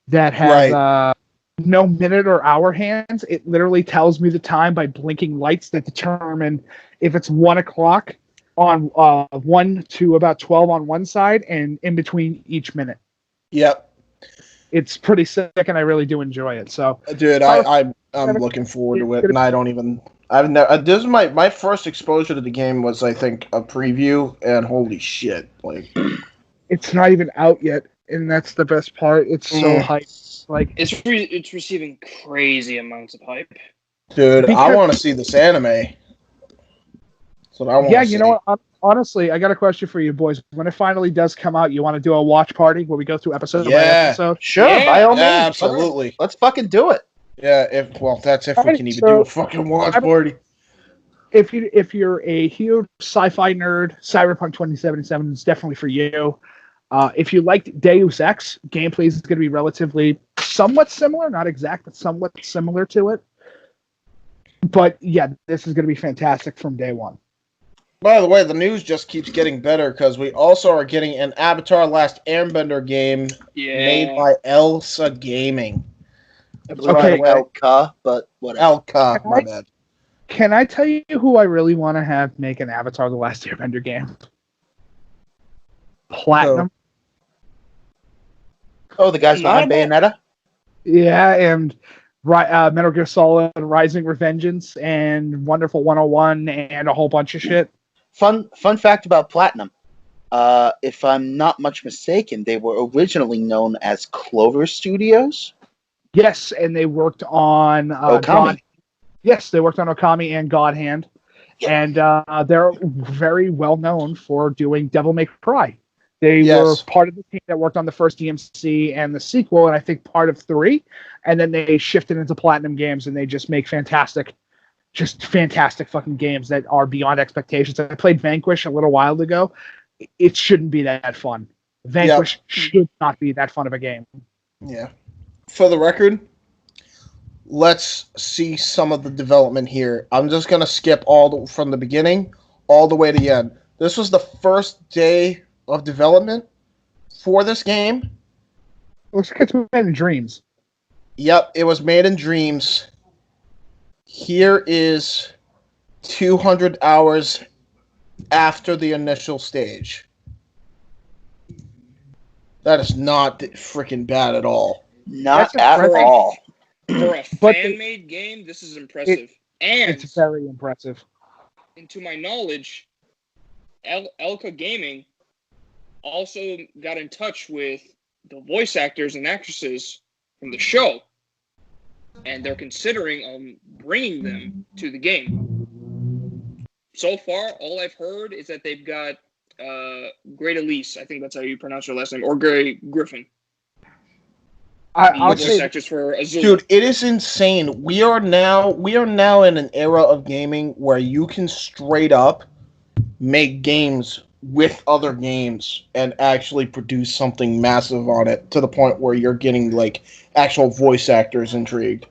that has no minute or hour hands. It literally tells me the time by blinking lights that determine if it's 1 o'clock on 1 to about 12 on one side and in between each minute. Yep. It's pretty sick, and I really do enjoy it. So, dude, I'm looking forward to it, and I don't even. I've never. This is my first exposure to the game was, I think, a preview, and holy shit, like it's not even out yet, and that's the best part. It's so hyped. Like it's receiving crazy amounts of hype. Dude, I want to see this anime. That's what I want. Yeah, you know what? Honestly, I got a question for you boys. When it finally does come out, you want to do a watch party where we go through episode by episode? Sure, by all means. Absolutely. Let's fucking do it. Yeah, if we can even do a fucking watch party. If you're a huge sci-fi nerd, Cyberpunk 2077 is definitely for you. If you liked Deus Ex, gameplay is going to be relatively somewhat similar, not exact, but somewhat similar to it. But yeah, this is going to be fantastic from day one. By the way, the news just keeps getting better because we also are getting an Avatar Last Airbender game made by Elsa Gaming. Okay, Elka, but whatever. Elka, my bad. Can I tell you who I really want to have make an Avatar The Last Airbender game? Platinum. Oh, the guys behind Bayonetta? Yeah, and Metal Gear Solid, Rising Revengeance, and Wonderful 101, and a whole bunch of shit. Fun fact about Platinum. If I'm not much mistaken, they were originally known as Clover Studios. Yes, and they worked on Okami. Yes, they worked on Okami and God Hand. And they're very well known for doing Devil May Cry. They were part of the team that worked on the first DMC and the sequel, and I think part of 3. And then they shifted into Platinum Games, and they just make fantastic fucking games that are beyond expectations. I played Vanquish a little while ago. It shouldn't be that fun. Vanquish should not be that fun of a game. Yeah. For the record, let's see some of the development here. I'm just going to skip from the beginning all the way to the end. This was the first day of development for this game. Looks like it's made in Dreams. Yep, it was made in Dreams. Here is 200 hours after the initial stage. That is not freaking bad at all. Not at all. For a fan-made game, this is impressive. It's very impressive. And to my knowledge, Elka Gaming also got in touch with the voice actors and actresses from the show, and they're considering bringing them to the game. So far, all I've heard is that they've got Great Elise, I think that's how you pronounce her last name, or Gray Griffin. I'll say, actors for Azul. Dude, it is insane. We are now in an era of gaming where you can straight up make games with other games and actually produce something massive on it to the point where you're getting like actual voice actors intrigued.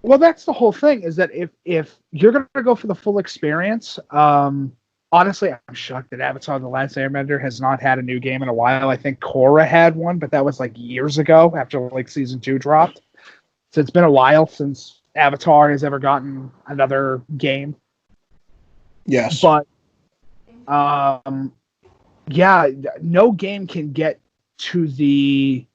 Well, that's the whole thing, is that if you're going to go for the full experience, honestly, I'm shocked that Avatar The Last Airbender has not had a new game in a while. I think Korra had one, but that was like years ago after like season 2 dropped. So it's been a while since Avatar has ever gotten another game. Yes. But Yeah, no game can get to the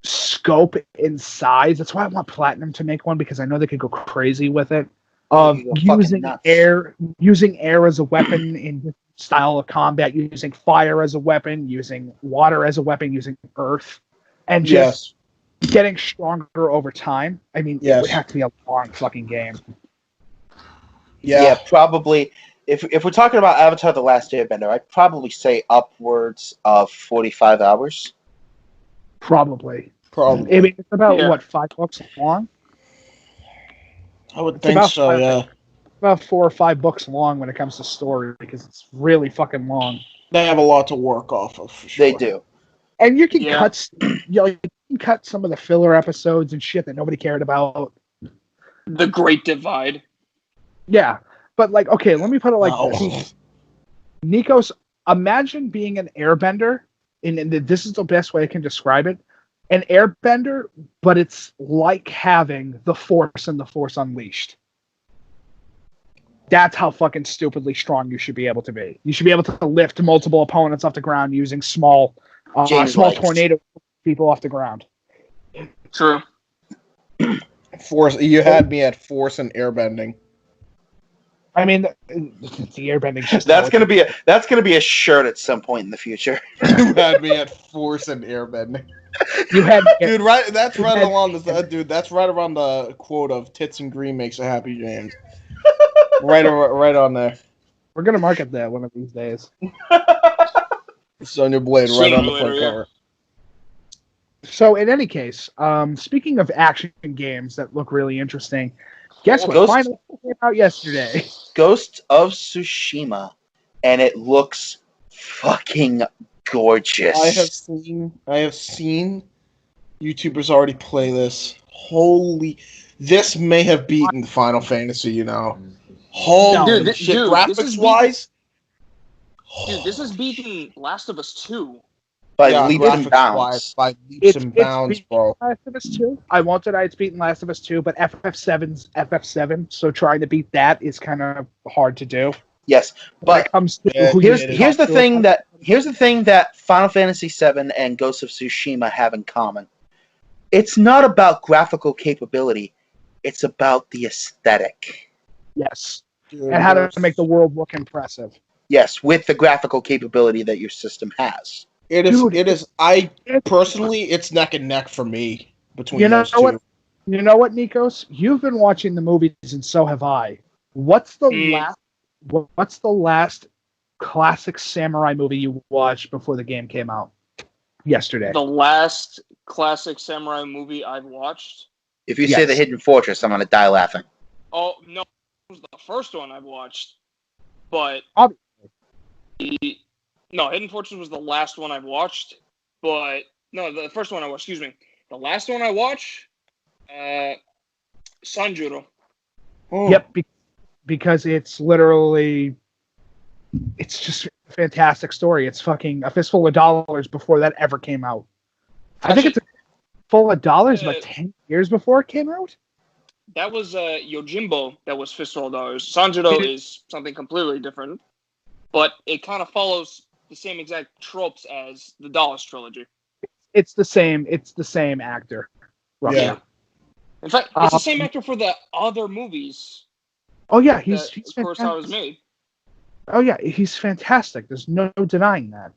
scope and size. That's why I want Platinum to make one, because I know they could go crazy with it. Of using air as a weapon in different style of combat, using fire as a weapon, using water as a weapon, using earth, and just getting stronger over time. I mean, it would have to be a long fucking game. Yeah, probably. If we're talking about Avatar: The Last Airbender, I'd probably say upwards of 45 hours. Probably. I mean, it's about what, $5 long? I would think so. Yeah. About 4 or 5 books long when it comes to story, because it's really fucking long. They have a lot to work off of. For sure. They do. And you can cut some of the filler episodes and shit that nobody cared about. The Great Divide. Yeah, but like, okay, let me put it like this. Nikos, imagine being an airbender, and this is the best way I can describe it. An airbender, but it's like having the Force and the Force Unleashed. That's how fucking stupidly strong you should be able to be. You should be able to lift multiple opponents off the ground using small tornado people off the ground. True. Force. You had me at Force and airbending. I mean, the airbending. That's gonna be a shirt at some point in the future. You had me at Force and airbending. You had dude, right? That's right along the dude. That's right around the quote of "Tits and Green makes a happy James." right on there. We're gonna market that one of these days. Sonya Blade, right on the front cover. So, in any case, speaking of action games that look really interesting, guess what finally came out yesterday? Ghost of Tsushima, and it looks fucking gorgeous. I have seen YouTubers already play this. This may have beaten Final Fantasy, you know. Holy shit, graphics-wise? Dude, this is beating Last of Us 2. By leaps and bounds. By leaps and bounds, bro. Last of Us 2. I won't deny it's beaten Last of Us 2, but FF7's FF7, so trying to beat that is kind of hard to do. Yes, but here's the thing that Final Fantasy VII and Ghost of Tsushima have in common. It's not about graphical capability; it's about the aesthetic. Yes, and how to make the world look impressive. Yes, with the graphical capability that your system has. It is. I personally, it's neck and neck for me between those two. You know what, Nikos? You've been watching the movies, and so have I. What's the last classic samurai movie you watched before the game came out? Yesterday. The last classic samurai movie I've watched? If you say The Hidden Fortress, I'm going to die laughing. Oh, no. It was the first one I've watched. But... No, Hidden Fortress was the last one I've watched. But... No, the first one I watched, excuse me. The last one I watched... Sanjuro. Oh. Yep, because it's literally... It's just a fantastic story. It's fucking a fistful of dollars before that ever came out. I think it's a fistful of dollars about 10 years before it came out. That was Yojimbo that was fistful of dollars. Sanjuro is something completely different. But it kind of follows the same exact tropes as the Dallas trilogy. It's the same actor. Roughly. Yeah. In fact, it's the same actor for the other movies. Oh yeah, he's fantastic. Was made. Oh yeah, he's fantastic. There's no denying that.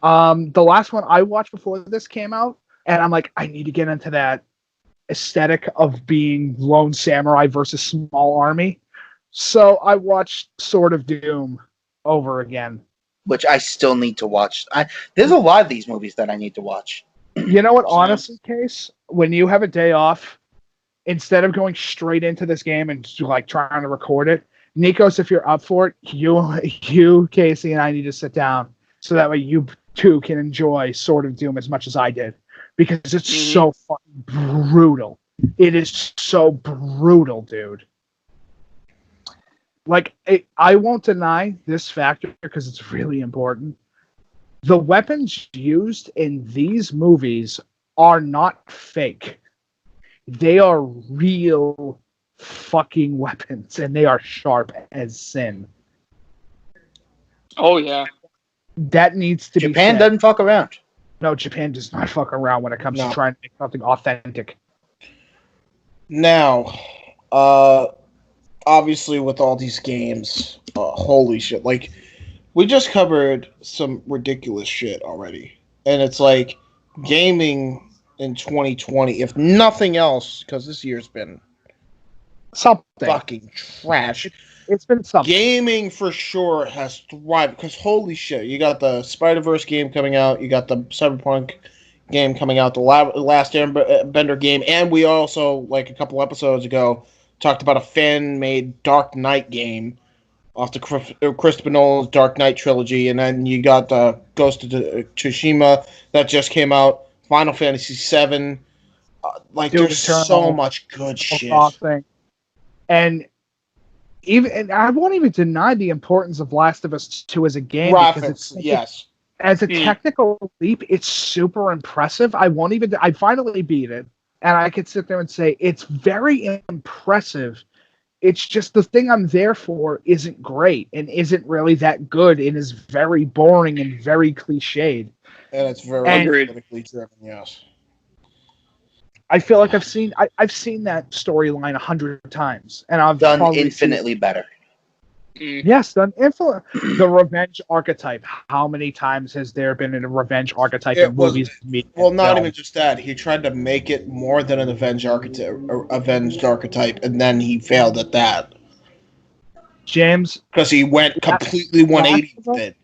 The last one I watched before this came out, and I'm like, I need to get into that aesthetic of being lone samurai versus small army. So I watched Sword of Doom over again, which I still need to watch. There's a lot of these movies that I need to watch. You know what? Honestly, Case, when you have a day off, instead of going straight into this game and like trying to record it, Nikos, if you're up for it, you, Casey, and I need to sit down so that way you two can enjoy Sword of Doom as much as I did, because it's so fucking brutal. It is so brutal, dude. Like, I won't deny this factor because it's really important. The weapons used in these movies are not fake. They are real fucking weapons, and they are sharp as sin. Oh yeah. That needs to be Japan said. doesn't fuck around. No, Japan does not fuck around when it comes No. to trying to make something authentic. Now, obviously with all these games, holy shit. Like, we just covered some ridiculous shit already. And it's like, gaming in 2020, if nothing else, because this year's been something fucking trash. It's been something. Gaming for sure has thrived, because holy shit, you got the Spider-Verse game coming out, you got the Cyberpunk game coming out, the Last Airbender game, and we also, like a couple episodes ago, talked about a fan-made Dark Knight game off the Christopher Nolan's Dark Knight trilogy, and then you got the Ghost of Tsushima that just came out, Final Fantasy VII. There's so much good shit. And I won't even deny the importance of Last of Us 2 as a game. Graphics, yes. As a technical leap, it's super impressive. I finally beat it, and I could sit there and say it's very impressive. It's just the thing I'm there for isn't great and isn't really that good and is very boring and very cliched. And it's very politically driven, yes. I feel like I've seen that storyline 100 times, and I've done infinitely better. Yes, done infinitely. The revenge archetype. How many times has there been a revenge archetype in movies? Well, not even just that. He tried to make it more than an avenged archetype, and then he failed at that. James, because he went completely 180 with it.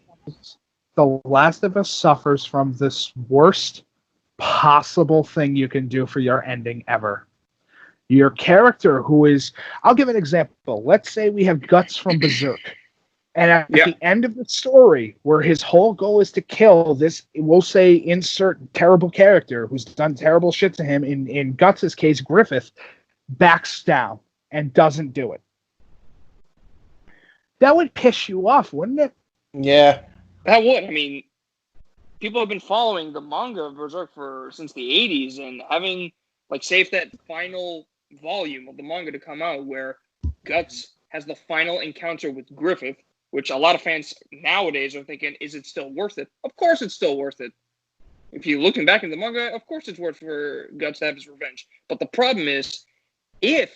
The Last of Us suffers from this worst possible thing you can do for your ending ever. Your character who is... I'll give an example. Let's say we have Guts from Berserk. And at the end of the story, where his whole goal is to kill this, we'll say, insert terrible character who's done terrible shit to him, in Guts' case, Griffith, backs down and doesn't do it. That would piss you off, wouldn't it? Yeah. That would. I mean, people have been following the manga of Berserk since the 80s, and having, saved that final volume of the manga to come out where Guts has the final encounter with Griffith, which a lot of fans nowadays are thinking, is it still worth it? Of course it's still worth it. If you looking back in the manga, of course it's worth for Guts to have his revenge. But the problem is, if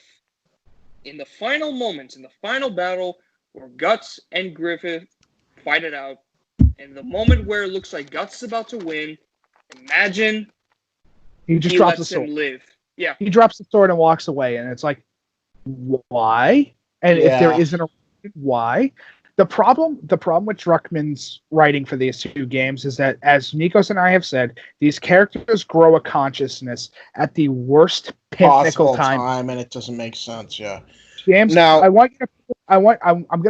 in the final moments, in the final battle, where Guts and Griffith fight it out, and the moment where it looks like Guts is about to win, imagine he drops the sword. Him live. Yeah. He drops the sword and walks away, and it's like, why? And if there isn't a reason why, the problem with Druckmann's writing for these two games is that, as Nikos and I have said, these characters grow a consciousness at the worst pinnacle time, and it doesn't make sense. Yeah. James, now I'm going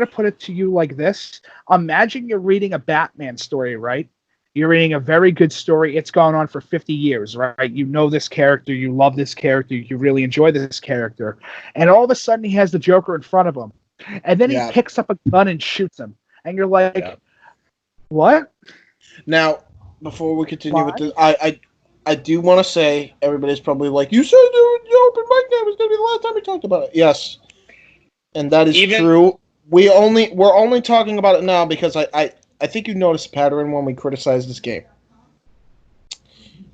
to put it to you like this: imagine you're reading a Batman story, right? You're reading a very good story. It's gone on for 50 years, right? You know this character. You love this character. You really enjoy this character. And all of a sudden, he has the Joker in front of him. And then he picks up a gun and shoots him. And you're like, what? Now, before we continue with this, I do want to say, everybody's probably like, you said the open mic game was going to be the last time we talked about it. Yes. And that is true. We're only talking about it now because I think you noticed a pattern when we criticize this game.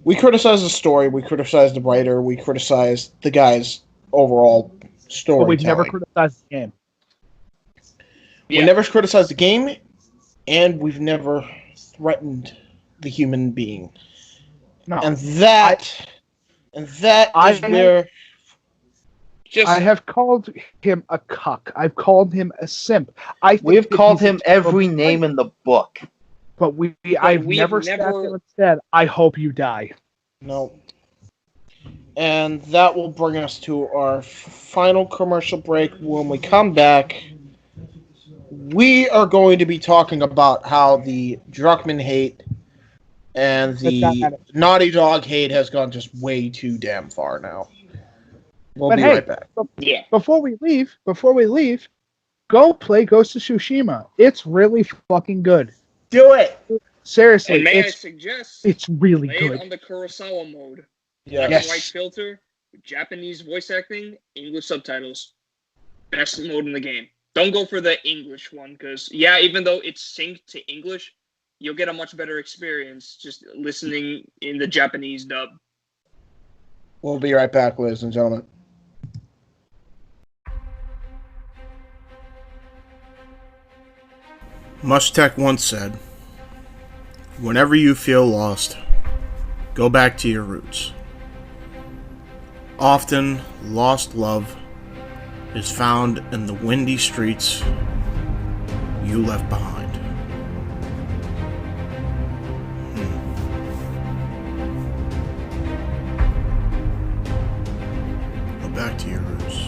We criticize the story, we criticize the writer, we criticize the guy's overall story. But we've never criticized the game. We never criticized the game, and we've never threatened the human being. No. And that is where... I have called him a cuck. I've called him a simp. We've called him every name in the book. But I've never sat there and said, I hope you die. No. And that will bring us to our final commercial break. When we come back, we are going to be talking about how the Druckmann hate and the Naughty Dog hate has gone just way too damn far now. We'll be right back. Before we leave, go play Ghost of Tsushima. It's really fucking good. Do it. Seriously. And may I suggest, it's really play good. it on the Kurosawa mode. Yeah. Black and white filter, Japanese voice acting, English subtitles. Best mode in the game. Don't go for the English one, because, yeah, even though it's synced to English, you'll get a much better experience just listening in the Japanese dub. We'll be right back, ladies and gentlemen. Mushtech once said, "Whenever you feel lost, go back to your roots. Often, lost love is found in the windy streets you left behind." Go back to your roots.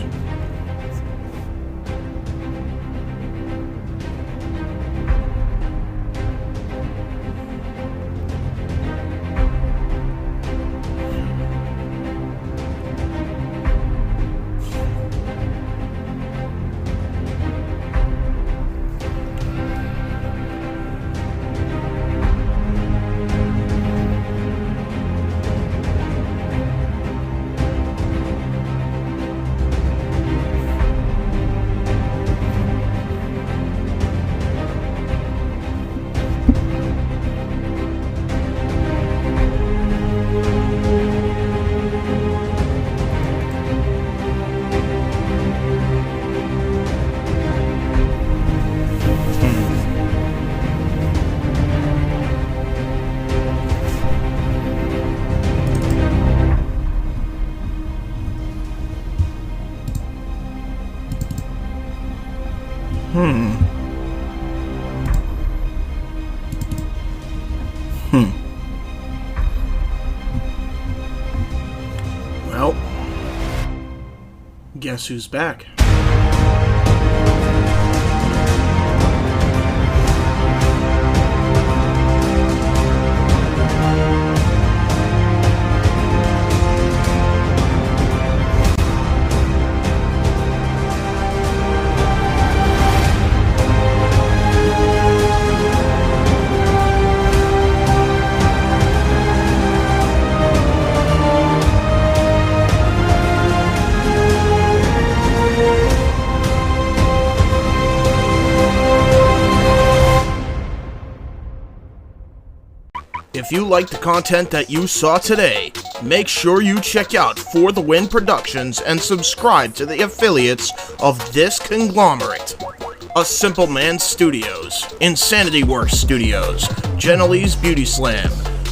Well, guess who's back? If you like the content that you saw today, make sure you check out For the Win Productions and subscribe to the affiliates of this conglomerate. A Simple Man Studios, Insanity Works Studios, Genele's Beauty Slam,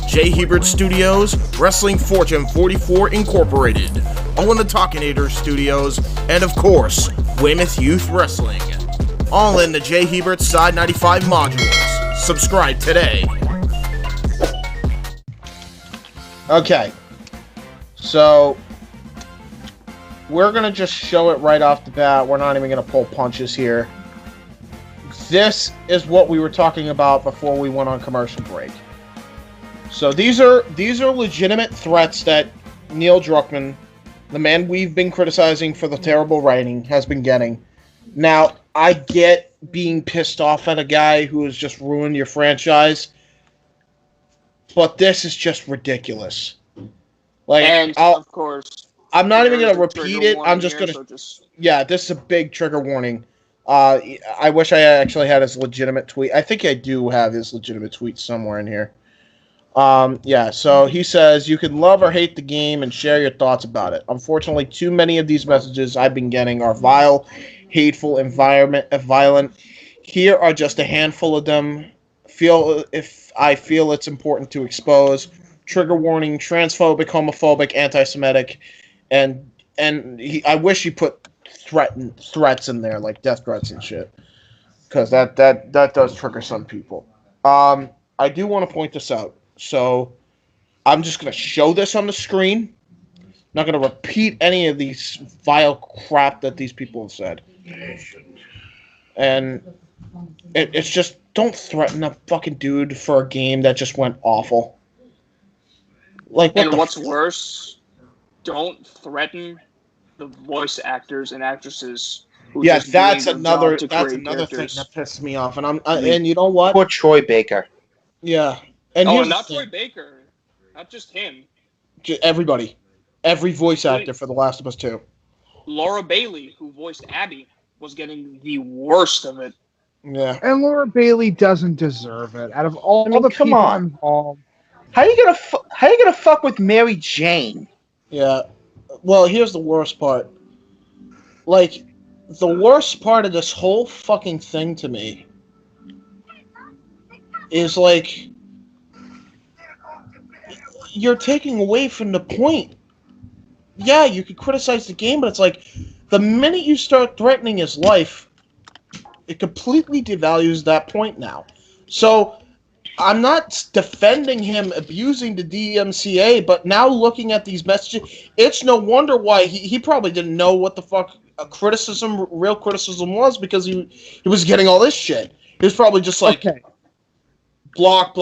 J. Hebert Studios, Wrestling Fortune 44 Incorporated, Owen the Talkinator Studios, and of course, Weymouth Youth Wrestling. All in the J. Hebert Side 95 modules. Subscribe today. Okay, so we're going to just show it right off the bat. We're not even going to pull punches here. This is what we were talking about before we went on commercial break. So these are legitimate threats that Neil Druckmann, the man we've been criticizing for the terrible writing, has been getting. Now, I get being pissed off at a guy who has just ruined your franchise, but this is just ridiculous. Like, and of course, I'm not even going to repeat it. I'm just going to... Yeah, this is a big trigger warning. I wish I actually had his legitimate tweet. I think I do have his legitimate tweet somewhere in here. Yeah, so he says, "You can love or hate the game and share your thoughts about it. Unfortunately, too many of these messages I've been getting are vile, hateful, violent. Here are just a handful of them. I feel it's important to expose. Trigger warning, transphobic, homophobic, anti-Semitic, and I wish he put threats in there, like death threats and shit, because that does trigger some people. I do want to point this out, so I'm just going to show this on the screen. I'm not going to repeat any of these vile crap that these people have said. And it's just, don't threaten a fucking dude for a game that just went awful. Like, what's worse, don't threaten the voice actors and actresses. That's another thing that pissed me off. And you know what? Poor Troy Baker. Yeah. And not Troy Baker. Not just him. Everybody. Every voice actor for The Last of Us 2. Laura Bailey, who voiced Abby. was getting the worst of it. Yeah. And Laura Bailey doesn't deserve it. Out of all the come people on. involved, How you gonna fuck with Mary Jane? Yeah. Well, here's the worst part. Like, the worst part of this whole fucking thing to me is, like, you're taking away from the point. Yeah, you could criticize the game, but it's like, the minute you start threatening his life, it completely devalues that point now. So, I'm not defending him abusing the DMCA, but now looking at these messages, it's no wonder why he probably didn't know what the fuck real criticism was, because he was getting all this shit. He was probably just like, block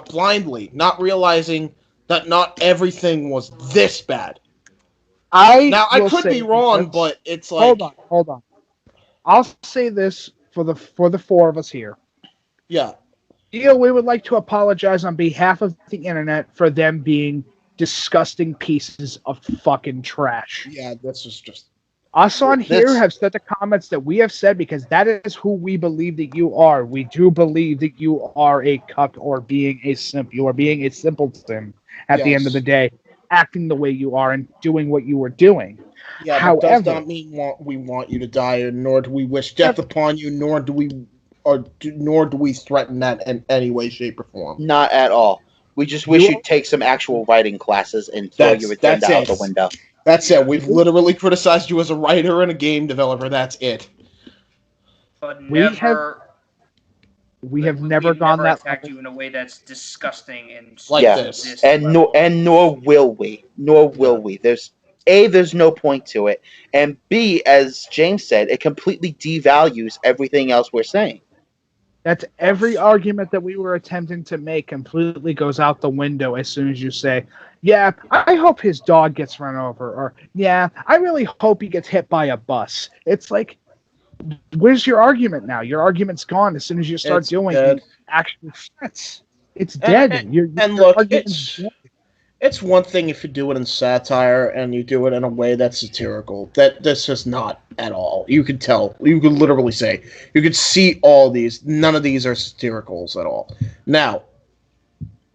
blindly, not realizing that not everything was this bad. I could be wrong, but it's like... Hold on. I'll say this for the four of us here. Yeah. We would like to apologize on behalf of the internet for them being disgusting pieces of fucking trash. Yeah, this is just... Us on here have said the comments that we have said because that is who we believe that you are. We do believe that you are a cuck or being a simp. You are being a simpleton at the end of the day, acting the way you are and doing what you were doing. Yeah, However, that does not mean we want you to die, nor do we wish death upon you, nor do we threaten that in any way, shape, or form. Not at all. We just wish you'd take some actual writing classes and throw your agenda out the window. That's it. We've literally criticized you as a writer and a game developer. That's it. But never... We have never gone that attacked you in a way that's disgusting and like this. And nor will we. There's no point to it, and B, as James said, it completely devalues everything else we're saying. That's every argument that we were attempting to make completely goes out the window as soon as you say, yeah, I hope his dog gets run over, or yeah, I really hope he gets hit by a bus. It's like, where's your argument now? Your argument's gone as soon as you start doing the actual threats. It's dead. And look, it's one thing if you do it in satire and you do it in a way that's satirical. This is not at all. You can tell. You can literally say. You can see all these. None of these are satiricals at all. Now,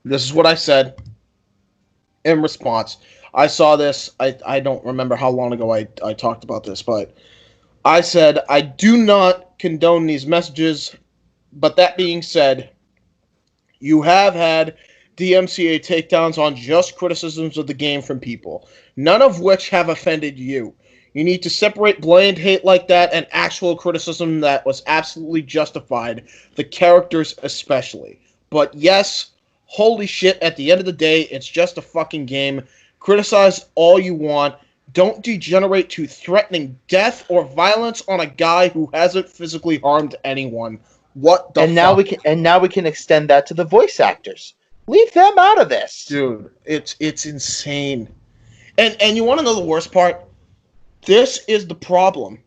this is what I said in response. I saw this. I don't remember how long ago I talked about this, but I said, I do not condone these messages, but that being said, you have had DMCA takedowns on just criticisms of the game from people, none of which have offended you. You need to separate bland hate like that and actual criticism that was absolutely justified, the characters especially. But yes, holy shit, at the end of the day, it's just a fucking game. Criticize all you want. Don't degenerate to threatening death or violence on a guy who hasn't physically harmed anyone. What the fuck? Now we can extend that to the voice actors. Leave them out of this. Dude, it's insane. And you want to know the worst part? This is the problem.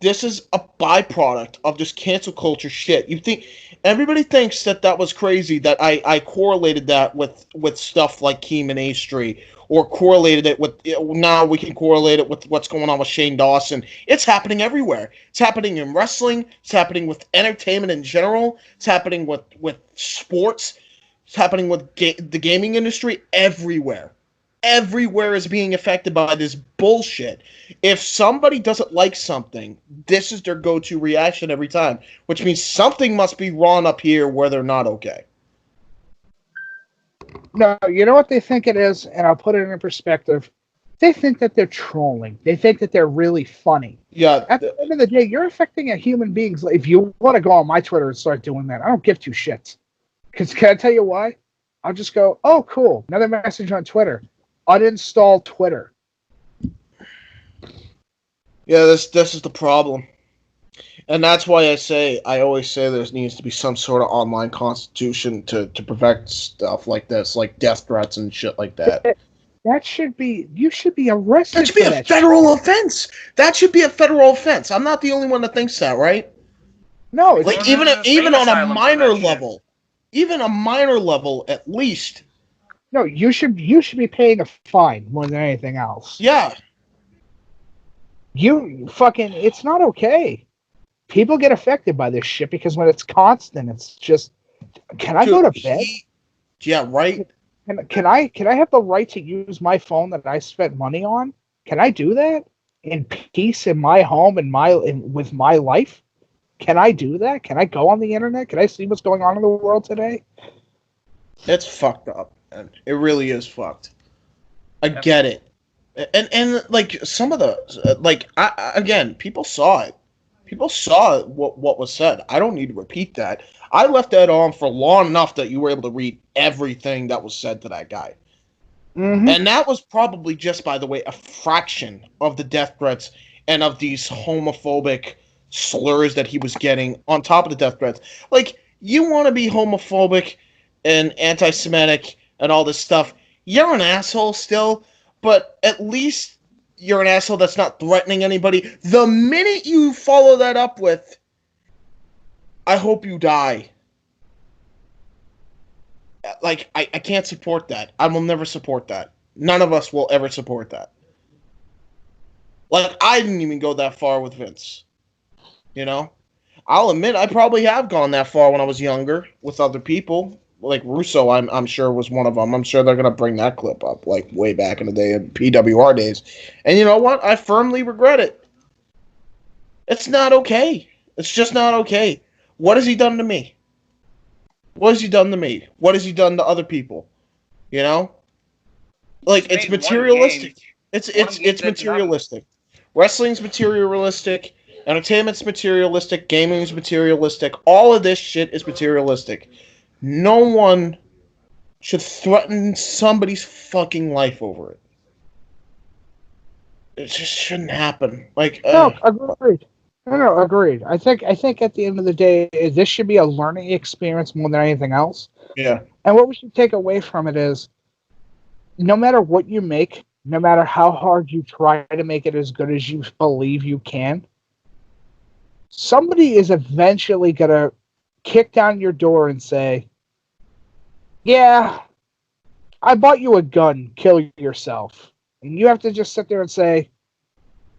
This is a byproduct of this cancel culture shit. You think everybody thinks that was crazy, that I correlated that with stuff like Keeman A Street, or correlated it with, now we can correlate it with what's going on with Shane Dawson. It's happening everywhere. It's happening in wrestling. It's happening with entertainment in general. It's happening with sports. It's happening with the gaming industry. Everywhere. Everywhere is being affected by this bullshit. If somebody doesn't like something, this is their go-to reaction every time, which means something must be wrong up here where they're not okay. No, you know what they think it is, and I'll put it in perspective. They think that they're trolling. They think that they're really funny. Yeah. At the end of the day, you're affecting a human being. If you want to go on my Twitter and start doing that, I don't give two shits. Because can I tell you why? I'll just go, oh, cool. Another message on Twitter. Uninstall Twitter. Yeah, this is the problem. And that's why I always say there needs to be some sort of online constitution to prevent stuff like this, like death threats and shit like that. You should be arrested. That should be a federal offense. That should be a federal offense. I'm not the only one that thinks that, right? No, it's like even on a minor level. Even a minor level, at least. No, you should be paying a fine more than anything else. Yeah. It's not okay. People get affected by this shit because when it's constant, it's just, can I go to bed? Yeah, right. Can I have the right to use my phone that I spent money on? Can I do that in peace in my home and with my life? Can I do that? Can I go on the internet? Can I see what's going on in the world today? It's fucked up, man. It really is fucked. I get it. And like some of the again, people saw it. People saw what was said. I don't need to repeat that. I left that on for long enough that you were able to read everything that was said to that guy. Mm-hmm. And that was probably just, by the way, a fraction of the death threats and of these homophobic slurs that he was getting on top of the death threats. Like, you want to be homophobic and anti-Semitic and all this stuff. You're an asshole still, but at least you're an asshole that's not threatening anybody. The minute you follow that up with, I hope you die. Like, I can't support that. I will never support that. None of us will ever support that. Like, I didn't even go that far with Vince. You know? I'll admit, I probably have gone that far when I was younger with other people. Like Russo, I'm sure was one of them. I'm sure they're going to bring that clip up, like, way back in the day, in PWR days. And you know what? I firmly regret it. It's not okay. It's just not okay. What has he done to me? What has he done to me? What has he done to other people? You know? Like, it's materialistic. It's materialistic. Wrestling's materialistic. Entertainment's materialistic. Gaming's materialistic. All of this shit is materialistic. No one should threaten somebody's fucking life over it. It just shouldn't happen. Like, no, agreed. No, agreed. I think at the end of the day, this should be a learning experience more than anything else. Yeah. And what we should take away from it is, no matter what you make, no matter how hard you try to make it as good as you believe you can, somebody is eventually going to kick down your door and say, yeah, I bought you a gun, kill yourself. And you have to just sit there and say,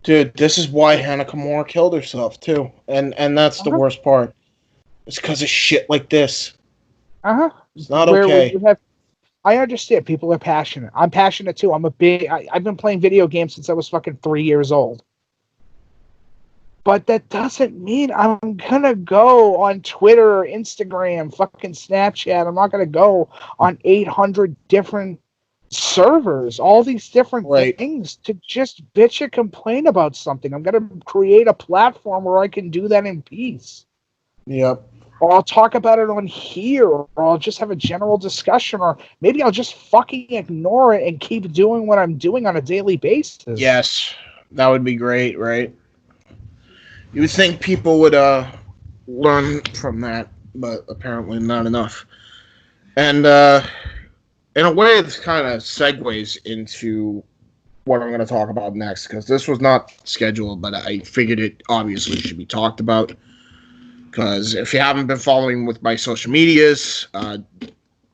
dude, this is why Hannah Kimura killed herself, too. And that's the worst part. It's because of shit like this. Uh-huh. It's not okay. I understand. People are passionate. I'm passionate, too. I've been playing video games since I was fucking 3 years old. But that doesn't mean I'm going to go on Twitter, Instagram, fucking Snapchat. I'm not going to go on 800 different servers, all these different things to just bitch and complain about something. I'm going to create a platform where I can do that in peace. Yep. Or I'll talk about it on here, or I'll just have a general discussion, or maybe I'll just fucking ignore it and keep doing what I'm doing on a daily basis. Yes, that would be great, right? You would think people would learn from that, but apparently not enough. And in a way, this kind of segues into what I'm going to talk about next, because this was not scheduled, but I figured it obviously should be talked about. Because if you haven't been following with my social medias,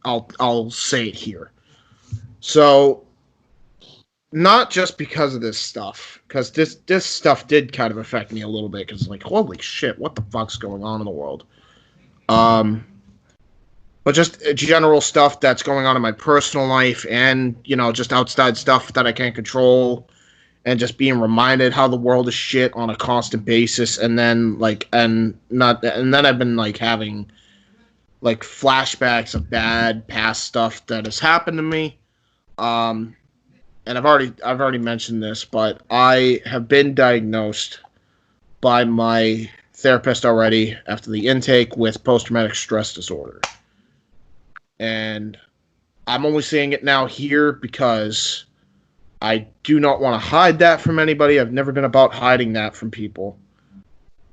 I'll say it here. So, not just because of this stuff, because this stuff did kind of affect me a little bit, because like, holy shit, what the fuck's going on in the world? But just general stuff that's going on in my personal life, and you know, just outside stuff that I can't control, and just being reminded how the world is shit on a constant basis, and then then I've been like having like flashbacks of bad past stuff that has happened to me. And I've already mentioned this, but I have been diagnosed by my therapist already after the intake with post-traumatic stress disorder. And I'm only saying it now here because I do not want to hide that from anybody. I've never been about hiding that from people.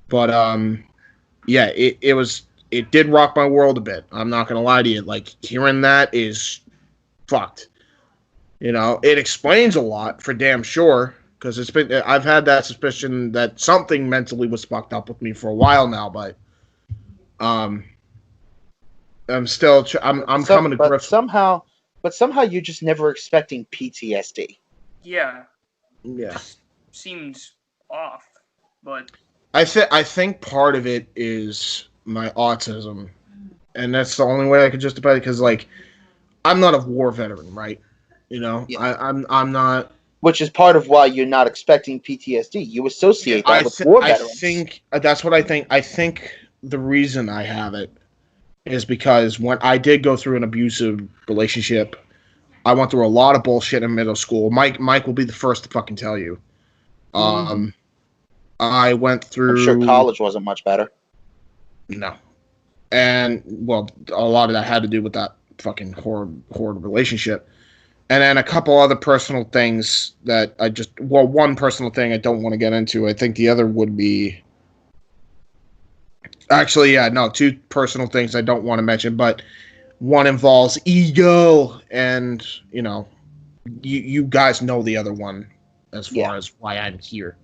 But yeah, it did rock my world a bit. I'm not gonna lie to you. Like, hearing that is fucked. You know, it explains a lot for damn sure, because I've had that suspicion that something mentally was fucked up with me for a while now, but I'm still I'm coming to grips. But somehow you're just never expecting PTSD. Yeah. Yeah. Seems off, but I think part of it is my autism, and that's the only way I could justify it. Because like, I'm not a war veteran, right? You know, Yeah. I'm not. Which is part of why you're not expecting PTSD. You associate that with war veterans. I think that's what I think. I think the reason I have it is because when I did go through an abusive relationship, I went through a lot of bullshit in middle school. Mike will be the first to fucking tell you. I went through. I'm sure college wasn't much better. No, and well, a lot of that had to do with that fucking horrid relationship. And then a couple other personal things that one personal thing I don't want to get into. I think the other would be... Actually, yeah, no, two personal things I don't want to mention, but one involves ego, and, you know, you guys know the other one as far as why I'm here.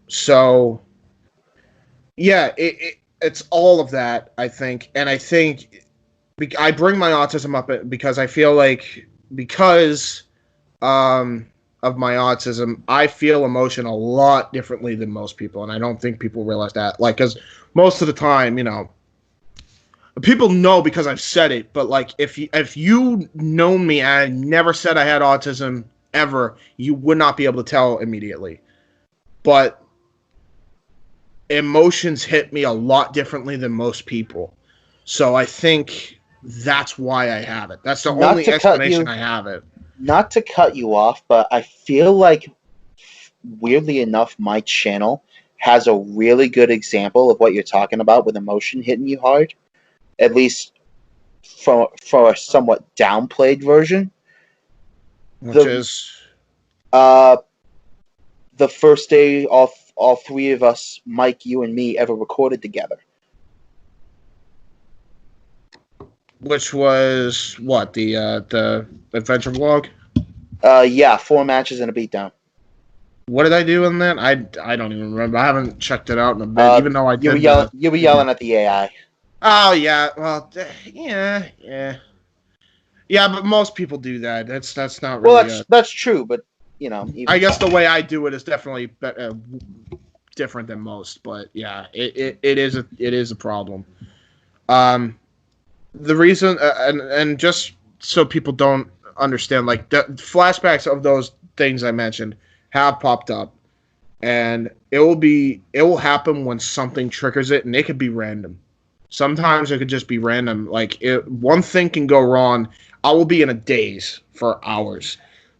So, yeah, it's all of that, I think. And I think I bring my autism up because I feel like because of my autism, I feel emotion a lot differently than most people, and I don't think people realize that. Like, because most of the time, you know, people know because I've said it, but like if you known me and I never said I had autism ever, you would not be able to tell immediately. But emotions hit me a lot differently than most people, so I think that's why I have it. That's the only explanation I have it. Not to cut you off, but I feel like, weirdly enough, my channel has a really good example of what you're talking about with emotion hitting you hard. At least for a somewhat downplayed version. Which is? The first day all three of us, Mike, you, and me, ever recorded together. Which was what, the adventure vlog? Yeah, 4 matches and a beatdown. What did I do in that? I don't even remember. I haven't checked it out in a bit, even though I did. You were yelling at the AI. Oh yeah, well, yeah, but most people do that. That's not really. Well, that's true, but you know, I guess the way I do it is definitely different than most. But yeah, it is a problem. The reason, and just so people don't understand, like the flashbacks of those things I mentioned have popped up, and it will happen when something triggers it, and it could be random. Sometimes it could just be random. Like one thing can go wrong. I will be in a daze for hours.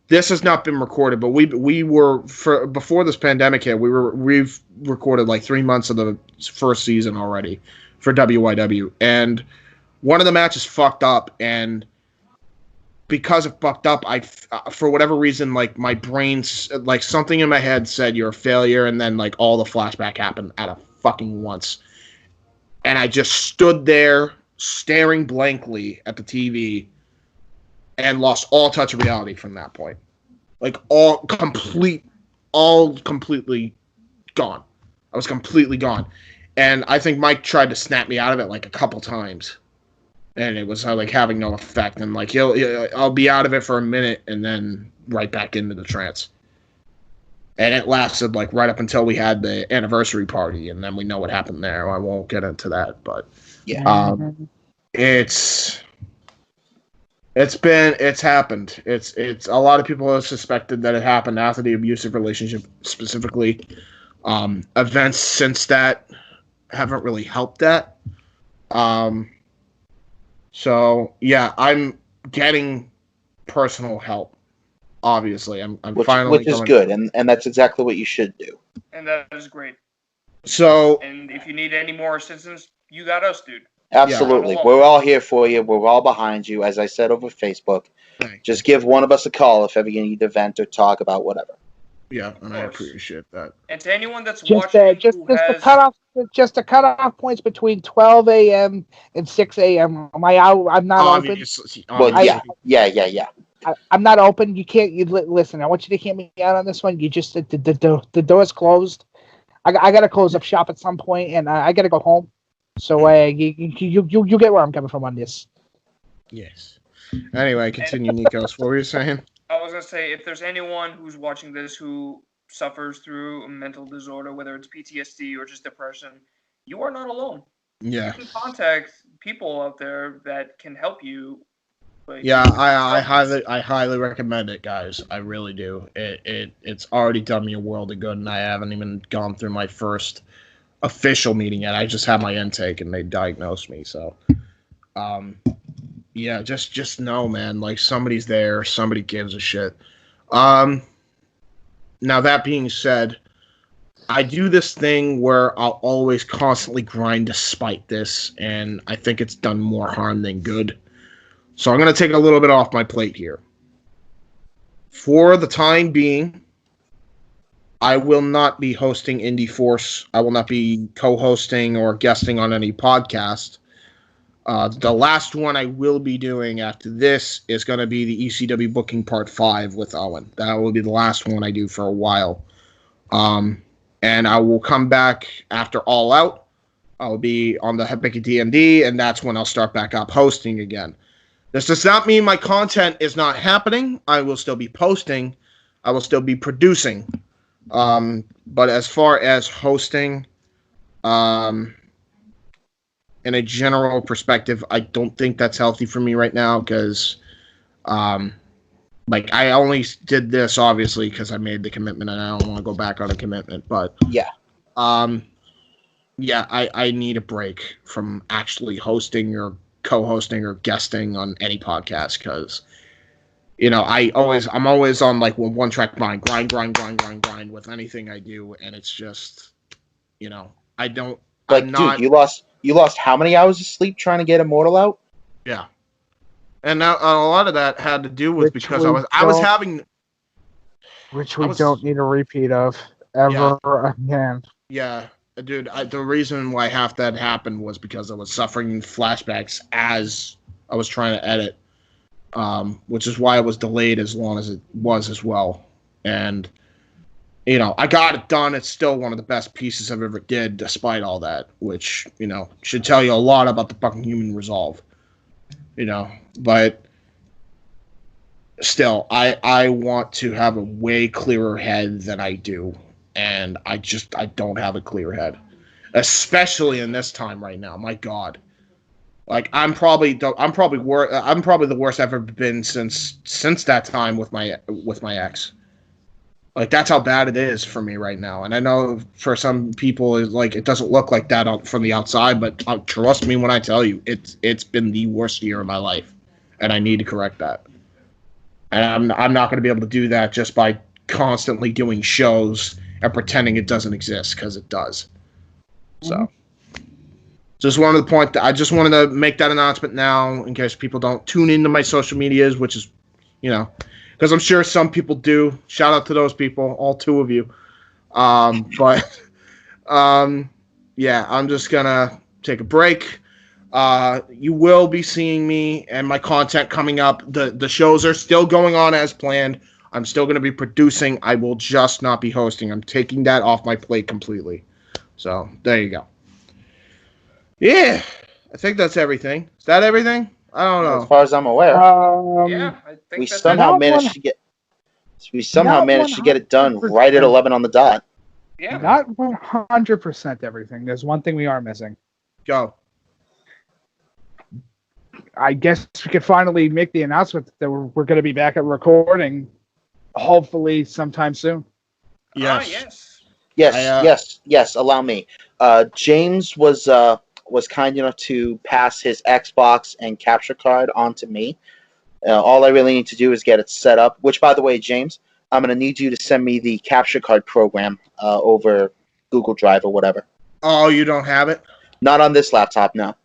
This has not been recorded, but we were before this pandemic hit. We've recorded like 3 months of the first season already for WYW, and one of the matches fucked up, and because it fucked up, I for whatever reason, like my brain's like something in my head said you're a failure, and then like all the flashback happened at a fucking once, and I just stood there staring blankly at the TV and lost all touch of reality from that point. Like all completely gone. I was completely gone, and I think Mike tried to snap me out of it like a couple times. And it was like having no effect, and like I'll be out of it for a minute, and then right back into the trance. And it lasted like right up until we had the anniversary party, and then we know what happened there. I won't get into that, but yeah, it's happened. It's a lot of people have suspected that it happened after the abusive relationship specifically. Events since that haven't really helped that. So yeah, I'm getting personal help. Obviously, I'm finally, which is good, and that's exactly what you should do. And that is great. So, and if you need any more assistance, you got us, dude. Absolutely, we're all here for you. We're all behind you. As I said over Facebook, just give one of us a call if ever you need to vent or talk about whatever. Yeah, and I appreciate that. And to anyone that's watching, just the cutoff points between 12 a.m. and 6 a.m. Am I out? I'm not open. Well, yeah. I'm not open. You can't. Listen. I want you to hear me out on this one. You just the door's closed. I gotta close up shop at some point, and I gotta go home. So you get where I'm coming from on this. Yes. Anyway, continue, Nikos. What were you saying? I was gonna say, if there's anyone who's watching this who suffers through a mental disorder, whether it's PTSD or just depression, you are not alone. Yeah. You can contact people out there that can help you. Like, Yeah, I highly recommend it, guys. I really do. It's already done me a world of good, and I haven't even gone through my first official meeting yet. I just had my intake, and they diagnosed me. So, yeah, just know, man. Like, somebody's there. Somebody gives a shit. Now that being said, I do this thing where I'll always constantly grind despite this, and I think it's done more harm than good. So I'm going to take a little bit off my plate here. For the time being, I will not be hosting Indy Force. I will not be co-hosting or guesting on any podcast. The last one I will be doing after this is going to be the ECW Booking Part 5 with Owen. That will be the last one I do for a while. And I will come back after All Out. I'll be on the Hibiki D&D, and that's when I'll start back up hosting again. This does not mean my content is not happening. I will still be posting. I will still be producing. But as far as hosting, in a general perspective, I don't think that's healthy for me right now because, like, I only did this, obviously, because I made the commitment and I don't want to go back on a commitment. But, yeah, I need a break from actually hosting or co-hosting or guesting on any podcast because, you know, I'm always on like one track mind, grind with anything I do, and it's just, you know, I don't. Like, I'm not, dude, you lost how many hours of sleep trying to get Immortal out? Yeah, and now a lot of that had to do with because I was having, which we don't need a repeat of ever again. Yeah. Dude, the reason why half that happened was because I was suffering flashbacks as I was trying to edit, which is why it was delayed as long as it was as well. And, you know, I got it done. It's still one of the best pieces I've ever did, despite all that, which, you know, should tell you a lot about the fucking human resolve. You know, but still, I want to have a way clearer head than I do. And I don't have a clear head, especially in this time right now. My God, like I'm probably the worst I've ever been since that time with my ex. Like that's how bad it is for me right now. And I know for some people it doesn't look like that from the outside, but trust me when I tell you, it's been the worst year of my life, and I need to correct that. And I'm not going to be able to do that just by constantly doing shows and pretending it doesn't exist, because it does. So, just wanted to point that I just wanted to make that announcement now in case people don't tune into my social medias, which is, you know, because I'm sure some people do. Shout out to those people, all two of you. Yeah, I'm just gonna take a break. You will be seeing me and my content coming up. The shows are still going on as planned. I'm still going to be producing. I will just not be hosting. I'm taking that off my plate completely. So, there you go. Yeah, I think that's everything. Is that everything? I don't know. As far as I'm aware. Yeah, I think we somehow managed to get it done right at 11 on the dot. Yeah. Not 100% everything. There's one thing we are missing. Go. I guess we could finally make the announcement that we're going to be back at recording, hopefully sometime soon. Yes. Yes. Allow me. James was kind enough to pass his Xbox and capture card on to me. All I really need to do is get it set up. Which, by the way, James, I'm going to need you to send me the capture card program over Google Drive or whatever. Oh, you don't have it? Not on this laptop, no.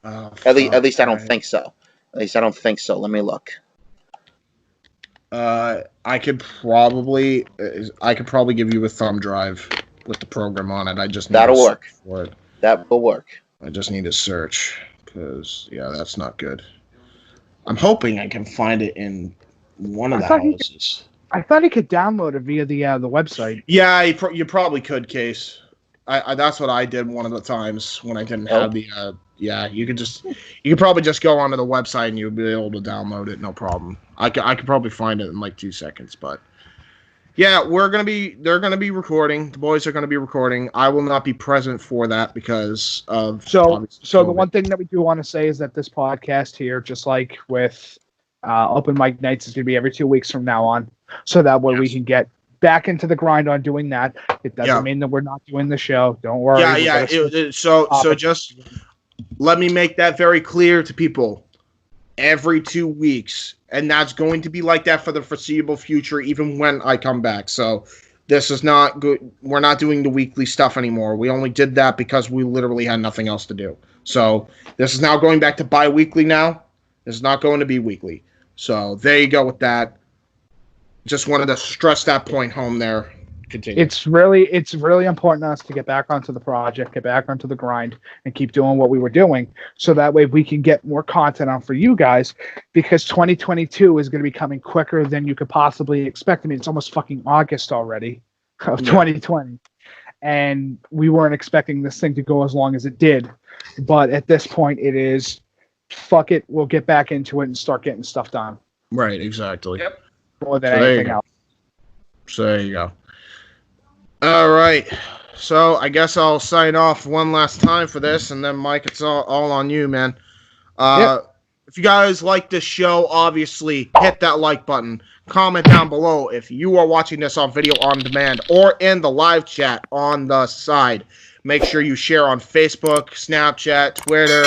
Oh, at least I don't think so. Let me look. I could probably give you a thumb drive with the program on it. I just need that'll work. For it. That will work. I just need to search because that's not good. I'm hoping I can find it in one of the houses. I thought he could download it via the website. Yeah, you probably could, Case. I that's what I did one of the times when I didn't have the. You could probably just go onto the website and you'll be able to download it, no problem. I could probably find it in like 2 seconds, but Yeah, they're gonna be recording. The boys are gonna be recording. I will not be present for that because of So the one thing that we do want to say is that this podcast here, just like with open mic nights, is gonna be every 2 weeks from now on. So that way we can get back into the grind on doing that. It doesn't mean that we're not doing the show. Don't worry. So just let me make that very clear to people. Every 2 weeks, and that's going to be like that for the foreseeable future, even when I come back. So this is not good. We're not doing the weekly stuff anymore. We only did that because we literally had nothing else to do. So this is now going back to bi-weekly now. This is not going to be weekly. So there you go with that. Just wanted to stress that point home there. Continue. It's really important to us to get back onto the project, get back onto the grind, and keep doing what we were doing, so that way we can get more content on for you guys, because 2022 is going to be coming quicker than you could possibly expect. I mean, it's almost fucking August already of 2020, and we weren't expecting this thing to go as long as it did. But at this point, it is, fuck it, we'll get back into it and start getting stuff done. Right, exactly. Yep. More than anything else. So there you go. All right, so I guess I'll sign off one last time for this, and then Mike, it's all on you, man. If you guys like this show, obviously hit that like button. Comment down below if you are watching this on video on demand or in the live chat on the side. Make sure you share on Facebook, Snapchat, Twitter,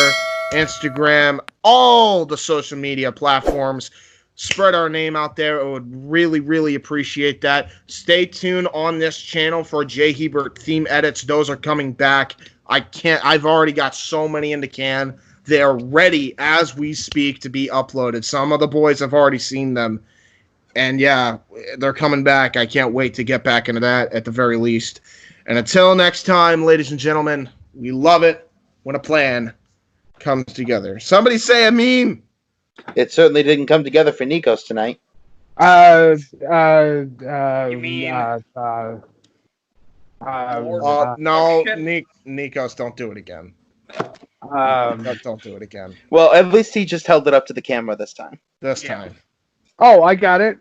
Instagram, all the social media platforms. Spread our name out there. I would really, really appreciate that. Stay tuned on this channel for Jay Hebert theme edits. Those are coming back. I've already got so many in the can. They're ready as we speak to be uploaded. Some of the boys have already seen them. And yeah, they're coming back. I can't wait to get back into that at the very least. And until next time, ladies and gentlemen, we love it when a plan comes together. Somebody say a meme. It certainly didn't come together for Nikos tonight. No, Nikos, don't do it again. Don't do it again. Well, at least he just held it up to the camera this time. This time. Oh, I got it.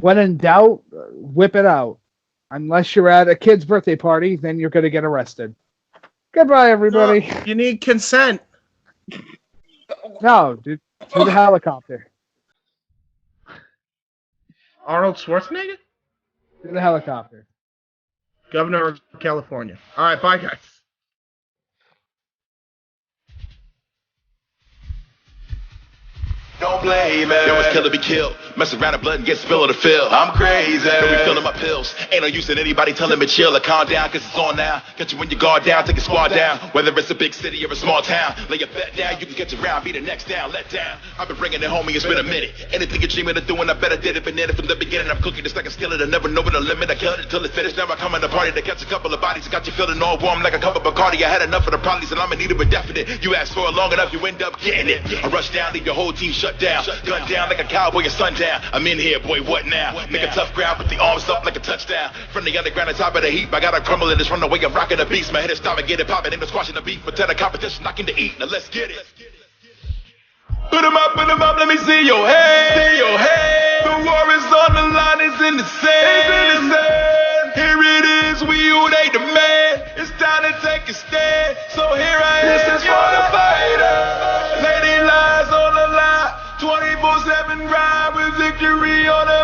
When in doubt, whip it out. Unless you're at a kid's birthday party, then you're going to get arrested. Goodbye, everybody. You need consent. No, dude. To the helicopter. Arnold Schwarzenegger? To the helicopter. Governor of California. All right, bye, guys. Don't blame it. Yo, it's killer be killed. Mess around and blood and get spilled to fill. I'm crazy. Don't be filling my pills. Ain't no use in anybody telling me chill or calm down, cause it's on now. Get you when you guard down, take a squad down. Whether it's a big city or a small town. Lay your bet down, you can get your round, be the next down, let down. I've been bringing it home, it's been a minute. Anything you're dreaming of doing, I better did it. Been in it from the beginning, I'm cooking just like a skillet. I never know the limit, I killed it till it's finished. Now I come in the party to catch a couple of bodies. Got you feeling all warm like a cup of Bacardi. I had enough of the problems and I'm in need of a definite. You ask for it long enough, you end up getting it. I rush down, leave your whole team shut down. Gun down like a cowboy at sundown. I'm in here, boy, what now? Make a tough ground, put the arms up like a touchdown. From the underground on top of the heap, I gotta crumble in this runaway. I'm rocking the beast. My head is stopping, get it popping, ain't no squashing the beat. Pretend a competition, knocking to eat. Now let's get it. Put 'em up, let me see your head. The war is on the line, it's in the sand. Here it is, we who they demand. It's time to take a stand. So here I am. This is for the fighter. Lady lies on the line. 24/7 ride with victory on the